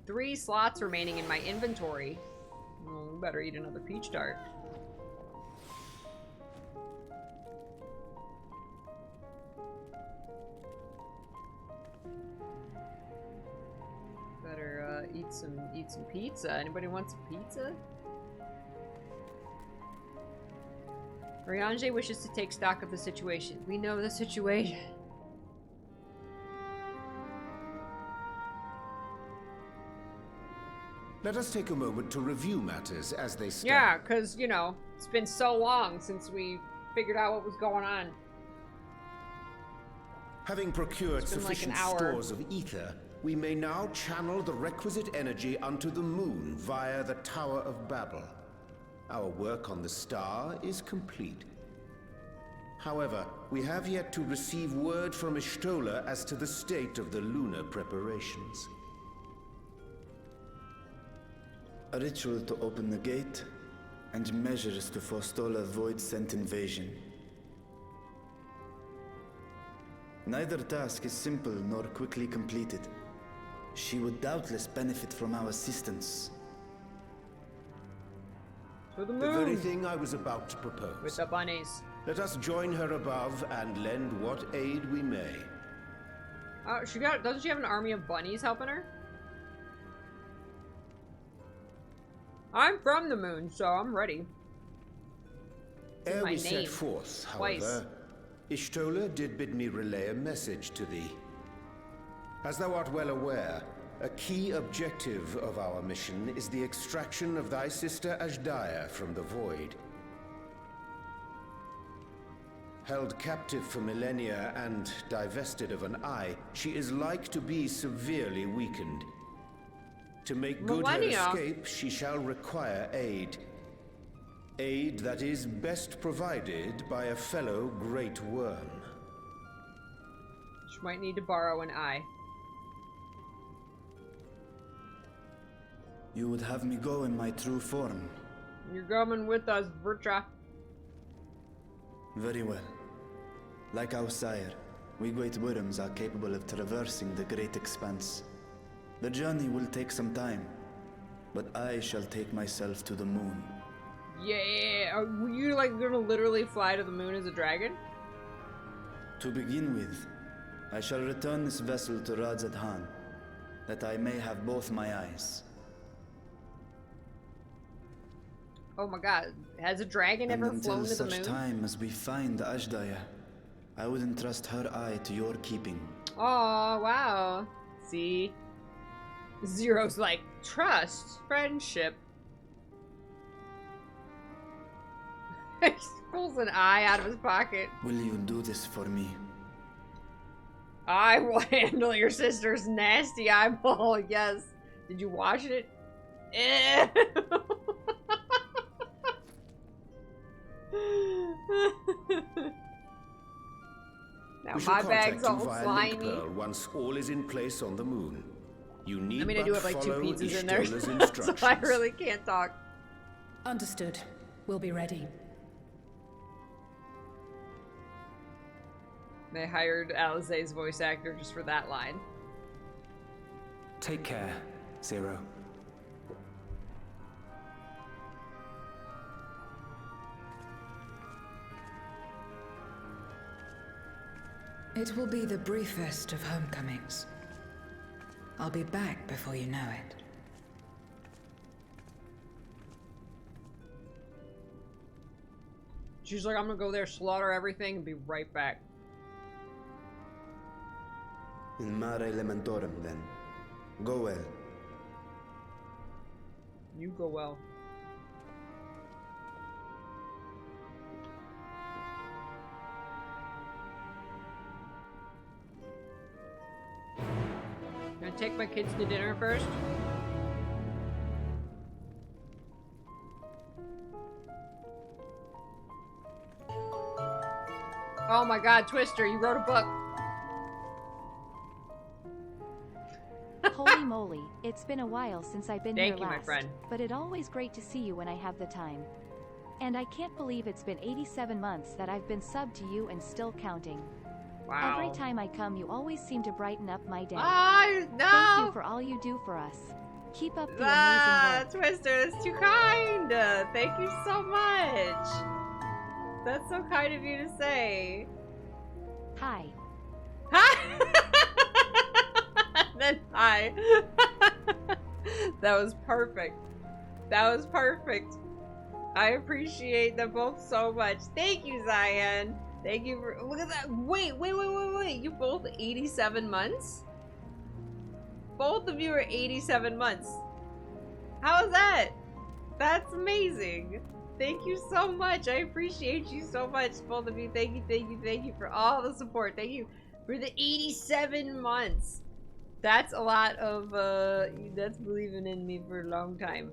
Three slots remaining in my inventory. Oh, better eat another peach tart. Better eat some pizza. Anybody want some pizza? Riange wishes to take stock of the situation. We know the situation. Let us take a moment to review matters as they stand. Yeah, because, you know, it's been so long since we figured out what was going on. Having procured sufficient stores of ether, we may now channel the requisite energy unto the moon via the Tower of Babel. Our work on the star is complete. However, we have yet to receive word from Ishtola as to the state of the lunar preparations. A ritual to open the gate, and measures to forestall a void-sent invasion. Neither task is simple nor quickly completed. She would doubtless benefit from our assistance. To the moon! The very thing I was about to propose. With the bunnies. Let us join her above and lend what aid we may. Doesn't she have an army of bunnies helping her? I'm from the moon, so I'm ready. Ere we set forth, however, Ishtola did bid me relay a message to thee. As thou art well aware, a key objective of our mission is the extraction of thy sister Ashdaya from the Void. Held captive for millennia and divested of an eye, she is like to be severely weakened. To make good her escape, she shall require aid. Aid that is best provided by a fellow Great Worm. She might need to borrow an eye. You would have me go in my true form. You're coming with us, Vircha. Very well. Like our sire, we Great Worms are capable of traversing the great expanse. The journey will take some time, but I shall take myself to the moon. Yeah, are you like gonna literally fly to the moon as a dragon? To begin with, I shall return this vessel to Radzadhan, that I may have both my eyes. Oh my god, has a dragon ever flown to the moon? Until such time as we find Ashdaya, I would entrust her eye to your keeping. Oh, wow. See? Zero's like, trust, friendship. He pulls an eye out of his pocket. Will you do this for me? I will handle your sister's nasty eyeball, yes. Did you wash it? Ew. Now my bag's all slimy. Once all is in place on the moon. You need I do have like 2 pizzas in there, so I really can't talk. Understood. We'll be ready. They hired Alizé's voice actor just for that line. Take care, Zero. It will be the briefest of homecomings. I'll be back before you know it. She's like, I'm gonna go there, slaughter everything, and be right back. In mare lamentorum, then. Go well. You go well. Gonna take my kids to dinner first. Oh my god, Twister, you wrote a book. Holy moly, it's been a while since I've been here last. Thank you, my friend. But it's always great to see you when I have the time. And I can't believe it's been 87 months that I've been subbed to you and still counting. Wow. Every time I come, you always seem to brighten up my day. No! Thank you for all you do for us. Keep up the amazing work. Twister, that's too kind. Thank you so much. That's so kind of you to say. Hi. Hi. Then hi. That was perfect. That was perfect. I appreciate them both so much. Thank you, Zion. Thank you for, look at that. Wait. You both 87 months? Both of you are 87 months. How is that? That's amazing. Thank you so much. I appreciate you so much, both of you. Thank you for all the support. Thank you. For the 87 months. That's a lot of, that's believing in me for a long time.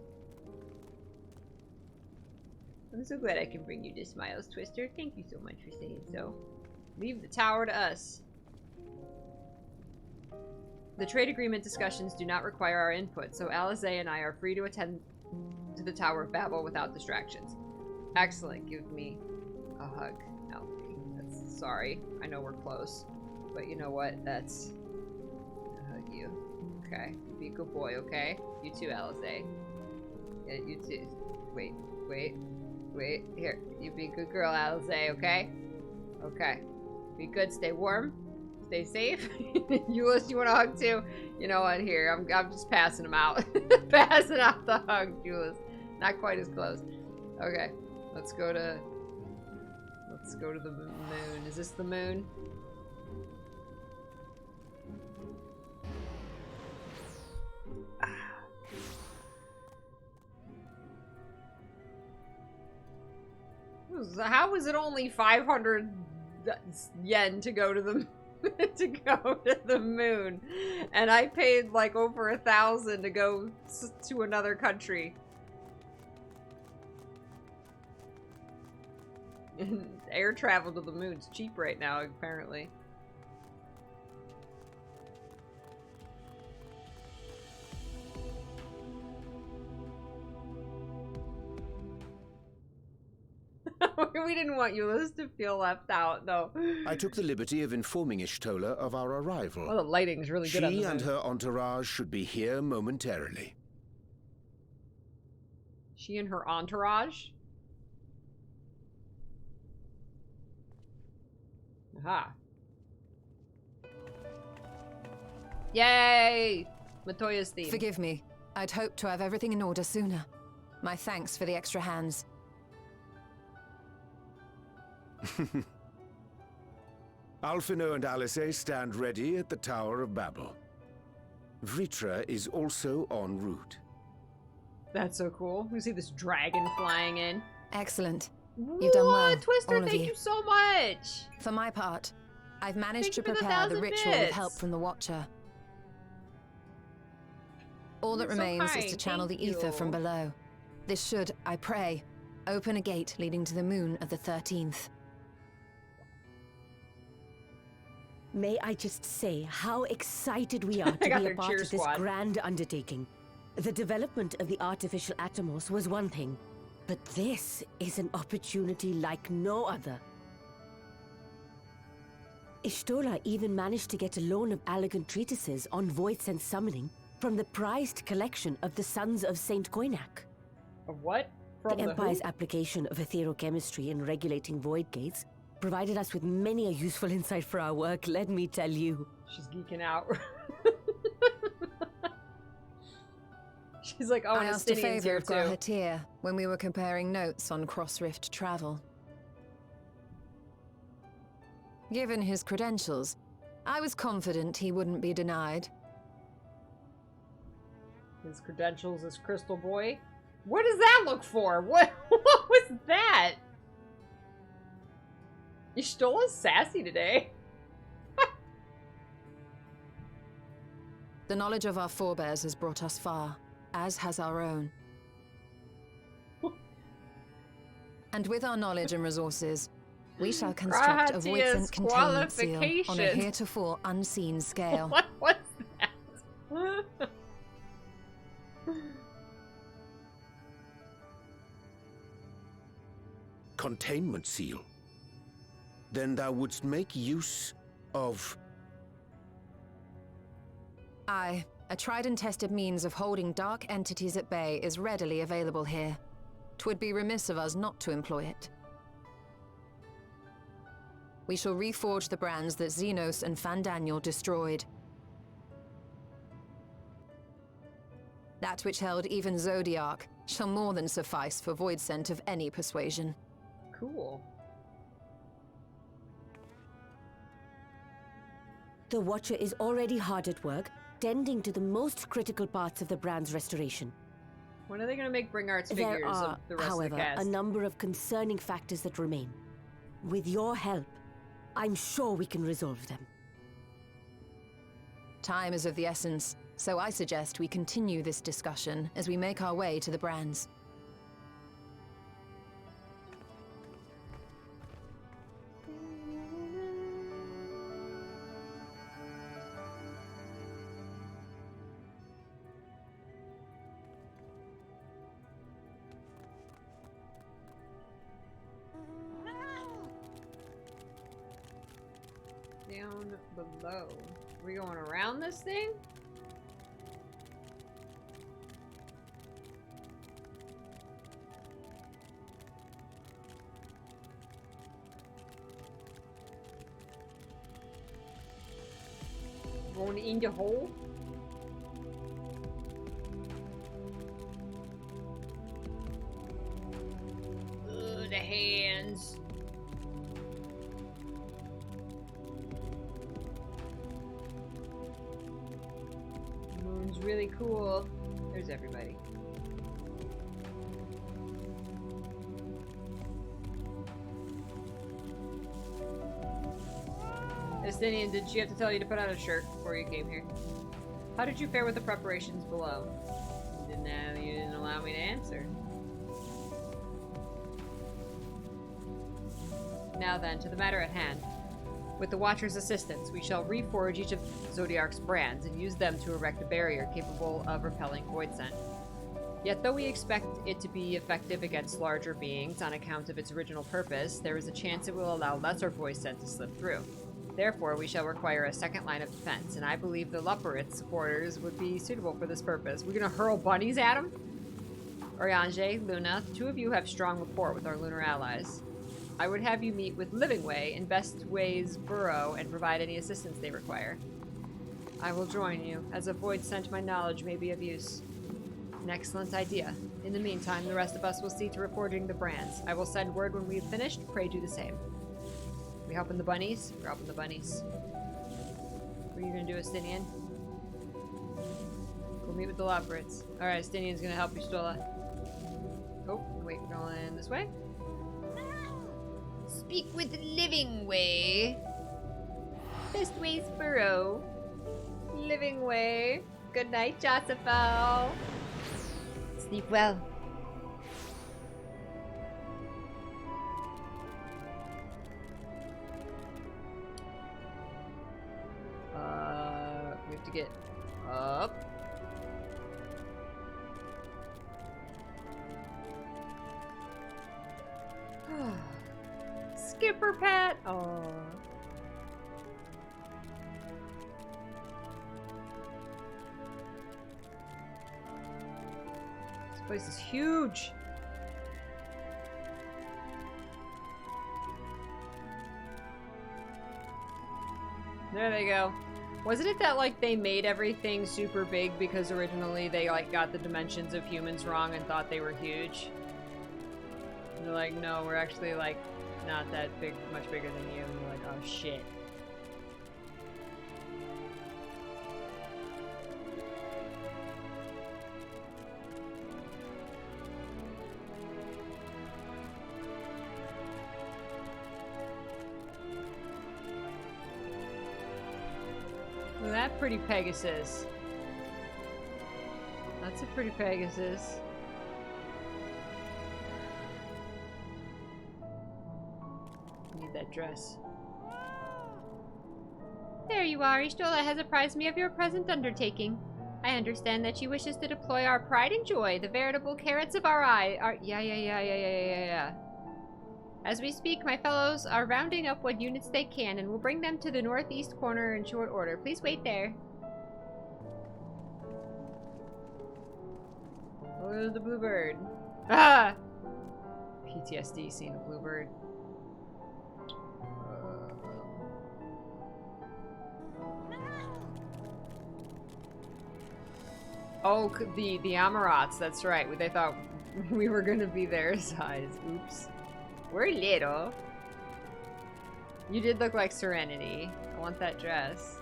I'm so glad I can bring you to Smiles, Twister. Thank you so much for saying so. Leave the tower to us. The trade agreement discussions do not require our input, so Alizé and I are free to attend to the Tower of Babel without distractions. Excellent. Give me a hug, Alfie. That's sorry. I know we're close, but you know what? That's I'll hug you. Okay. Be a good boy, okay? You too, Alizé. Yeah, you too. Wait. Here. You be a good girl, Alizé, okay? Okay. Be good. Stay warm. Stay safe. Euless, you want a hug too? You know what? Here, I'm just passing them out. Passing out the hug, Euless. Not quite as close. Okay. Let's go to the moon. Is this the moon? How is it only 500 yen to go to the moon, and I paid like over 1,000 to go to another country? Air travel to the moon's cheap right now, apparently. We didn't want Euless to feel left out, though. I took the liberty of informing Ishtola of our arrival. Well, the lighting's really good on the She moon. and her entourage should be here momentarily. She and her entourage? Aha. Yay! Matoya's theme. Forgive me. I'd hoped to have everything in order sooner. My thanks for the extra hands. Alphino and Alizé stand ready at the Tower of Babel. Vritra is also en route. That's so cool. We see this dragon flying in. Excellent. You've done well, Twister, all of thank you so much. For my part, I've managed Thank you to for the prepare the 1,000 ritual with bits. help from the Watcher. All that You're so remains is kind, to channel thank the ether from you. below. This should, I pray, open a gate leading to the moon of the 13th. May I just say how excited we are to got be a their part cheer of this squad. grand undertaking. The development of the artificial Atomos was one thing, but this is an opportunity like no other. Ishtola even managed to get a loan of elegant treatises on void sense summoning from the prized collection of the Sons of Saint Koinak. Of what? From The the Empire's who? application of etherochemistry in regulating void gates provided us with many a useful insight for our work, let me tell you. She's geeking out. She's like, oh, I and asked a Estinian's favor here of too. Grahatir when we were comparing notes on cross-rift travel. Given his credentials, I was confident he wouldn't be denied. His credentials as Crystal Boy. What does that look for? What was that? Ishtola's sassy today. The knowledge of our forebears has brought us far, as has our own. And with our knowledge and resources, we shall construct a void Grahatia's sent containment seal on a qualifications. heretofore unseen scale. What was that? Containment seal. Then thou wouldst make use of... Aye, a tried and tested means of holding dark entities at bay is readily available here. 'Twould be remiss of us not to employ it. We shall reforge the brands that Xenos and Fandaniel destroyed. That which held even Zodiac shall more than suffice for void scent of any persuasion. Cool. The Watcher is already hard at work, tending to the most critical parts of the brand's restoration. When are they going to make Bring Arts There figures are, of the rest however, of the cast? a number of concerning factors that remain. With your help, I'm sure we can resolve them. Time is of the essence, so I suggest we continue this discussion as we make our way to the brands. Down below. Are we going around this thing? Going in the hole? Ugh, the hands. Moon's really cool. There's everybody. Estinian, did she have to tell you to put on a shirt before you came here? How did you fare with the preparations below? You didn't allow me to answer. Now then, to the matter at hand. With the Watcher's assistance, we shall reforge each of Zodiark's brands and use them to erect a barrier capable of repelling void scent. Yet though we expect it to be effective against larger beings on account of its original purpose, there is a chance it will allow lesser void scent to slip through. Therefore, we shall require a second line of defense, and I believe the Luperit's quarters would be suitable for this purpose. We're gonna hurl bunnies at them? Oriange, Luna, the two of you have strong rapport with our lunar allies. I would have you meet with Livingway in Bestway's burrow and provide any assistance they require. I will join you, as a void scent my knowledge may be of use. An excellent idea. In the meantime, the rest of us will see to reporting the brands. I will send word when we have finished. Pray do the same. We helping the bunnies? We're helping the bunnies. What are you gonna do, Estinian? Go meet with the Luperits. Alright, Estinian's gonna help you, Stola. Oh, wait, we're going this way? Speak with Livingway. Bestway's burrow. Livingway. Good night, Josephine. Sleep well. We have to get up. Skipper Pat. Oh. This place is huge. There they go. Wasn't it that, like, they made everything super big because originally they, like, got the dimensions of humans wrong and thought they were huge? And they're like, no, we're actually, like, not that big, much bigger than you. And we're like, oh, shit. Look at that pretty Pegasus. That's a pretty Pegasus. Need that dress. There you are. Ishtola has apprised me of your present undertaking. I understand that she wishes to deploy our pride and joy, the veritable carrots of our eye. Yeah. As we speak, my fellows are rounding up what units they can and will bring them to the northeast corner in short order. Please wait there. Oh, there's the bluebird. Ah! PTSD seeing a bluebird. Oh, the Amorats, that's right. They thought we were gonna be their size. Oops. We're little. You did look like Serenity. I want that dress.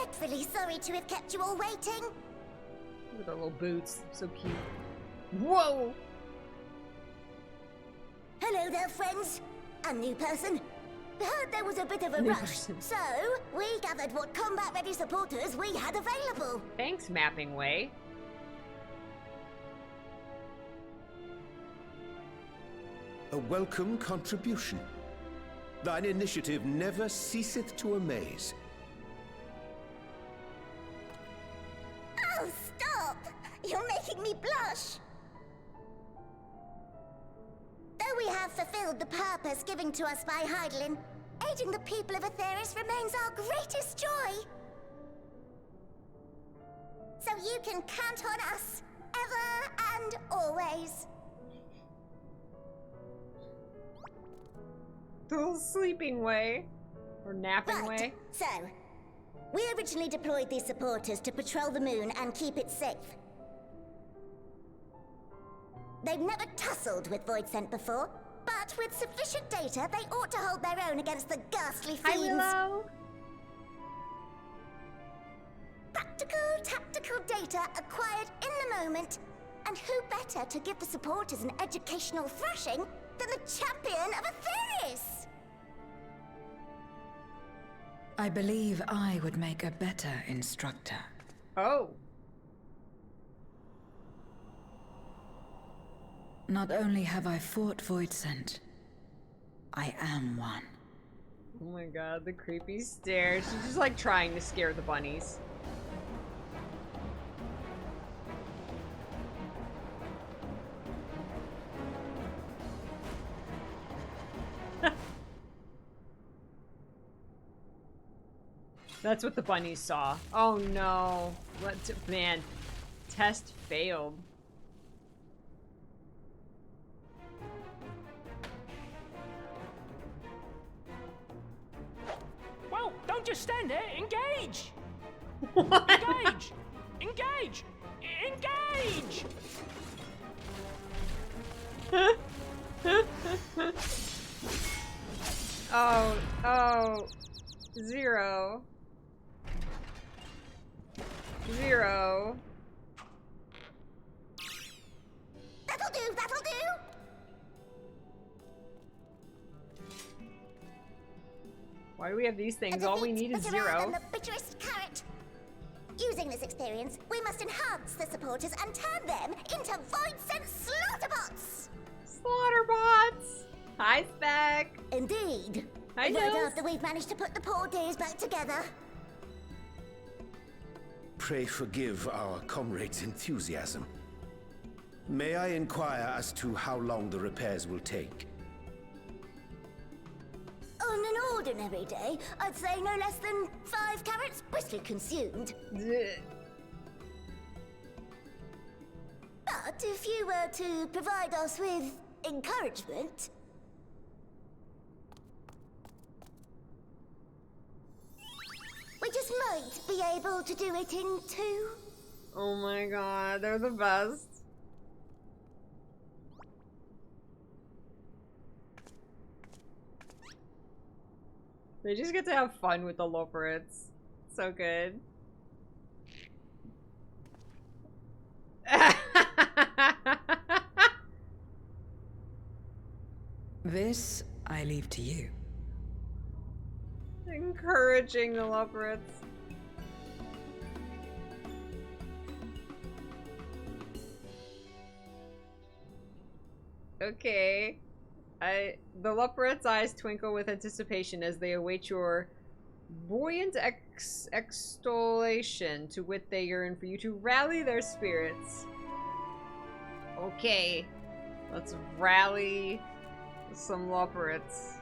dreadfully sorry to have kept you all waiting. Look at their little boots. So cute. Whoa! Hello there, friends. A new person. Heard there was a bit of a rush, so we gathered what combat-ready supporters we had available. Thanks, Mapping Way. A welcome contribution. Thine initiative never ceaseth to amaze. Oh, stop! You're making me blush. Though we have fulfilled the purpose given to us by Heidelin, aiding the people of Aetheris remains our greatest joy. So you can count on us, ever and always. The little sleeping way. Or napping way. So, we originally deployed these supporters to patrol the moon and keep it safe. They've never tussled with Voidsent before, but with sufficient data, they ought to hold their own against the ghastly fiends. Hi, Willow. Practical, tactical data acquired in the moment. And who better to give the supporters an educational thrashing than the champion of Aetheris? I believe I would make a better instructor. Oh. Not only have I fought Voidsent, I am one. Oh my god, the creepy stare. She's just like trying to scare the bunnies. That's what the bunnies saw. Oh no. Man, test failed. Whoa, don't just stand there. Engage! What? Engage! Engage! Engage! Oh. 0. 0. That'll do, that'll do! Why do we have these things? All we need is 0. And the bitterest carrot. Using this experience, we must enhance the supporters and turn them into Voidsent slaughterbots! Slaughterbots! Hi, Spec! Indeed. Hi, Right Nils. after we've managed to put the poor dears back together. Pray forgive our comrades' enthusiasm. May I inquire as to how long the repairs will take? On an ordinary day, I'd say no less than 5 carrots briskly consumed. But if you were to provide us with encouragement... we just might be able to do it in 2. Oh my god, they're the best. They just get to have fun with the Loporits. So good. This I leave to you. Encouraging the Loporits. Okay. The Loporits' eyes twinkle with anticipation as they await your buoyant extolation, to wit they yearn for you to rally their spirits. Okay. Let's rally some Loporits.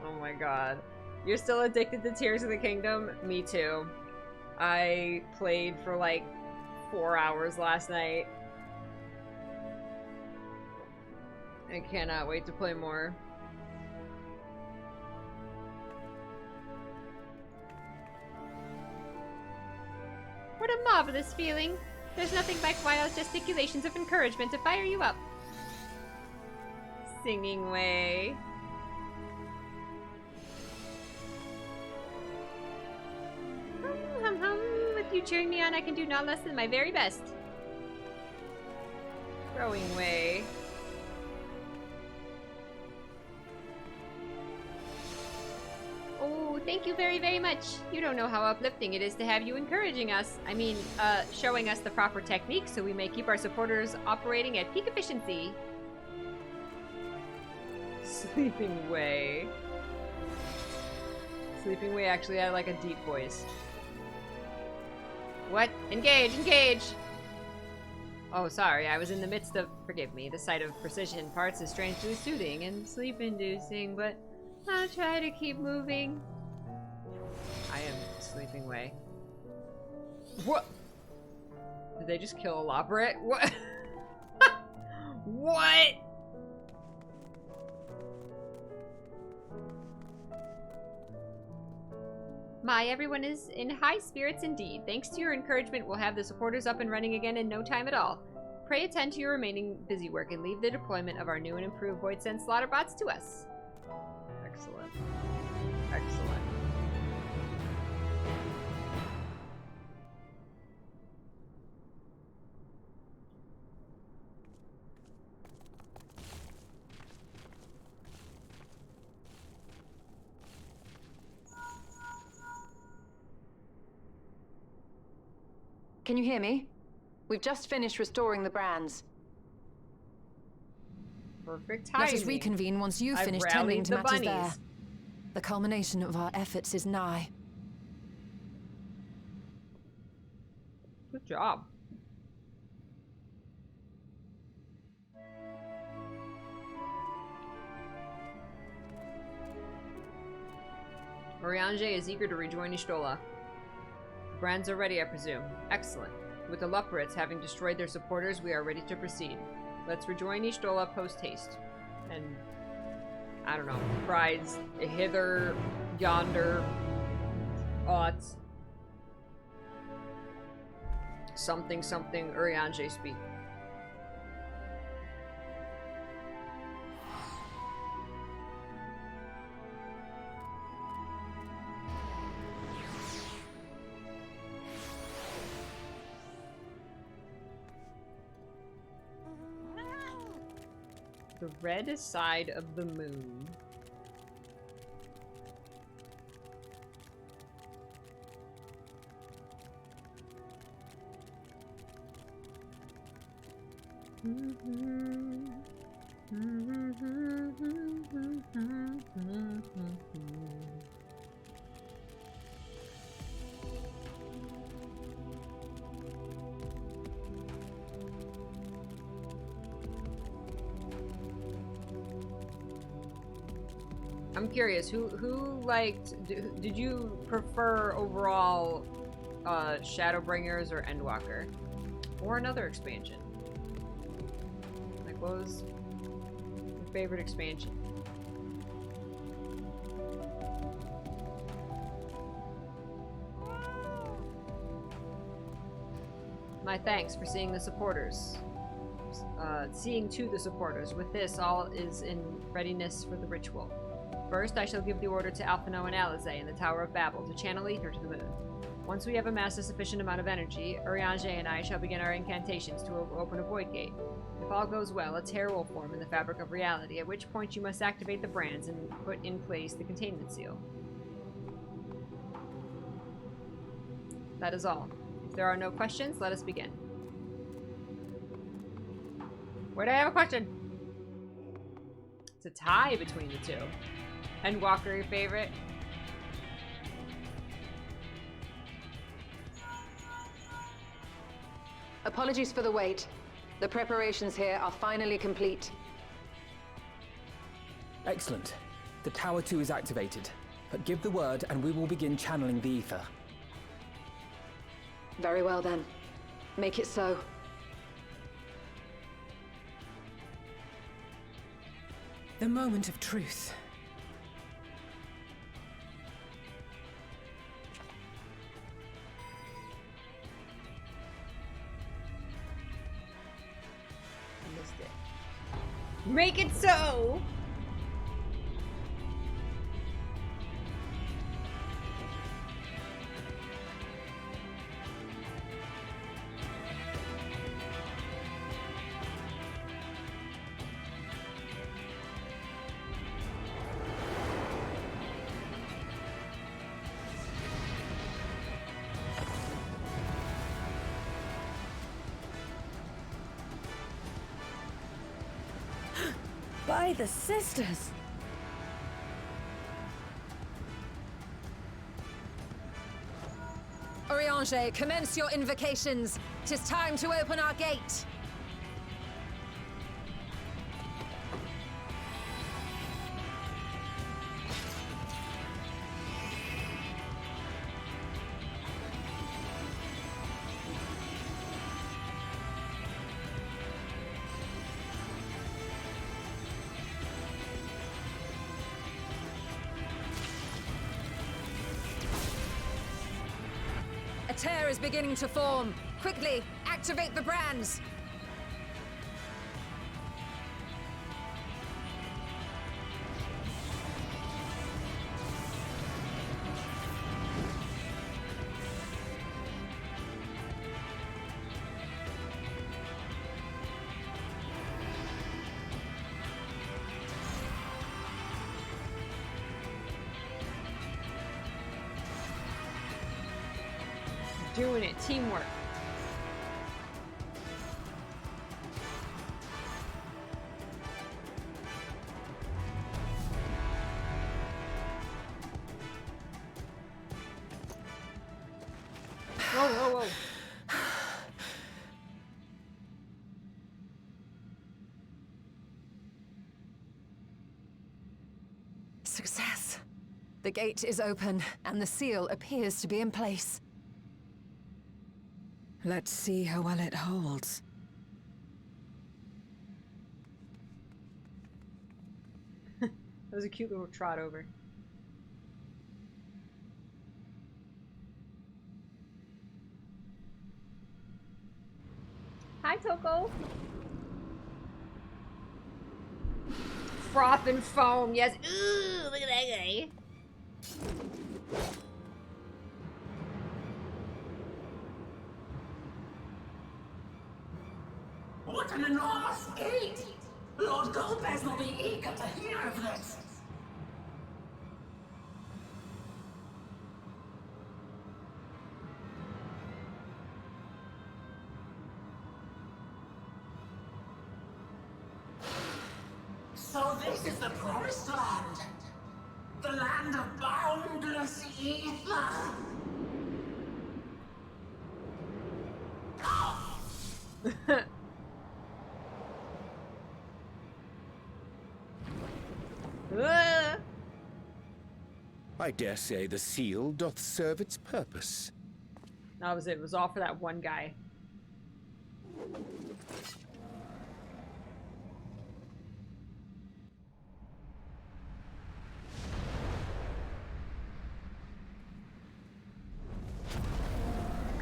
Oh my god. You're still addicted to Tears of the Kingdom? Me too. I played for like 4 hours last night. I cannot wait to play more. What a marvelous feeling. There's nothing like wild gesticulations of encouragement to fire you up. Singing way. Hum hum hum. cheering me on. I can do not less than my very best. Throwing way. Oh, thank you very, very much. You don't know how uplifting it is to have you encouraging us. I mean, showing us the proper technique so we may keep our supporters operating at peak efficiency. Sleeping Way. Sleeping Way actually had like a deep voice. What? Engage! Engage! Oh, sorry. I was in the midst of... Forgive me. The sight of precision parts is strangely soothing and sleep-inducing, but I'll try to keep moving. I am Sleeping Way. What? Did they just kill Elaborate? What? What? My, everyone is in high spirits indeed. Thanks to your encouragement, we'll have the supporters up and running again in no time at all. Pray attend to your remaining busy work and leave the deployment of our new and improved Void Sense slaughter bots to us. Excellent. Excellent. Can you hear me? We've just finished restoring the brands. Perfect timing. Let us reconvene once you've finished tending to matters there. The culmination of our efforts is nigh. Good job. Oriange is eager to rejoin Y'shtola. The brands are ready, I presume. Excellent. With the Lupperits having destroyed their supporters, we are ready to proceed. Let's rejoin Y'shtola post-haste. And, I don't know, prize hither, yonder, odds. Something, something, Oriange speak. The red side of the moon. I'm curious, who liked, did you prefer overall Shadowbringers or Endwalker? Or another expansion? Like, what was your favorite expansion? My thanks for seeing the supporters. Seeing to the supporters. With this, all is in readiness for the ritual. First, I shall give the order to Alphino and Alizé in the Tower of Babel to channel ether to the moon. Once we have amassed a sufficient amount of energy, Oriange and I shall begin our incantations to open a void gate. If all goes well, a tear will form in the fabric of reality, at which point you must activate the brands and put in place the containment seal. That is all. If there are no questions, let us begin. Wait, I have a question! It's a tie between the two. And Walker, your favorite? Apologies for the wait. The preparations here are finally complete. Excellent. The Tower 2 is activated. Give the word and we will begin channeling the ether. Very well then. Make it so. The moment of truth. Make it so! By the sisters! Oriange, commence your invocations. 'Tis time to open our gate. A tear is beginning to form. Quickly, activate the brands. Doing it. Teamwork. Whoa, whoa, whoa. Success. The gate is open, and the seal appears to be in place. Let's see how well it holds. That was a cute little trot over. Hi, Toko. Froth and foam, yes. Ooh, look at that guy. What an enormous gate! Lord Goldbez will be eager to hear of this. So this is the promised land. The land of boundless ether. I dare say the seal doth serve its purpose. That was it. It was all for that one guy.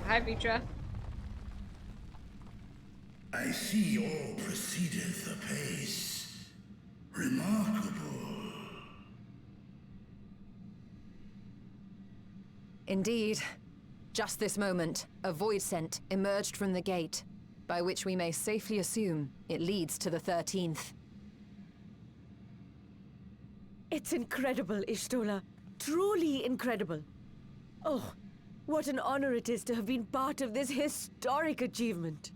Hi, Vitra. I see all proceedeth apace. Remarkable. Indeed. Just this moment, a void scent emerged from the gate, by which we may safely assume it leads to the 13th. It's incredible, Ishtola. Truly incredible. Oh, what an honor it is to have been part of this historic achievement.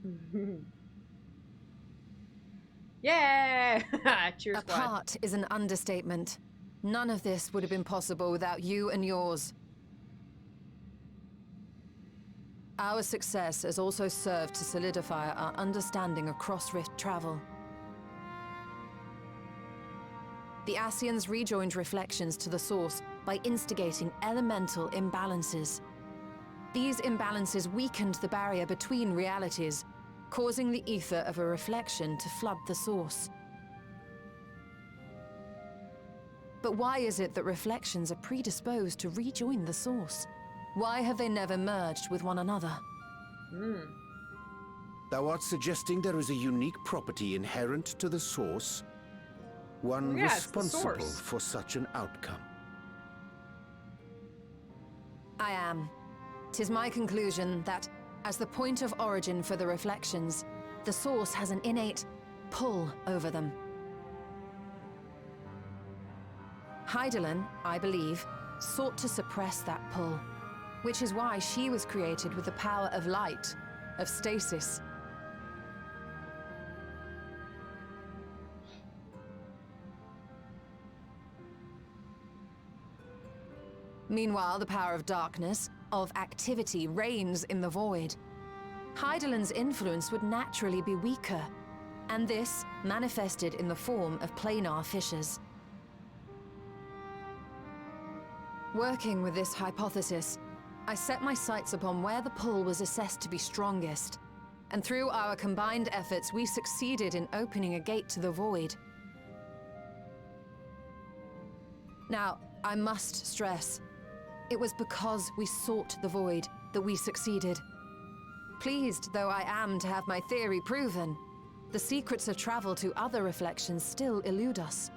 Yeah! Cheers, A part is an understatement. None of this would have been possible without you and yours. Our success has also served to solidify our understanding of cross-rift travel. The Ascians rejoined reflections to the source by instigating elemental imbalances. These imbalances weakened the barrier between realities, causing the ether of a reflection to flood the source. But why is it that reflections are predisposed to rejoin the source? Why have they never merged with one another? Thou art suggesting there is a unique property inherent to the source? One responsible for such an outcome? I am. 'Tis my conclusion that, as the point of origin for the reflections, the source has an innate pull over them. Hydaelyn, I believe, sought to suppress that pull, which is why she was created with the power of light, of stasis. Meanwhile, the power of darkness, of activity, reigns in the void. Hydaelyn's influence would naturally be weaker, and this manifested in the form of planar fissures. Working with this hypothesis, I set my sights upon where the pull was assessed to be strongest, and through our combined efforts, we succeeded in opening a gate to the void. Now, I must stress, it was because we sought the void that we succeeded. Pleased though I am to have my theory proven, the secrets of travel to other reflections still elude us.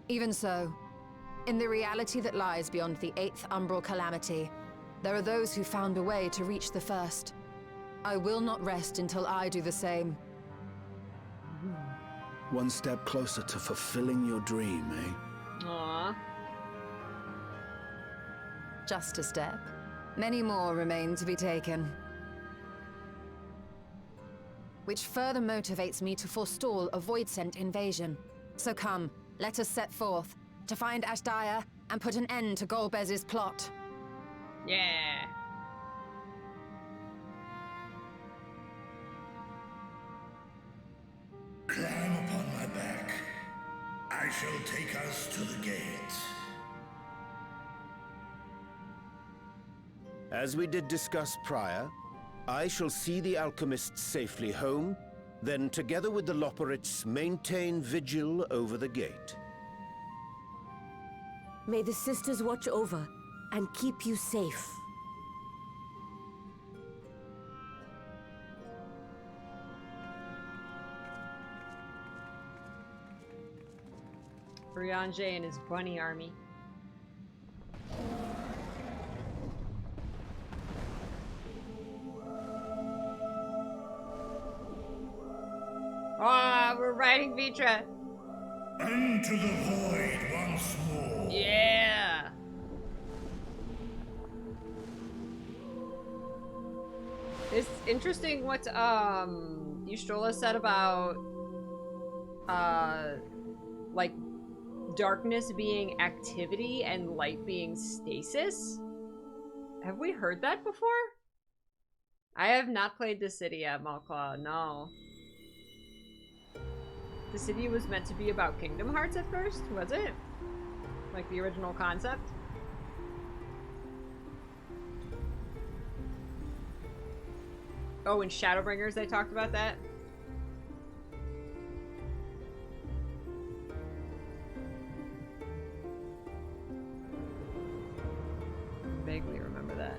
Even so, in the reality that lies beyond the 8th umbral calamity, there are those who found a way to reach the first. I will not rest until I do the same. One step closer to fulfilling your dream, eh? Aww. Just a step. Many more remain to be taken. Which further motivates me to forestall a void-sent invasion. So come, let us set forth, to find Ashdaya and put an end to Golbez's plot. Yeah. Climb upon my back. I shall take us to the gate. As we did discuss prior, I shall see the alchemists safely home, then together with the Loporrits maintain vigil over the gate. May the sisters watch over and keep you safe. Brianjay and his bunny army. Ah, we're riding Vitra. Into the void once more. Yeah. It's interesting what Y'shtola said about like darkness being activity and light being stasis. Have we heard that before? I have not played this city at Malclaw, no. The city was meant to be about Kingdom Hearts at first, was it? Like the original concept? Oh, in Shadowbringers they talked about that? Vaguely remember that.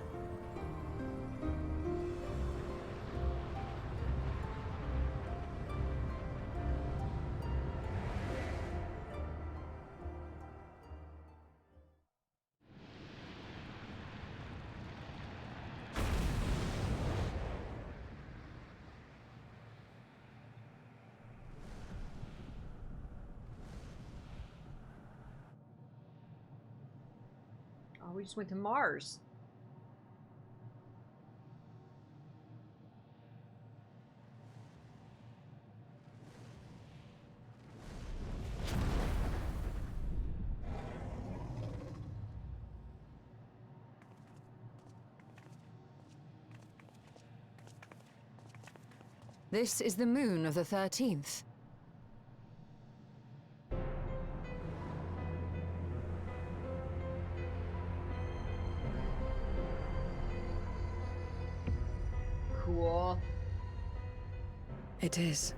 Oh, we just went to Mars. This is the moon of the 13th. Cool. It is.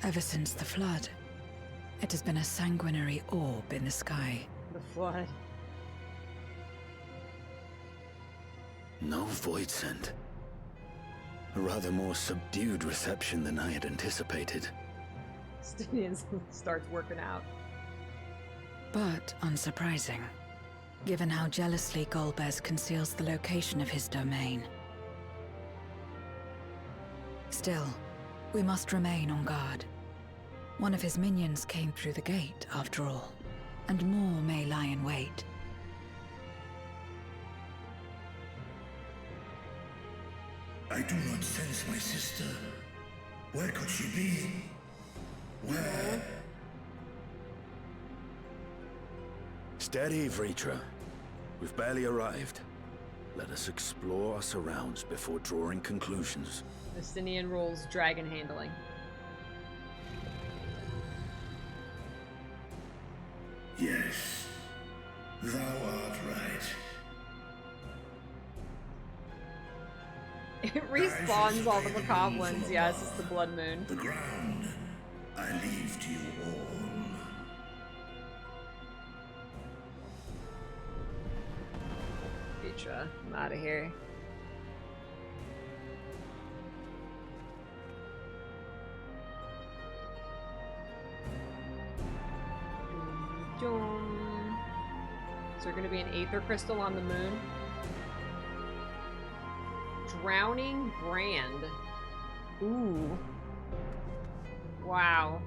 Ever since the flood, it has been a sanguinary orb in the sky. The flood. No void scent. A rather more subdued reception than I had anticipated. Stinian starts working out. But unsurprising, given how jealously Golbez conceals the location of his domain. Still, we must remain on guard. One of his minions came through the gate, after all, and more may lie in wait. I do not sense my sister. Where could she be? Where? Steady, Vritra. We've barely arrived. Let us explore our surrounds before drawing conclusions. Justinian rules dragon handling. Yes, thou art right. It respawns all the macabre ones. Yes, it's the blood moon. The ground I leave to you all. Vritra, I'm out of here. Is there going to be an aether crystal on the moon? Drowning brand. Ooh. Wow.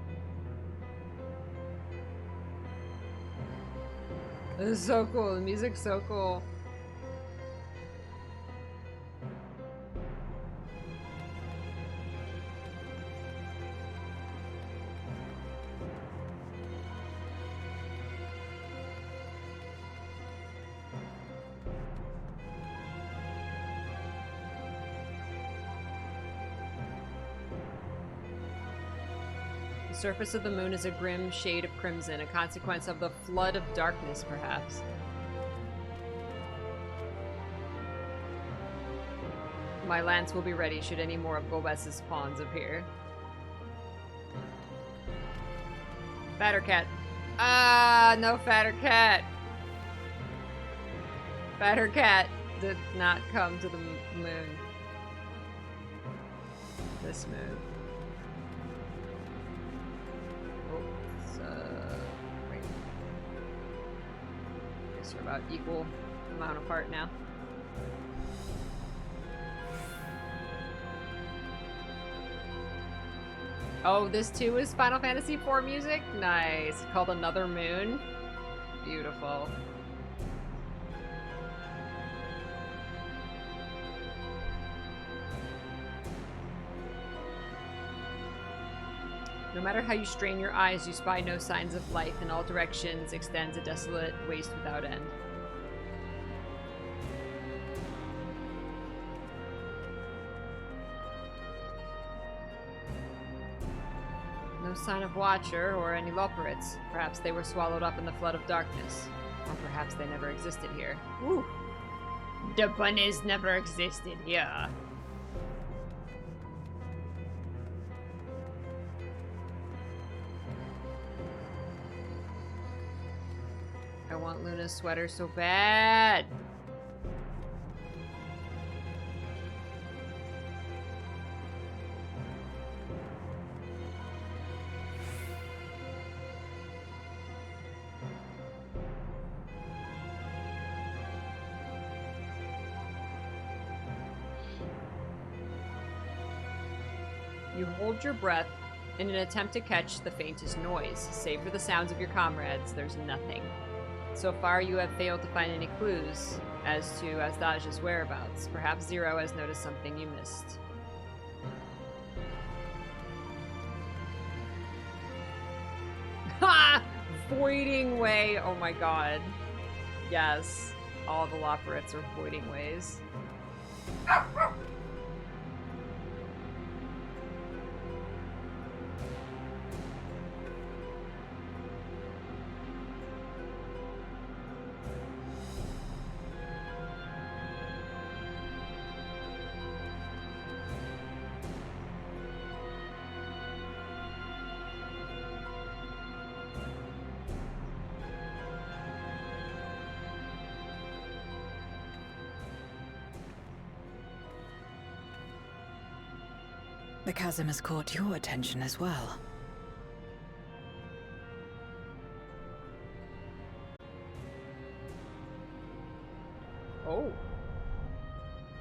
This is so cool. The music's so cool. The surface of the moon is a grim shade of crimson, a consequence of the flood of darkness, perhaps. My lance will be ready should any more of Golbez's pawns appear. Fatter cat. Ah, no fatter cat. Fatter cat did not come to the moon. This moon. Wait. I guess we're about equal amount apart now. Oh, this too is Final Fantasy IV music? Nice. Called Another Moon. Beautiful. No matter how you strain your eyes, you spy no signs of life. In all directions extends a desolate waste without end. No sign of Watcher or any Loporits. Perhaps they were swallowed up in the flood of darkness. Or perhaps they never existed here. Ooh! The bunnies never existed here. I want Luna's sweater so bad. You hold your breath in an attempt to catch the faintest noise. Save for the sounds of your comrades, there's nothing. So far, you have failed to find any clues as to Asdaja's whereabouts. Perhaps Zero has noticed something you missed. Ha! Voiding Way! Oh my god. Yes. All the Loporits are voiding ways. The chasm has caught your attention as well. Oh.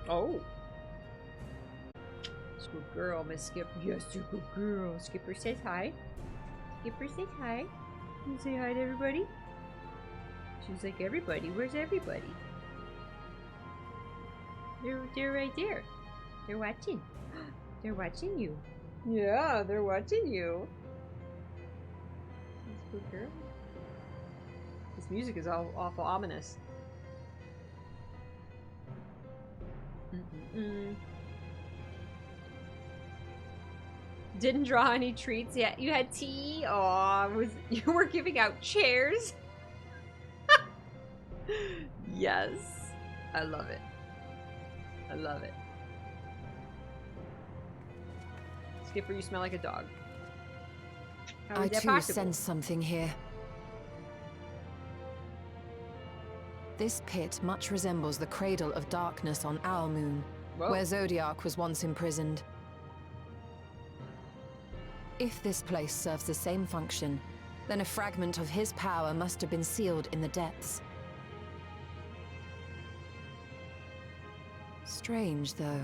Oh. It's a good girl, Miss Skipper. Yes, you're a good girl. Skipper says hi. Skipper says hi. Can you say hi to everybody? She's like, everybody? Where's everybody? They're right there. They're watching. They're watching you. Yeah, they're watching you. That's a good girl. Is This music is all awful ominous. Didn't draw any treats yet. You had tea? Aw, you were giving out chairs? Yes. I love it. I love it. Skipper, you smell like a dog. How I is that too possible? sense something here. This pit much resembles the Cradle of Darkness on Owl Moon, where Zodiac was once imprisoned. If this place serves the same function, then a fragment of his power must have been sealed in the depths. Strange, though.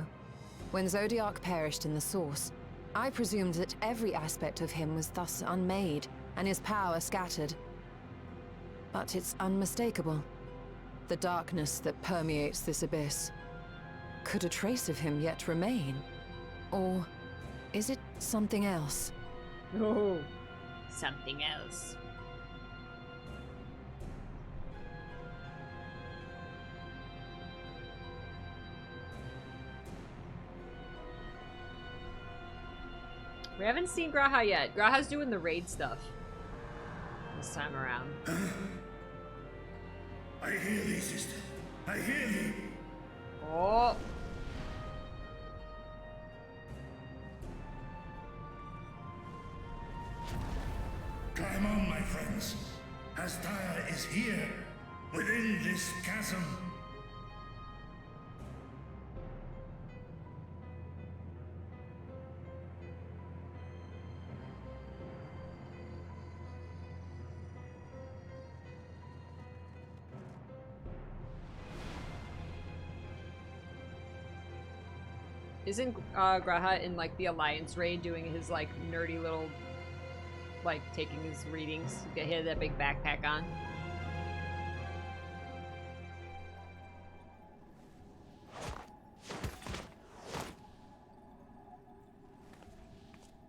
When Zodiac perished in the Source, I presumed that every aspect of him was thus unmade, and his power scattered. But it's unmistakable. The darkness that permeates this abyss. Could a trace of him yet remain? Or is it something else? Oh, something else. We haven't seen Graha yet. Graha's doing the raid stuff this time around. I hear thee, sister. I hear thee. Oh. Climb on, my friends. Astaya is here, within this chasm. Isn't Graha in like the Alliance raid doing his like nerdy little, like taking his readings? He had that big backpack on.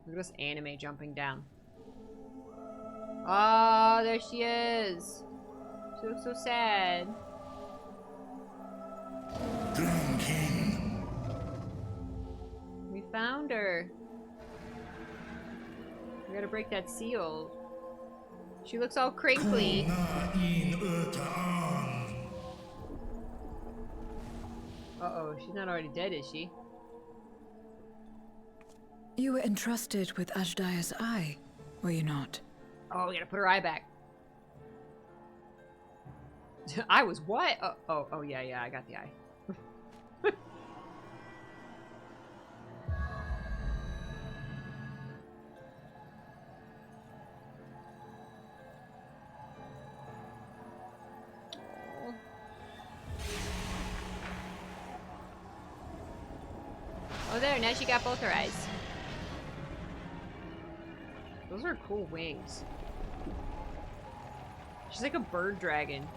Look at this anime jumping down. Oh, there she is. She looks so sad. Drown King. We found her. We gotta break that seal. She looks all crinkly. Uh-oh, she's not already dead, is she? You were entrusted with Ajdaya's eye, were you not? Oh, we gotta put her eye back. I was what? Oh, yeah, I got the eye. Oh, there, now she got both her eyes. Those are cool wings. She's like a bird dragon.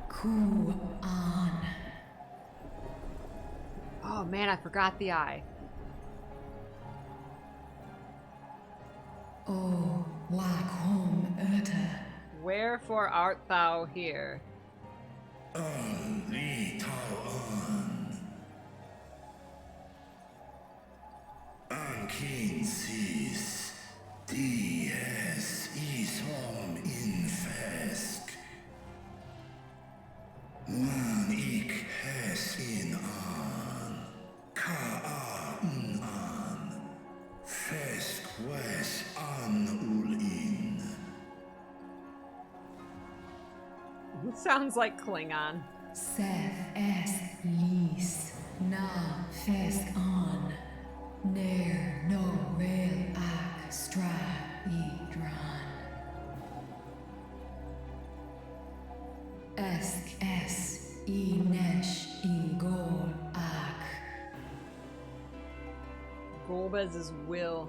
Cool on. Oh man, I forgot the eye. Oh, Wag Home Erta. Wherefore art thou here? Li Tao Ankin sis dies isom infesk. Wan ik hes in an. Ka an. Fesk wes an ul in. It sounds like Klingon. Seth es lis na fesk on. Ner no rail ak stra idran. Esk es I nesh I gol ak. Golbez's will.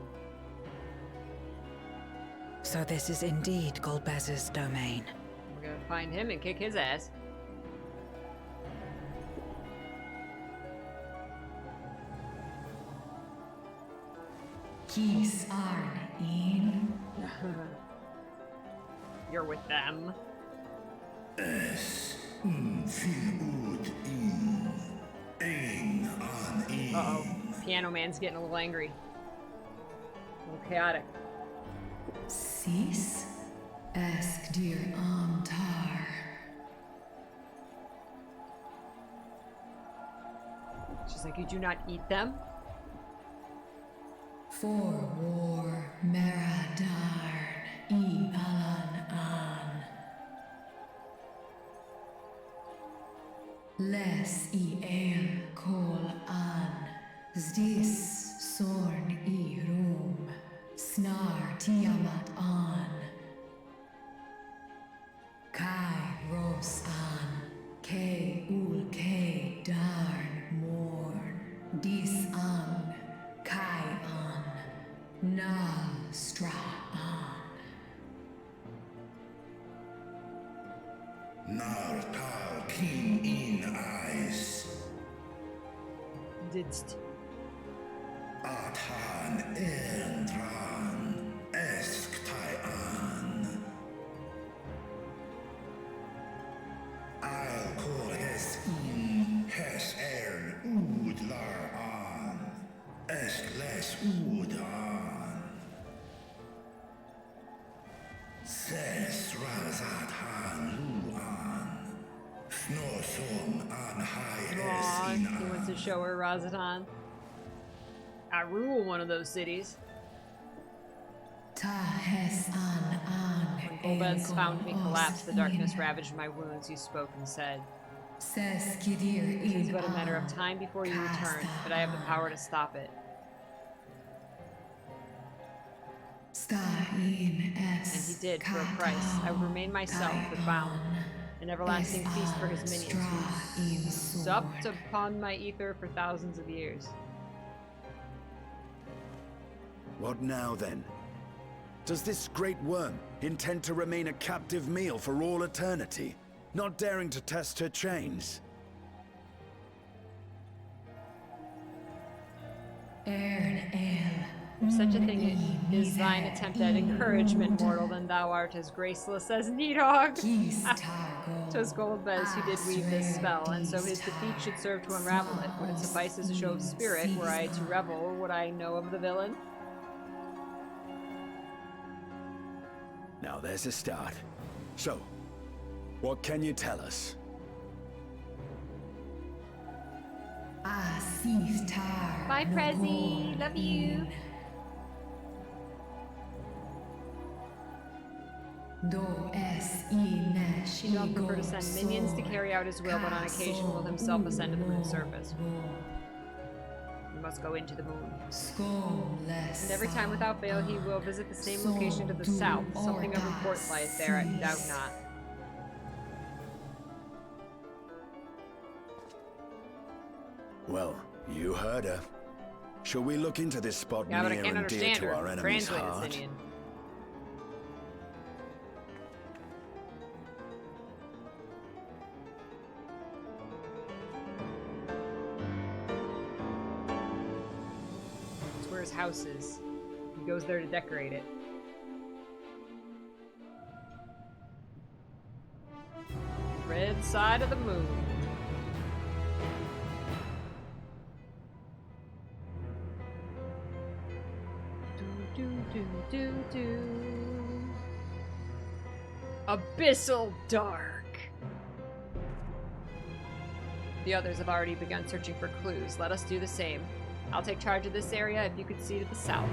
So this is indeed Golbez's domain. We're gonna find him and kick his ass. Kis arn in. you're with them. Uh-oh. Piano Man's getting a little angry. A little chaotic. Sis? Ask dear Amtar. She's like, you do not eat them? For war, Meradarn, Alan an. Les el kol an, zdis sorn rum, snar tiamat an. Kai ros an, ke ul ke darn morn, dis an, kai an, nal stra an. Nartal king in eyes. Didst. Athan endran, esktai an. I'll call his hes udlar an, eskles udan. Ses razathan luan, snoson an high He wants to show her Razatan. I rule one of those cities. When Golbez found me collapsed, the darkness ravaged my wounds. You spoke and said, "It is but a matter of time before you return, but I have the power to stop it." And he did, for a price. I would remain myself, but bound. An everlasting feast for his minions, who supped upon my ether for thousands of years. What now, then? Does this great worm intend to remain a captive meal for all eternity, not daring to test her chains? If such a thing is thine attempt at encouragement, mortal, then thou art as graceless as Nidhogg. 'Twas Golbez who did weave this spell, and so his defeat should serve to unravel it. Would it suffice as a show of spirit, were I to revel what I know of the villain? Now there's a start. So, what can you tell us? Bye, Prezi. Love you. He don't prefer to send minions to carry out his will, but on occasion will himself ascend to the moon's surface. We must go into the moon. And every time without fail he will visit the same location to the south. Something of report lies there, I doubt not. Well, you heard her. Shall we look into this spot Yeah, but I near can't and dear understand to her. our enemy's Translate heart? Athenian. That's where his house is. He goes there to decorate it. Red side of the moon. Do. Abyssal Dark. The others have already begun searching for clues. Let us do the same. I'll take charge of this area if you could see to the south.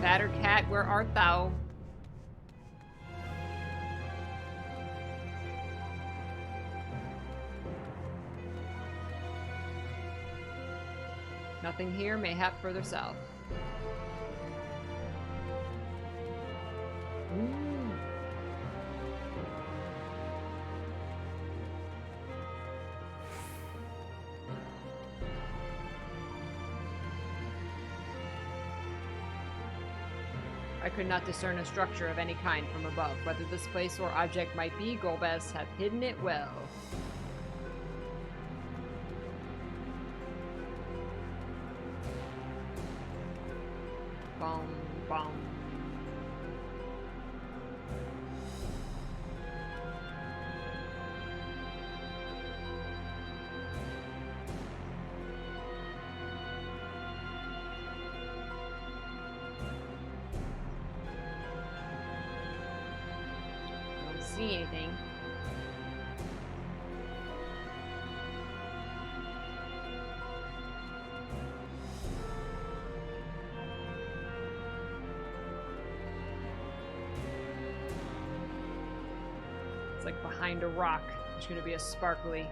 Battered cat, where art thou? Nothing here, mayhap further south. Ooh. I could not discern a structure of any kind from above. Whether this place or object might be, Golbez hath hidden it well. Bum, bum. see anything. It's like behind a rock. There's gonna be a sparkly.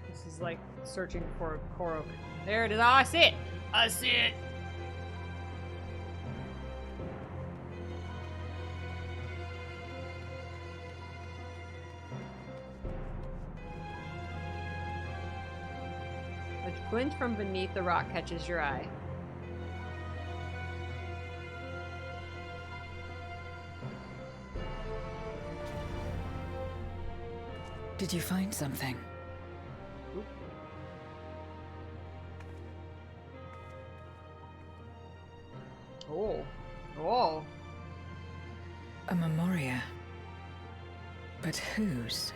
This is like searching for Korok. There it is. Oh, I see it. I see it. A glint from beneath the rock catches your eye. Did you find something? Oh. Oh. A memoria. But whose?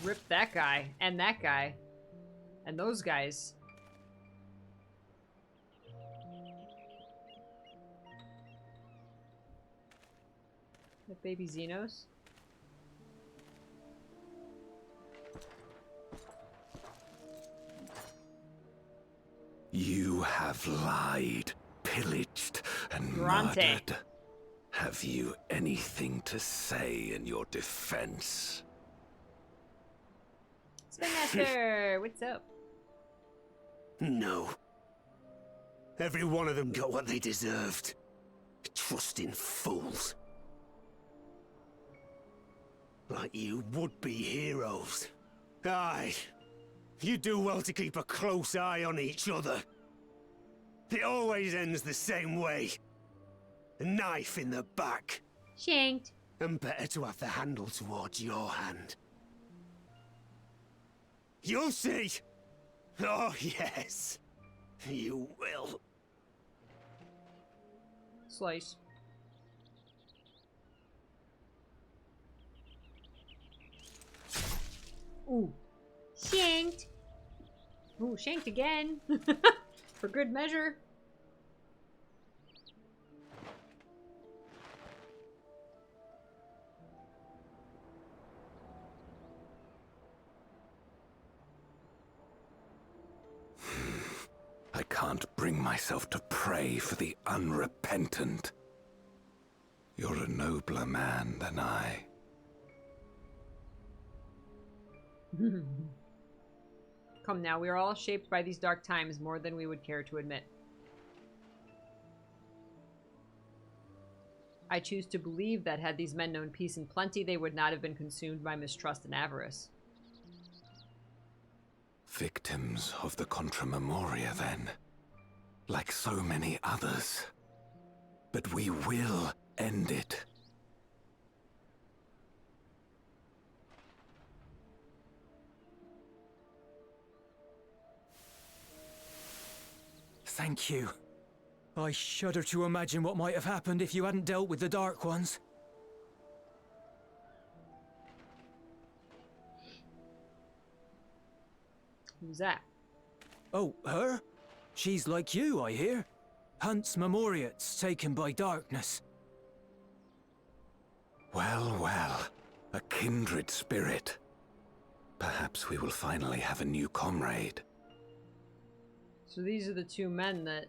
Rip that guy, and that guy, and those guys. That baby Xenos. You have lied, pillaged, and Bronte. murdered. Have you anything to say in your defense? Spin Master, what's up? No. Every one of them got what they deserved. Trusting fools. Like you would-be heroes. Aye. You do well to keep a close eye on each other. It always ends the same way. A knife in the back. Shanked. And better to have the handle towards your hand. You'll see! Oh, yes. You will. Slice. Ooh. Shanked. Ooh, shanked again. For good measure. I can't bring myself to pray for the unrepentant. You're a nobler man than I. Come now, we are all shaped by these dark times more than we would care to admit. I choose to believe that had these men known peace and plenty, they would not have been consumed by mistrust and avarice. Victims of the Contra Memoria, then. Like so many others. But we will end it. Thank you. I shudder to imagine what might have happened if you hadn't dealt with the Dark Ones. Who's that? Oh, her? She's like you, I hear. Hunts Memoriats taken by darkness. Well, well. A kindred spirit. Perhaps we will finally have a new comrade. So these are the two men that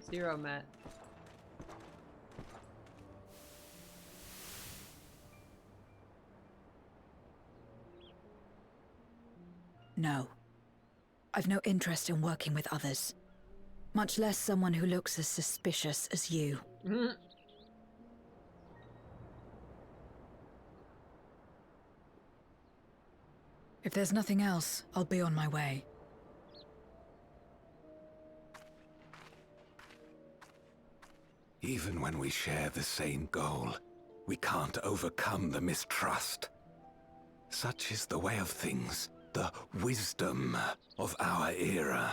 Zero met. No. I've no interest in working with others. Much less someone who looks as suspicious as you. If there's nothing else, I'll be on my way. Even when we share the same goal, we can't overcome the mistrust. Such is the way of things, the wisdom of our era.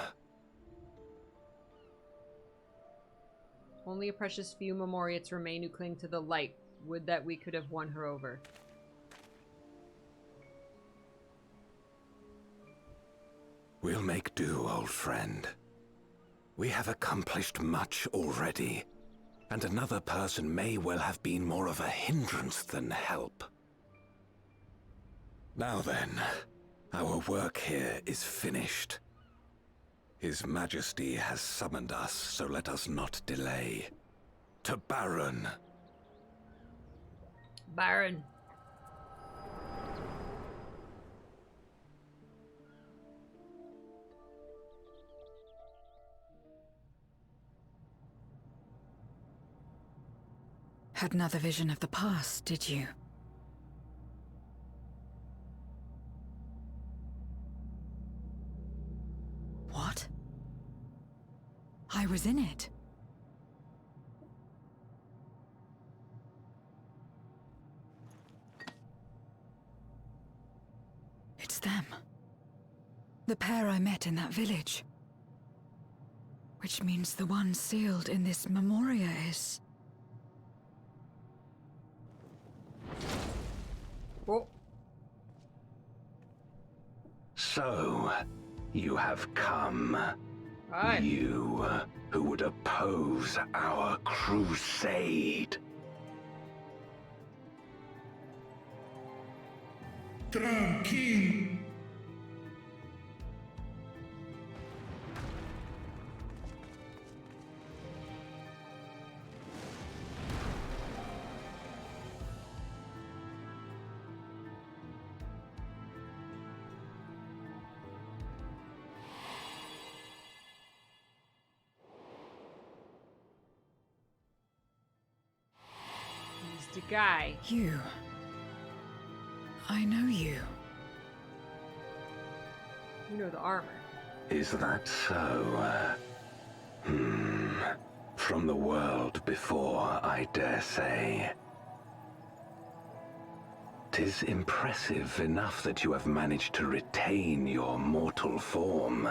Only a precious few Memoriates remain who cling to the light. Would that we could have won her over. We'll make do, old friend. We have accomplished much already, and another person may well have been more of a hindrance than help. Now then, our work here is finished. His Majesty has summoned us, so let us not delay. To Baron. Baron. Had another vision of the past, did you? What? I was in it. It's them. The pair I met in that village. Which means the one sealed in this memoria is... Oh. So, you have come. Aye. You who would oppose our crusade. Tranquilo. He's the guy. You. I know you. You know the armor. Is that so? From the world before, I dare say. 'Tis impressive enough that you have managed to retain your mortal form,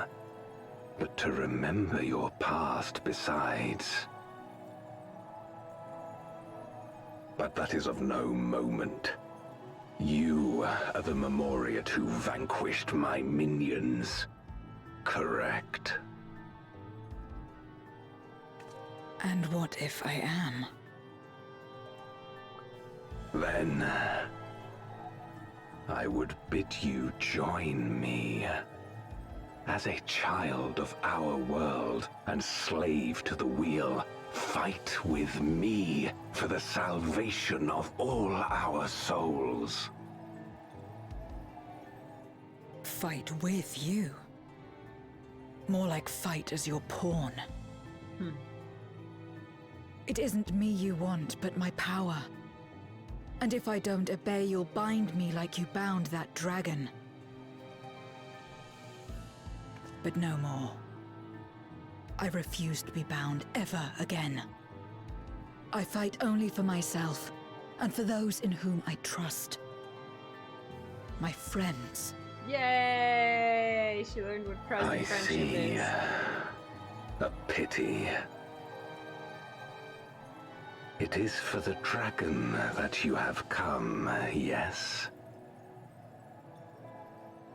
but to remember your past besides. But that is of no moment. You are the Memoriate who vanquished my minions, correct? And what if I am? Then, I would bid you join me. As a child of our world and slave to the wheel, fight with me for the salvation of all our souls. Fight with you? More like fight as your pawn. It isn't me you want, but my power. And if I don't obey, you'll bind me like you bound that dragon. But no more. I refuse to be bound ever again. I fight only for myself, and for those in whom I trust. My friends. Yay! She learned what present friendship is. A pity. It is for the dragon that you have come, yes?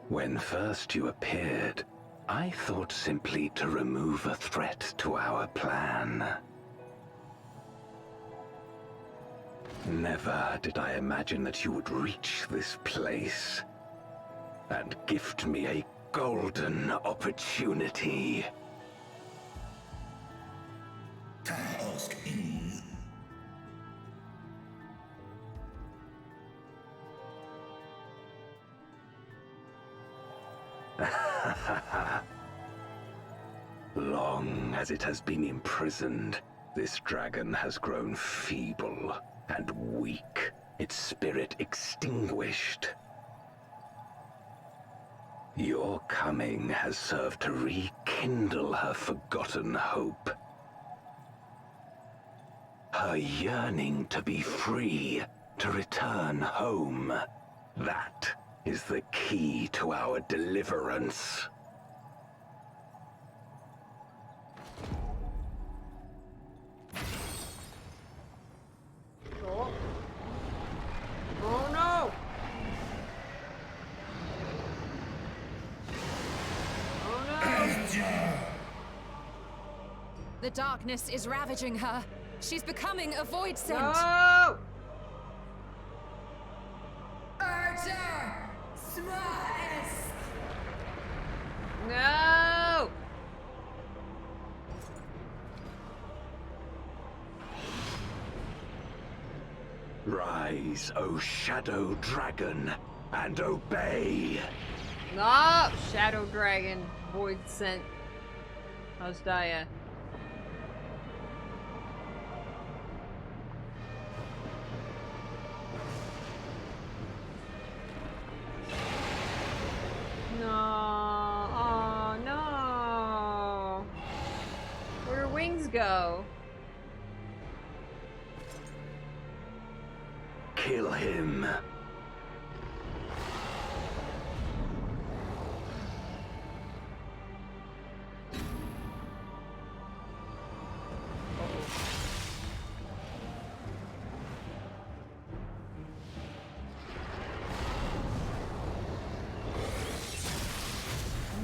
When first you appeared, I thought simply to remove a threat to our plan. Never did I imagine that you would reach this place and gift me a golden opportunity. Long as it has been imprisoned, this dragon has grown feeble and weak, its spirit extinguished. Your coming has served to rekindle her forgotten hope. Her yearning to be free, to return home. That is the key to our deliverance. Oh. Oh no! The darkness is ravaging her. She's becoming a void scent. No! Archer! Smash! No! Rise, O Shadow Dragon, and obey! No! Shadow Dragon. Void Scent. How's Daya? No. Oh, no. Where'd her wings go? Kill him.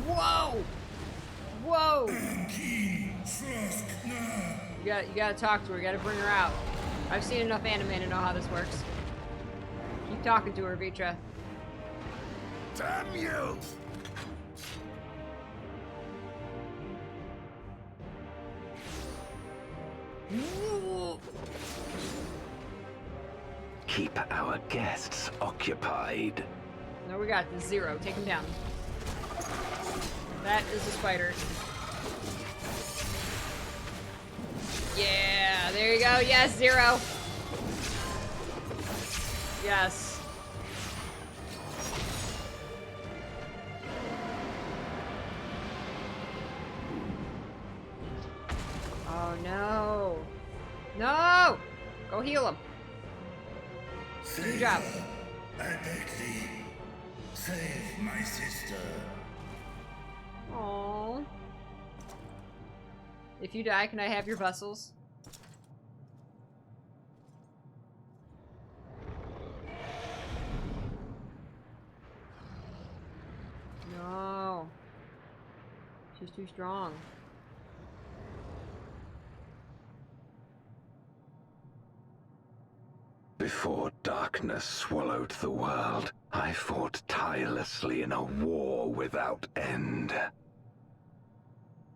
Whoa! Whoa! You gotta talk to her, you gotta bring her out. I've seen enough anime to know how this works. Keep talking to her, Vitra. Damn you! Keep our guests occupied. No, we got this. Zero. Take him down. That is a spider. Yeah, there you go. Yes, Zero. Yes. Oh no. No! Go heal him. Good job. I beg thee, save my sister. Aww. If you die, can I have your vessels? No. She's too strong. Before darkness swallowed the world, I fought tirelessly in a war without end.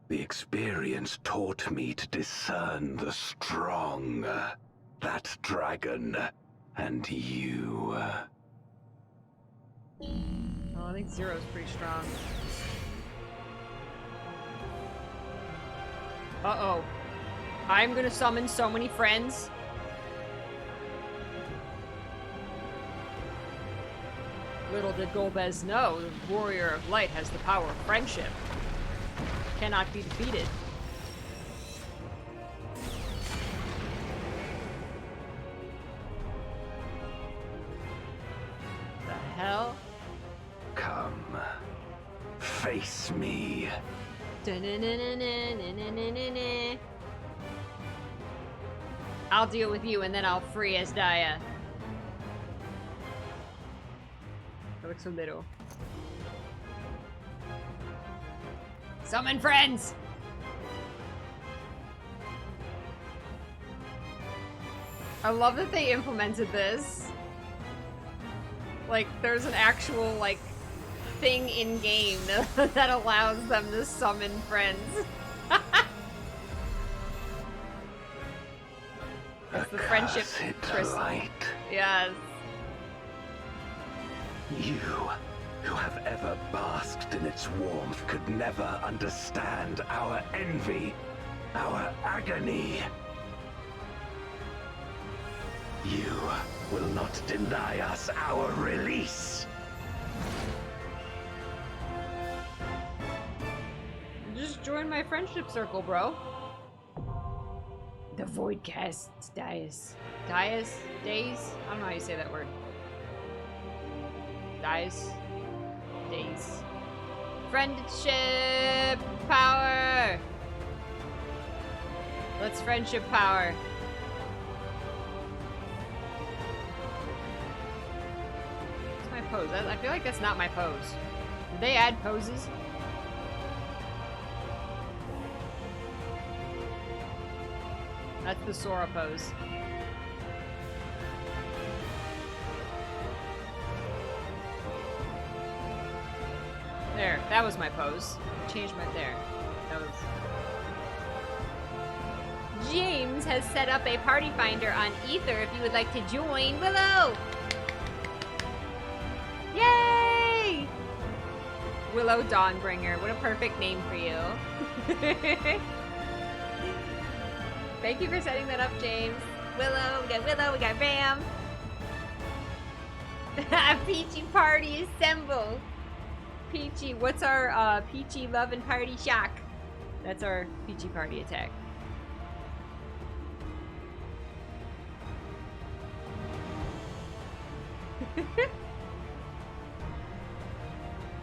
The experience taught me to discern the strong, that dragon, and you. Oh, I think Zero's pretty strong. Uh-oh. I'm gonna summon so many friends. Little did Golbez know, the Warrior of Light has the power of friendship. Cannot be defeated. The hell? Come, face me. I'll deal with you and then I'll free Asdaya. That looks so little. Summon friends! I love that they implemented this. Like, there's an actual, like, thing in-game that allows them to summon friends. It's the friendship crystal. Yes. You, who have ever basked in its warmth, could never understand our envy, our agony. You will not deny us our release. friendship circle, bro. The void casts dies. Dies? Days? I don't know how you say that word. Dies? Days. Friendship power! Let's friendship power. What's my pose? I feel like that's not my pose. Did they add poses? That's the Sora pose. There, that was my pose. Changed my there. That was. James has set up a party finder on Ether if you would like to join. Willow! Yay! Willow Dawnbringer. What a perfect name for you. Thank you for setting that up, James. Willow, we got Ram. A Peachy party assemble. Peachy, what's our Peachy love and party shock? That's our Peachy party attack.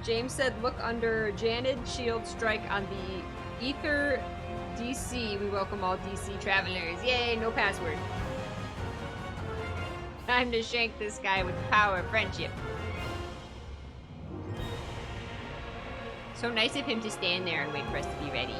James said, look under Janid Shield Strike on the Ether DC. We welcome all DC travelers. Yay, no password. Time to shank this guy with the power of friendship. So nice of him to stand there and wait for us to be ready.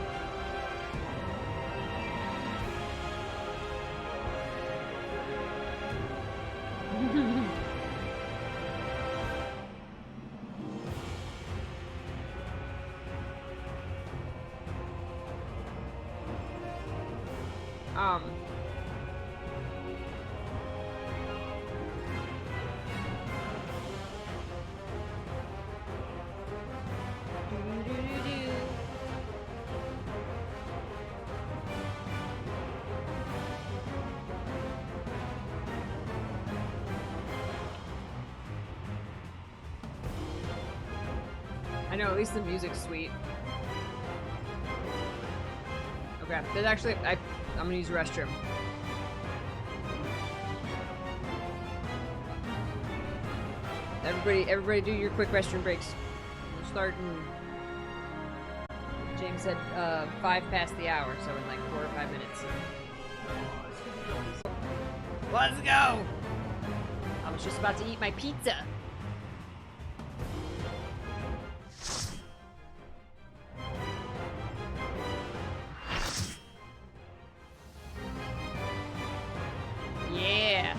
I know, at least the music's sweet. Okay, there's actually, I'm gonna use the restroom. Everybody do your quick restroom breaks. We're starting, James said 5 past the hour, so in like 4 or 5 minutes. Let's go! I was just about to eat my pizza. Yeah.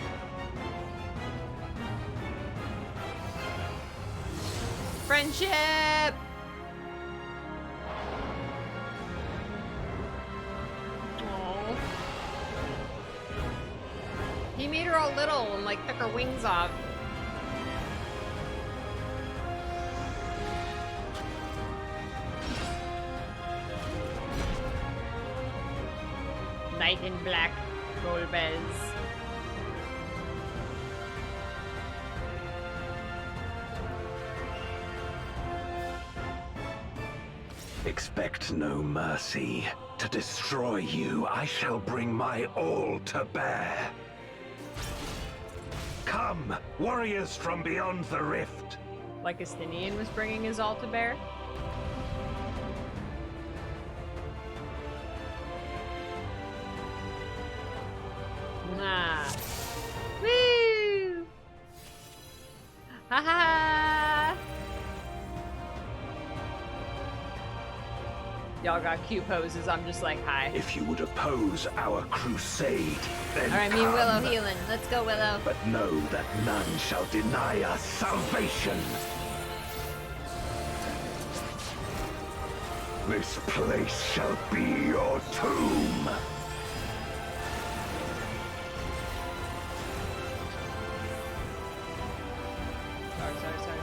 Friendship! Aww. He made her all little and like took her wings off. Knight in black, gold bells. Expect no mercy. To destroy you, I shall bring my all to bear. Come, warriors from beyond the rift. Like Estinian was bringing his all to bear. Nah. Woo! Ha ha! Y'all got cute poses. I'm just like, hi. If you would oppose our crusade, then Alright, me and Willow healing. Let's go, Willow. But know that none shall deny us salvation. This place shall be your tomb.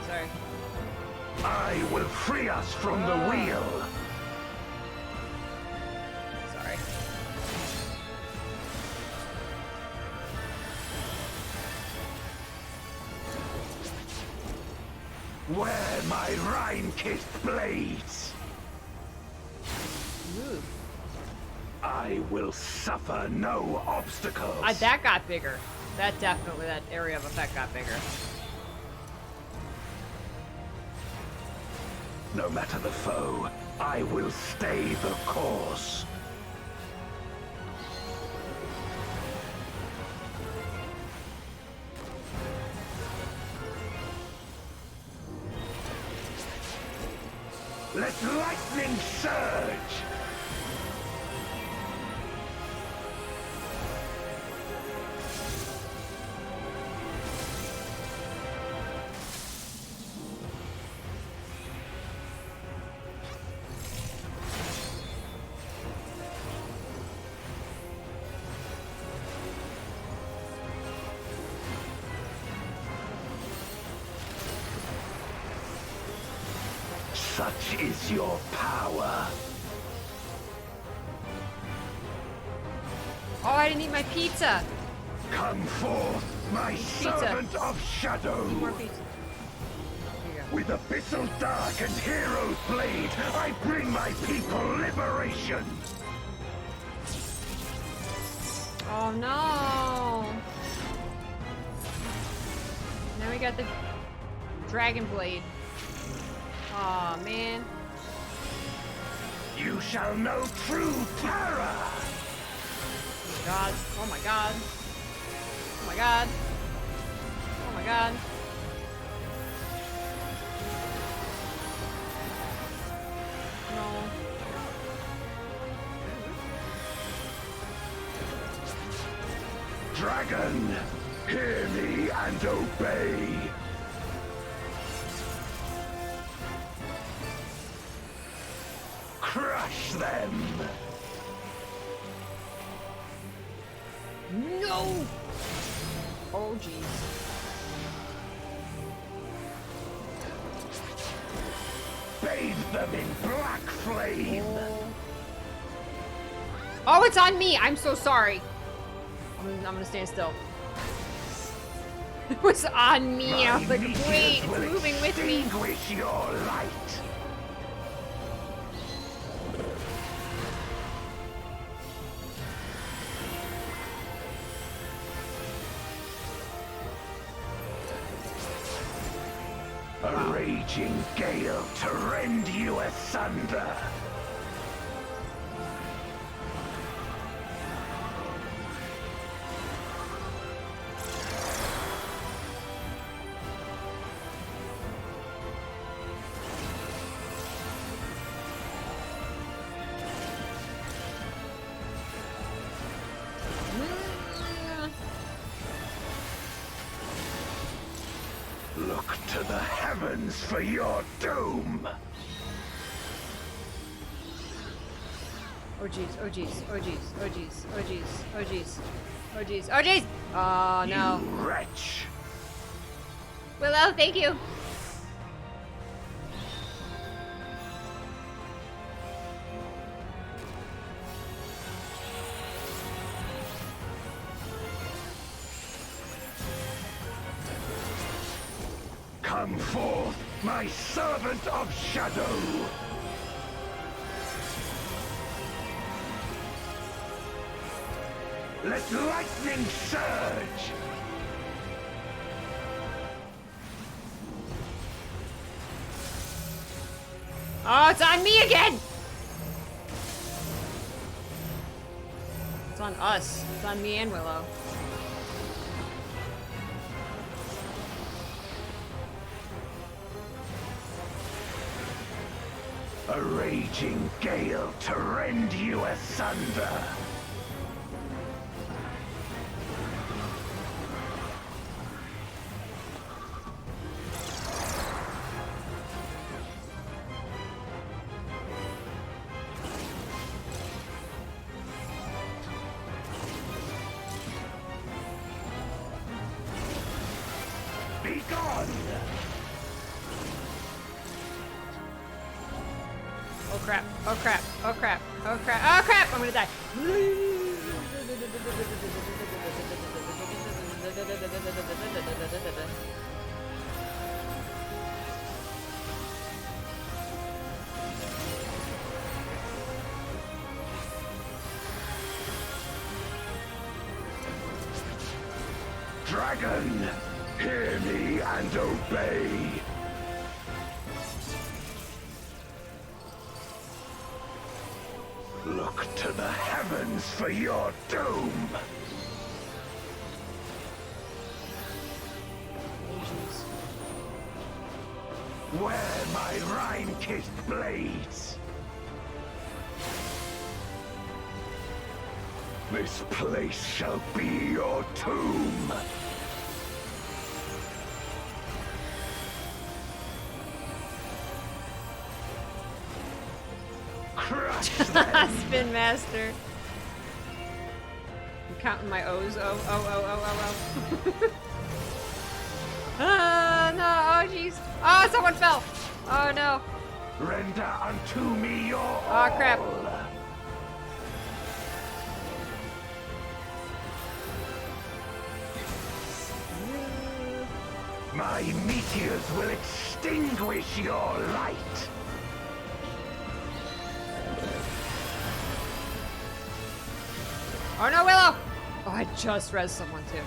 Sorry. I will free us from the wheel. Sorry. Where my Rhine-kissed blades. Ooh. I will suffer no obstacles. That got bigger. That area of effect got bigger. No matter the foe, I will stay the course. Let lightning surge! Such is your power. Oh, I didn't eat my pizza. Come forth, my servant of shadow. More pizza. With abyssal dark and hero's blade, I bring my people liberation. Oh no. Now we got the dragon blade. Aw, oh, man. You shall know true terror! Oh my god. Oh my god. Oh my god. Oh my god. No. Dragon, hear me and obey. Crush them! No! Oh, jeez. Bathe them in black flame! Oh, it's on me! I'm so sorry. I'm gonna stand still. It was on me. I was like, wait, it's moving with me. Extinguish your light! A raging gale to rend you asunder. Look to the heavens for your doom! Oh jeez, oh jeez, oh jeez, oh jeez, oh jeez, oh jeez, oh jeez, oh jeez! Oh no. You wretch! Willow, thank you! Come forth, my servant of shadow! Let lightning surge! Oh, it's on me again! It's on us. It's on me and Willow. A raging gale to rend you asunder. Be gone! Oh crap, oh crap, oh crap, oh crap, oh crap! I'm gonna die. Dragon, hear me and obey. Look to the heavens for your doom. Wear my rime-kissed blades. This place shall be your tomb. Crush them. Spin master. I'm counting my O's. Oh. Ah, no. Oh, jeez. Oh, someone fell. Oh, no. Render unto me your Oh, crap. My meteors will extinguish your light. Oh, no, Willow. Oh, I just rezzed someone, too.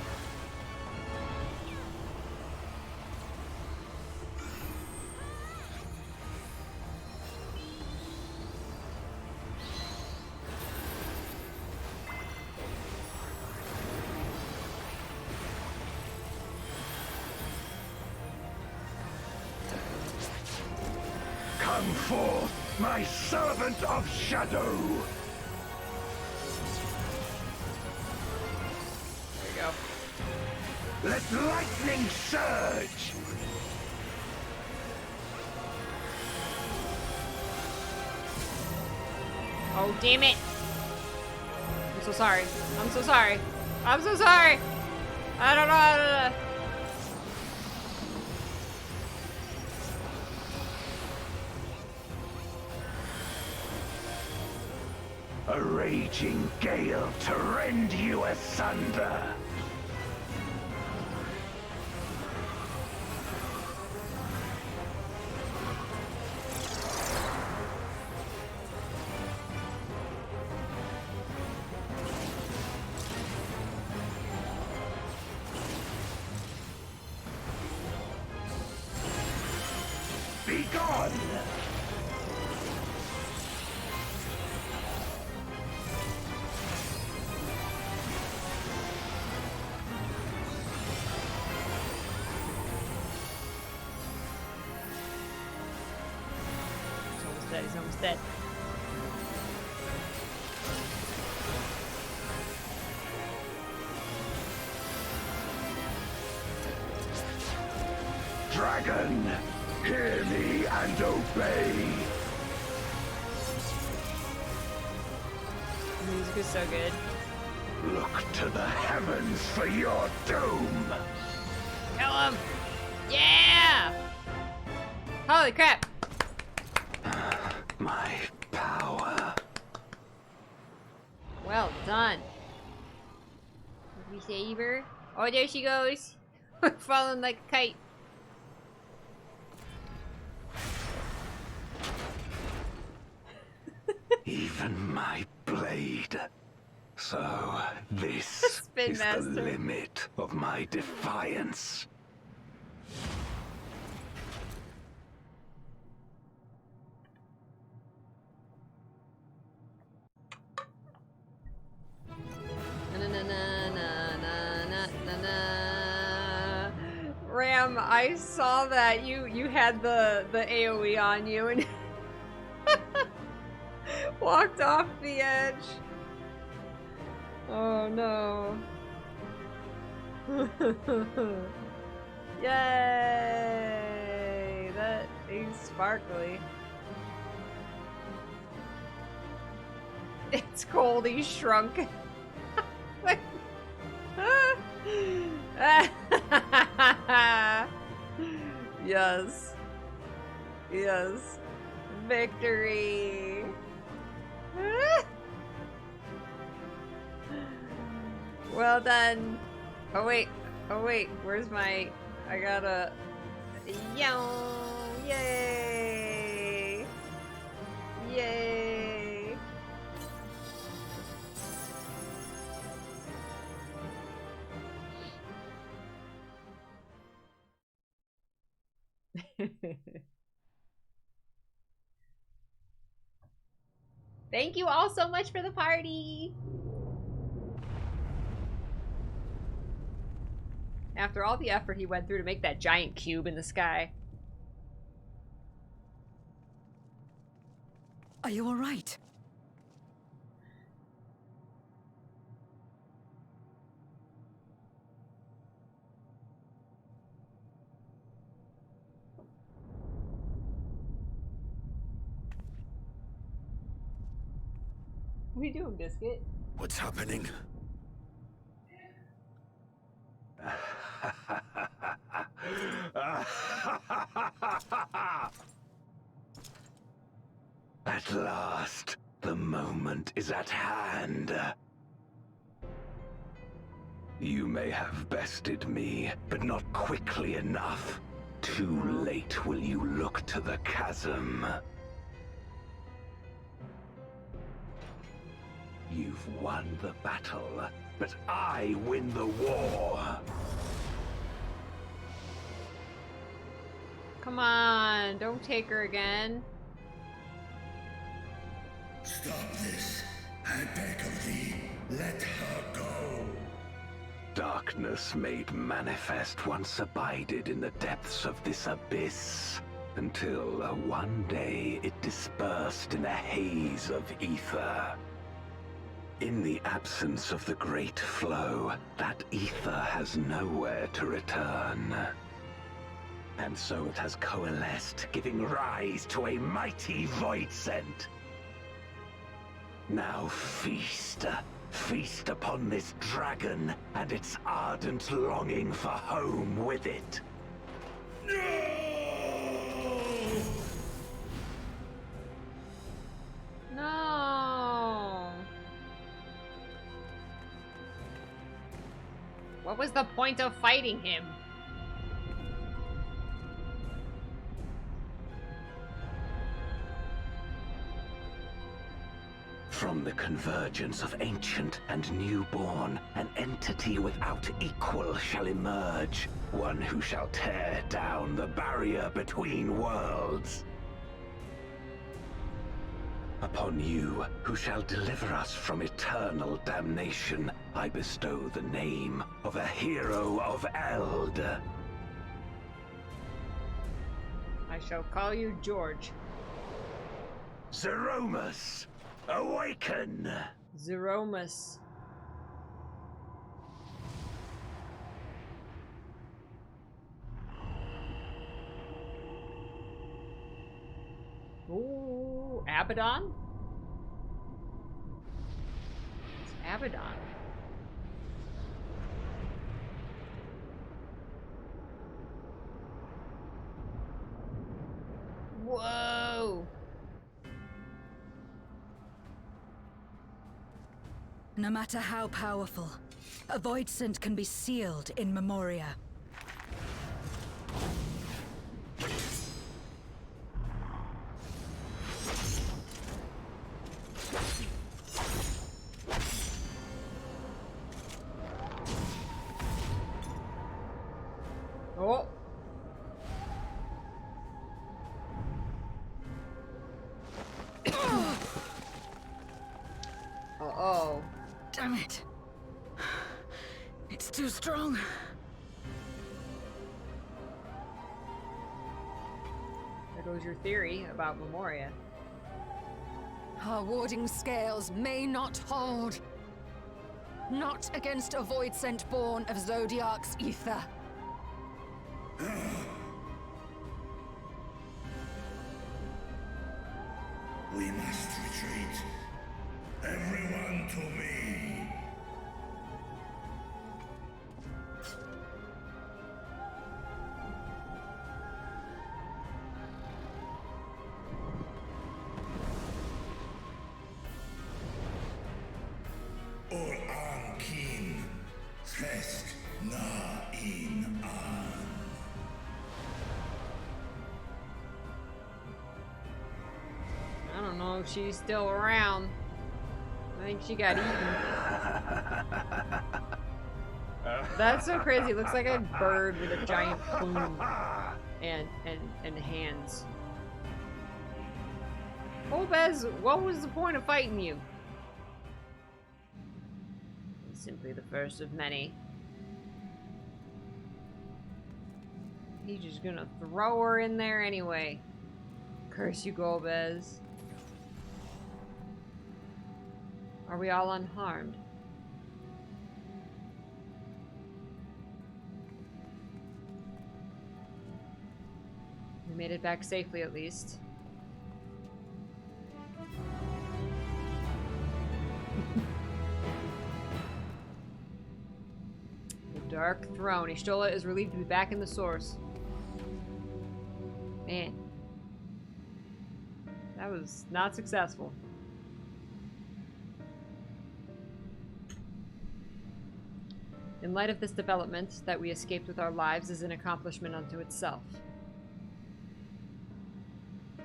Come forth, my servant of shadow. There you go. Let lightning surge. Oh, damn it. I'm so sorry. I'm so sorry. I'm so sorry. I don't know. A raging gale to rend you asunder. Be gone! He's almost dead. Dragon, hear me and obey. The music is so good. Look to the heavens for your doom. Kill him! Yeah! Holy crap! My power. Well done. Did we save her? Oh, there she goes. Falling like a kite. Even my blade. So this is the limit of my defiance. Ram, I saw that you had the AoE on you and walked off the edge. Oh no. Yay! That is sparkly. It's cold, he's shrunk. Yes. Yes. Victory. Well done. Oh wait. Oh wait. Where's my... I gotta... Yay! Yay! Thank you all so much for the party! After all the effort he went through to make that giant cube in the sky. Are you all right? What are you doing, Biscuit? What's happening? At last, the moment is at hand. You may have bested me, but not quickly enough. Too late will you look to the chasm. You've won the battle, but I win the war. Come on, don't take her again. Stop this. I beg of thee, let her go. Darkness made manifest once abided in the depths of this abyss, until one day it dispersed in a haze of ether. In the absence of the great flow, that ether has nowhere to return. And so it has coalesced, giving rise to a mighty voidsent. Now feast. Feast upon this dragon and its ardent longing for home with it. No. What was the point of fighting him? From the convergence of ancient and newborn, an entity without equal shall emerge, one who shall tear down the barrier between worlds. Upon you, who shall deliver us from eternal damnation, I bestow the name of a hero of Eld. I shall call you George. Zeromus! Awaken! Zeromus. Ooh, Abaddon? It's Abaddon. Whoa! No matter how powerful, a voidsent can be sealed in Memoria. Oh! Uh-oh. Damn it. It's too strong. There goes your theory about Memoria. Our warding scales may not hold. Not against a voidsent born of Zodiac's ether. We must retreat. Everyone to me. Or Ankin, Test na in an. I don't know if she's still around. I think she got eaten. Uh, That's so crazy. It looks like a bird with a giant plume. and hands. Golbez, what was the point of fighting you? Simply the first of many. He's just gonna throw her in there anyway. Curse you, Golbez. Are we all unharmed? We made it back safely, at least. The Dark Throne. Y'shtola is relieved to be back in the source. Man. That was not successful. In light of this development, that we escaped with our lives is an accomplishment unto itself.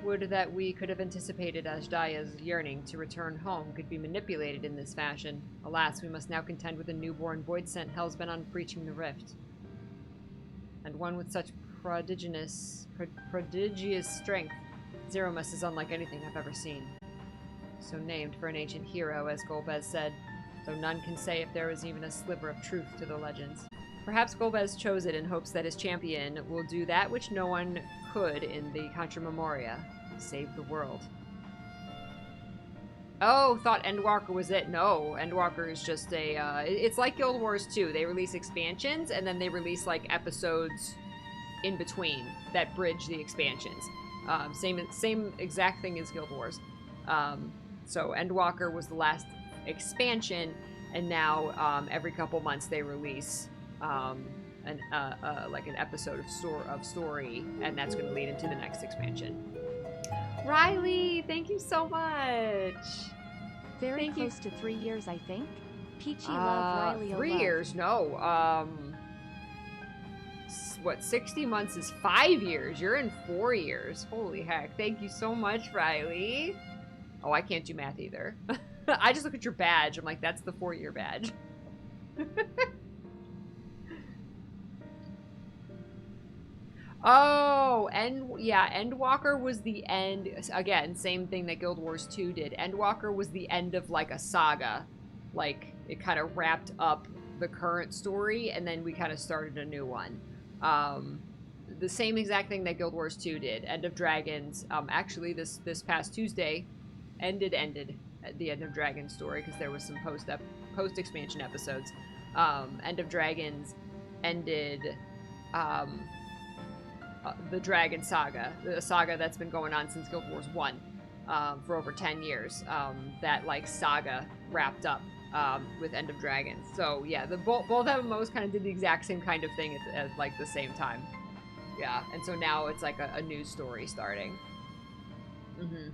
Would that we could have anticipated Ajdaya's yearning to return home could be manipulated in this fashion. Alas, we must now contend with a newborn void sent hell's-bent on breaching the rift. And one with such prodigious strength. Zeromus is unlike anything I've ever seen. So named for an ancient hero, as Golbez said, though none can say if there is even a sliver of truth to the legends. Perhaps Golbez chose it in hopes that his champion will do that which no one could in the Contra Memoria, save the world. Oh, thought Endwalker was it. No, Endwalker is just a, it's like Guild Wars 2. They release expansions, and then they release, like, episodes in between that bridge the expansions. Same exact thing as Guild Wars. So Endwalker was the last expansion, and now every couple months they release like an episode of story, and that's going to lead into the next expansion. Riley, thank you so much. Very close to 3 years, I think. Peachy love, Riley 3 years? No. What, 60 months is 5 years. You're in 4 years. Holy heck. Thank you so much, Riley. Oh, I can't do math either. I just look at your badge. I'm like, that's the 4-year badge. Oh, Endwalker was the end. Again, same thing that Guild Wars 2 did. Endwalker was the end of, like, a saga. Like, it kind of wrapped up the current story, and then we kind of started a new one. The same exact thing that Guild Wars 2 did. End of Dragons. Actually, this past Tuesday ended at the End of Dragons story, because there was some post-expansion episodes. End of Dragons ended the Dragon Saga, the saga that's been going on since Guild Wars 1 for over 10 years. That, like, saga wrapped up with End of Dragons. So, yeah, both MMOs kind of did the exact same kind of thing at like, the same time. Yeah, and so now it's, like, a new story starting. Mm-hmm.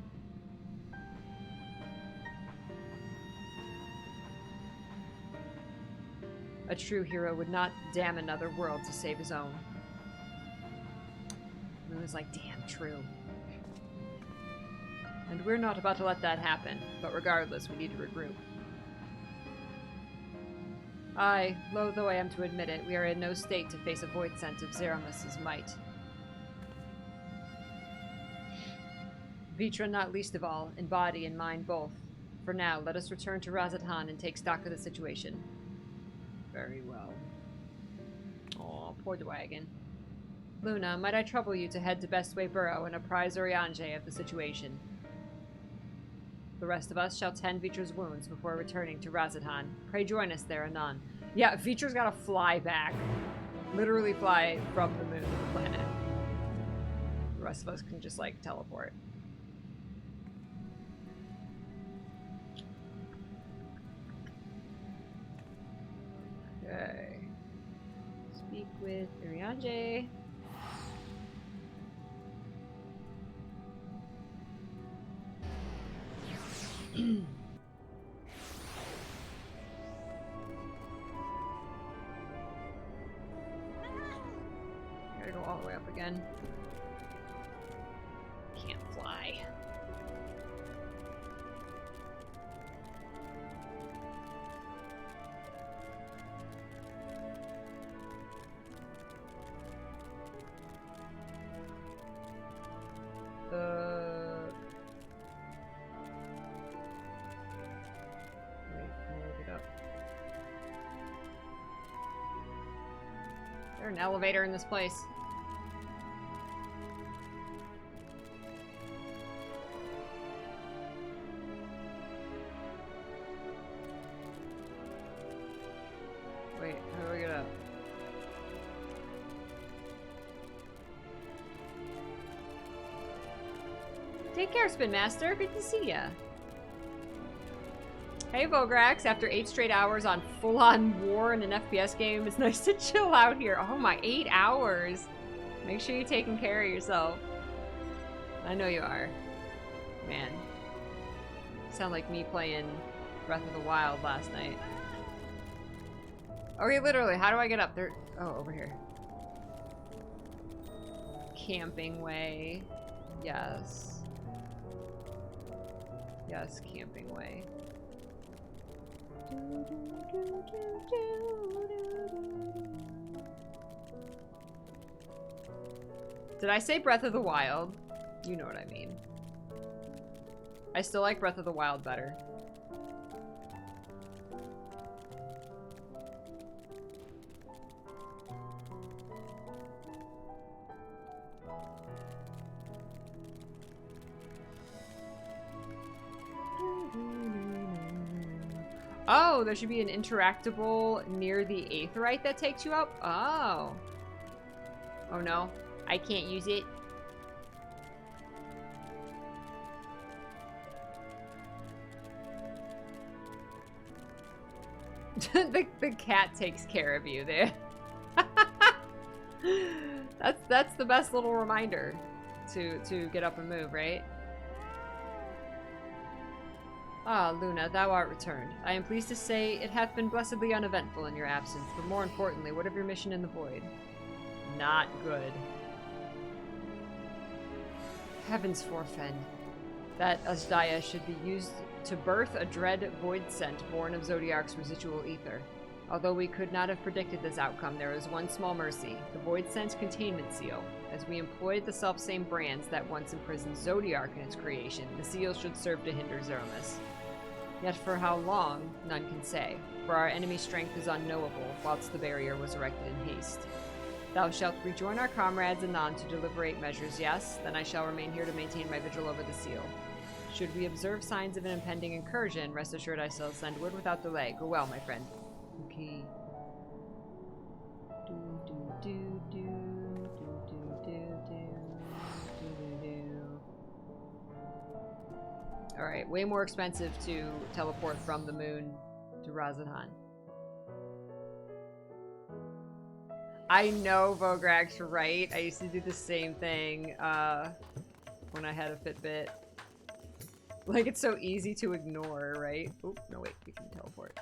A true hero would not damn another world to save his own. And it was like, damn, true. And we're not about to let that happen, but regardless, we need to regroup. Aye, loath though I am to admit it, we are in no state to face a void sense of Zeromus's might. Vitra not least of all, in body and mind both. For now, let us return to Razatan and take stock of the situation. Very well. Aw, poor Dwagon. Luna, might I trouble you to head to Bestway Burrow and apprise Urianger of the situation? The rest of us shall tend Vitra's wounds before returning to Razatan. Pray join us there anon. Yeah, Vitra's gotta fly back. Literally fly from the moon to the planet. The rest of us can just, like, teleport. Okay. Speak with Urianger. Gotta go all the way up again. Can't fly. There's an elevator in this place. Wait, how do I get up? Take care, Spin Master. Good to see ya. Hey, Vograx. After 8 straight hours on full-on war in an FPS game, it's nice to chill out here. Oh my, 8 hours. Make sure you're taking care of yourself. I know you are. Man. Sound like me playing Breath of the Wild last night. Okay, literally, how do I get up there? Oh, over here. Camping way. Yes. Yes, camping way. Did I say Breath of the Wild? You know what I mean. I still like Breath of the Wild better. Oh, there should be an interactable near the Aetheryte that takes you up? Oh. Oh no, I can't use it. the cat takes care of you there. That's the best little reminder to get up and move, right? Ah, Luna, thou art returned. I am pleased to say it hath been blessedly uneventful in your absence, but more importantly, what of your mission in the void? Not good. Heavens forfend. That Asdaya should be used to birth a dread void scent born of Zodiark's residual ether. Although we could not have predicted this outcome, there is one small mercy, the void scent containment seal. As we employed the self-same brands that once imprisoned Zodiark in its creation, the seal should serve to hinder Zeramis. Yet for how long, none can say, for our enemy's strength is unknowable, whilst the barrier was erected in haste. Thou shalt rejoin our comrades anon to deliberate measures, yes? Then I shall remain here to maintain my vigil over the seal. Should we observe signs of an impending incursion, rest assured I shall send word without delay. Go well, my friend. Okay. Alright, way more expensive to teleport from the moon to Razadhan. I know, Vograx, right? I used to do the same thing when I had a Fitbit. Like, it's so easy to ignore, right? Oh, no, wait, we can teleport.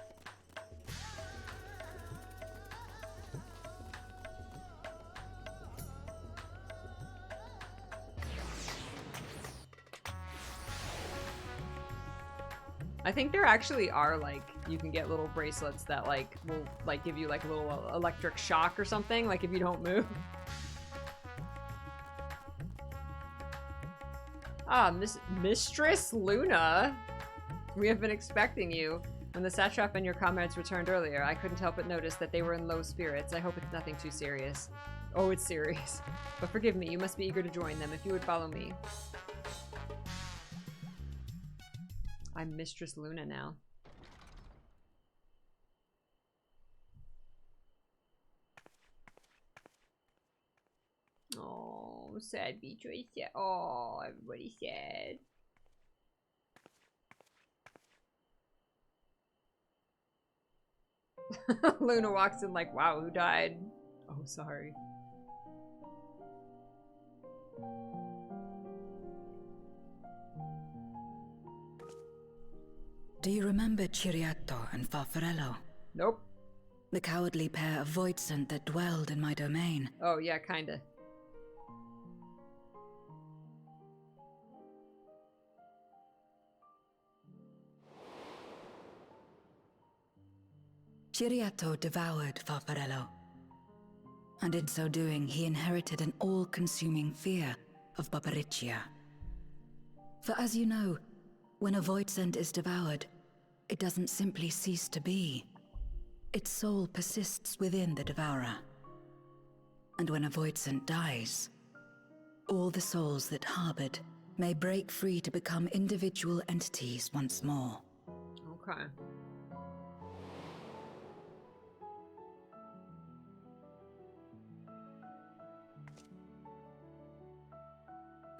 I think there actually are, like, you can get little bracelets that, like, will, like, give you, like, a little electric shock or something, like, if you don't move. Ah, Mistress Luna! We have been expecting you. When the satrap and your comrades returned earlier, I couldn't help but notice that they were in low spirits. I hope it's nothing too serious. Oh, it's serious. But forgive me, you must be eager to join them if you would follow me. I'm Mistress Luna now. Oh, sad Beatrice. Oh, everybody's sad. Luna walks in like, wow, who died? Oh, sorry. Do you remember Ciriato and Farfarello? Nope. The cowardly pair of voidsent that dwelled in my domain. Oh, yeah, kinda. Ciriato devoured Farfarello. And in so doing, he inherited an all-consuming fear of Paparicia. For as you know, when a voidsent is devoured, it doesn't simply cease to be. Its soul persists within the devourer. And when a Voidsent dies, all the souls that harbored may break free to become individual entities once more. Okay.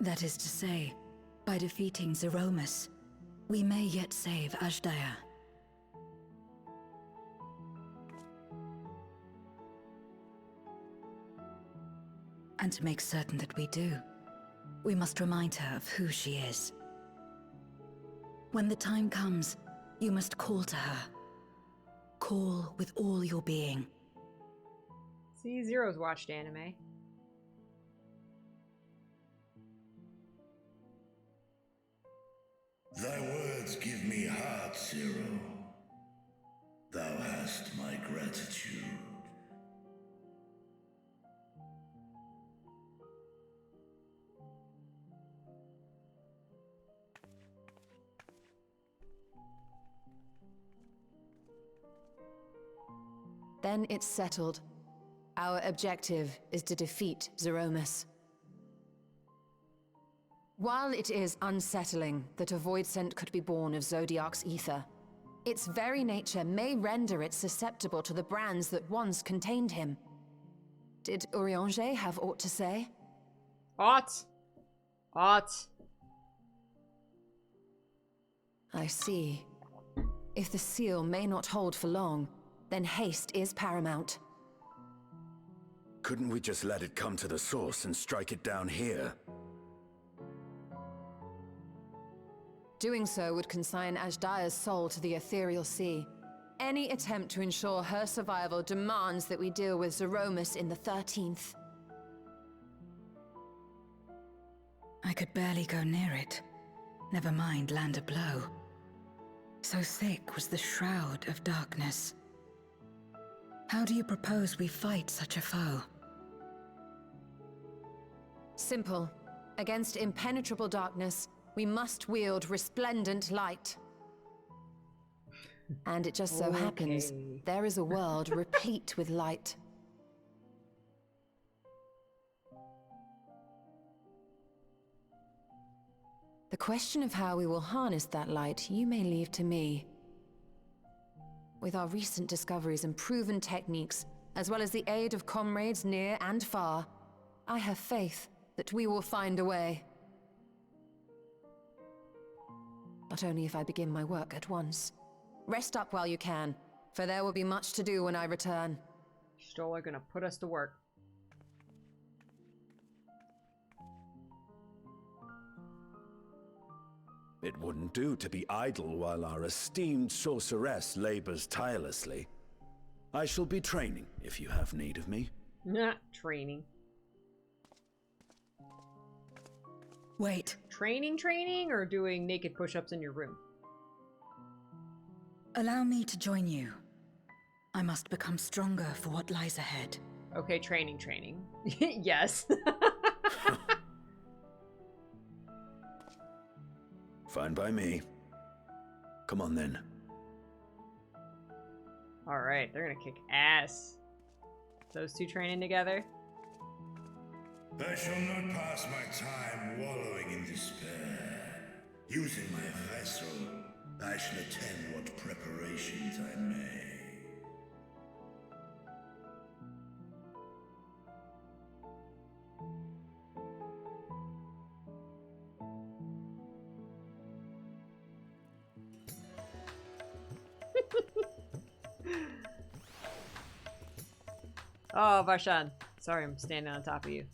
That is to say, by defeating Zeromus, we may yet save Azdaja. And to make certain that we do, we must remind her of who she is. When the time comes, you must call to her. Call with all your being. See, Zero's watched anime. Thy words give me heart, Zero. Thou hast my gratitude. Then it's settled. Our objective is to defeat Zeromus. While it is unsettling that a Voidsent could be born of Zodiac's ether, its very nature may render it susceptible to the brands that once contained him. Did Urianger have aught to say? Aught. I see. If the seal may not hold for long, then haste is paramount. Couldn't we just let it come to the source and strike it down here? Doing so would consign Azdaja's soul to the ethereal sea. Any attempt to ensure her survival demands that we deal with Zeromus in the 13th. I could barely go near it. Never mind land a blow. So thick was the shroud of darkness. How do you propose we fight such a foe? Simple. Against impenetrable darkness, we must wield resplendent light. And it just so happens, there is a world replete with light. The question of how we will harness that light, you may leave to me. With our recent discoveries and proven techniques, as well as the aid of comrades near and far, I have faith that we will find a way. But only if I begin my work at once. Rest up while you can, for there will be much to do when I return. Stola gonna put us to work. It wouldn't do to be idle while our esteemed sorceress labors tirelessly. I shall be training if you have need of me. Nah, training. Wait. Training, or doing naked push-ups in your room? Allow me to join you. I must become stronger for what lies ahead. Okay, training. Yes. Fine by me. Come on then. Alright, they're gonna kick ass. Those two training together? I shall not pass my time wallowing in despair. Using my vessel, I shall attend what preparations I may. Oh, Varshan. Sorry, I'm standing on top of you.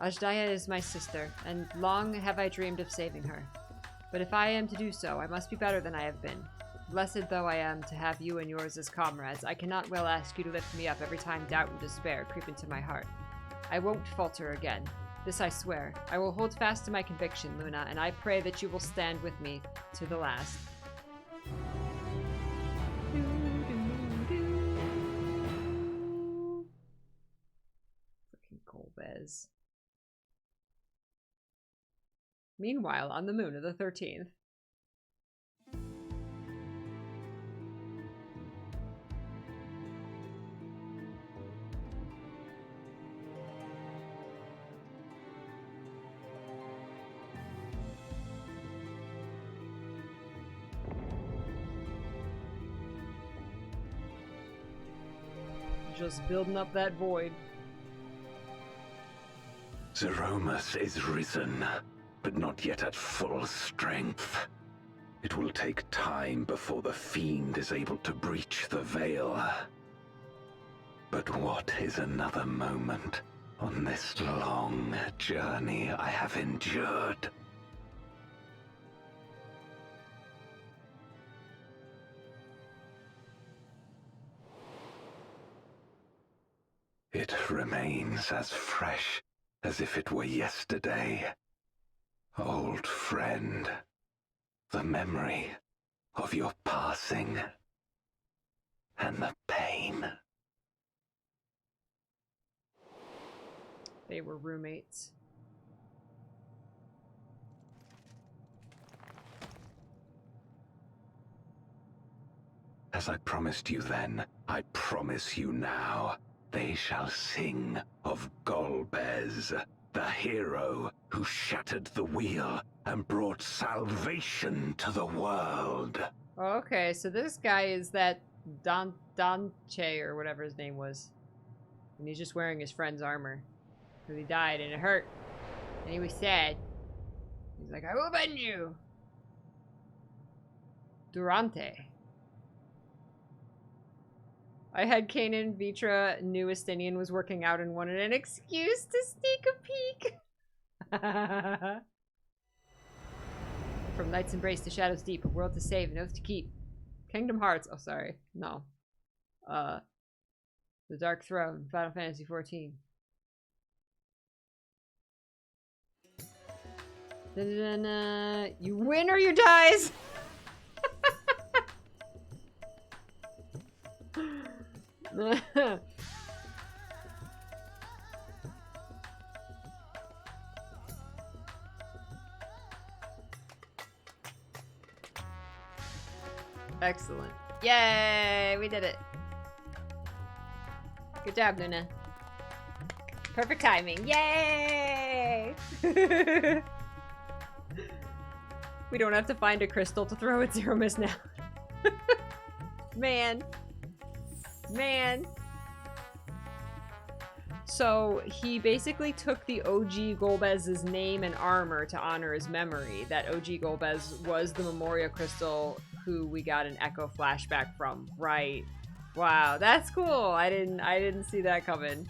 Azdaja is my sister, and long have I dreamed of saving her. But if I am to do so, I must be better than I have been. Blessed though I am to have you and yours as comrades, I cannot well ask you to lift me up every time doubt and despair creep into my heart. I won't falter again. This I swear. I will hold fast to my conviction, Luna, and I pray that you will stand with me to the last. Freaking Golbez. Meanwhile, on the moon of the 13th. Just building up that void. Zeromus is risen, but not yet at full strength. It will take time before the Fiend is able to breach the veil. But what is another moment on this long journey I have endured? It remains as fresh as if it were yesterday. Old friend, the memory of your passing and the pain. They were roommates. As I promised you then, I promise you now. They shall sing of Golbez, the hero who shattered the wheel and brought salvation to the world. Okay, so this guy is that Danche or whatever his name was. And he's just wearing his friend's armor. Because he died and it hurt. And he was sad. He's like, I will bend you. Durante. I had Kanan, Vitra, knew Estinian was working out and wanted an excuse to sneak a peek. From Night's Embrace to Shadow's Deep, a world to save, an oath to keep. Kingdom Hearts, oh sorry, no. The Dark Throne, Final Fantasy XIV. You win or you dies! Excellent. Yay! We did it. Good job, Luna. Perfect timing. Yay! We don't have to find a crystal to throw at Zero Miss now. Man. Man. So he basically took the OG Golbez's name and armor to honor his memory. That OG Golbez was the Memoria Crystal who we got an Echo flashback from. Right. Wow, that's cool. I didn't see that coming.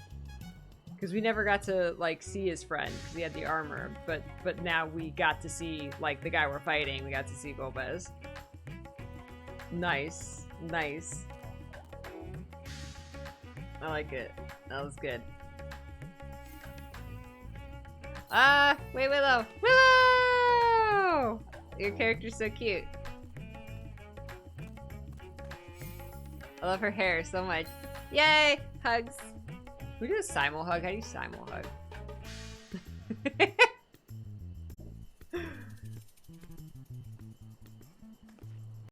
Because we never got to like see his friend because he had the armor. But now we got to see like the guy we're fighting. We got to see Golbez. Nice. Nice. I like it. That was good. Wait, Willow! Willow! Your character's so cute. I love her hair so much. Yay! Hugs. We do a simul hug. How do you simul hug?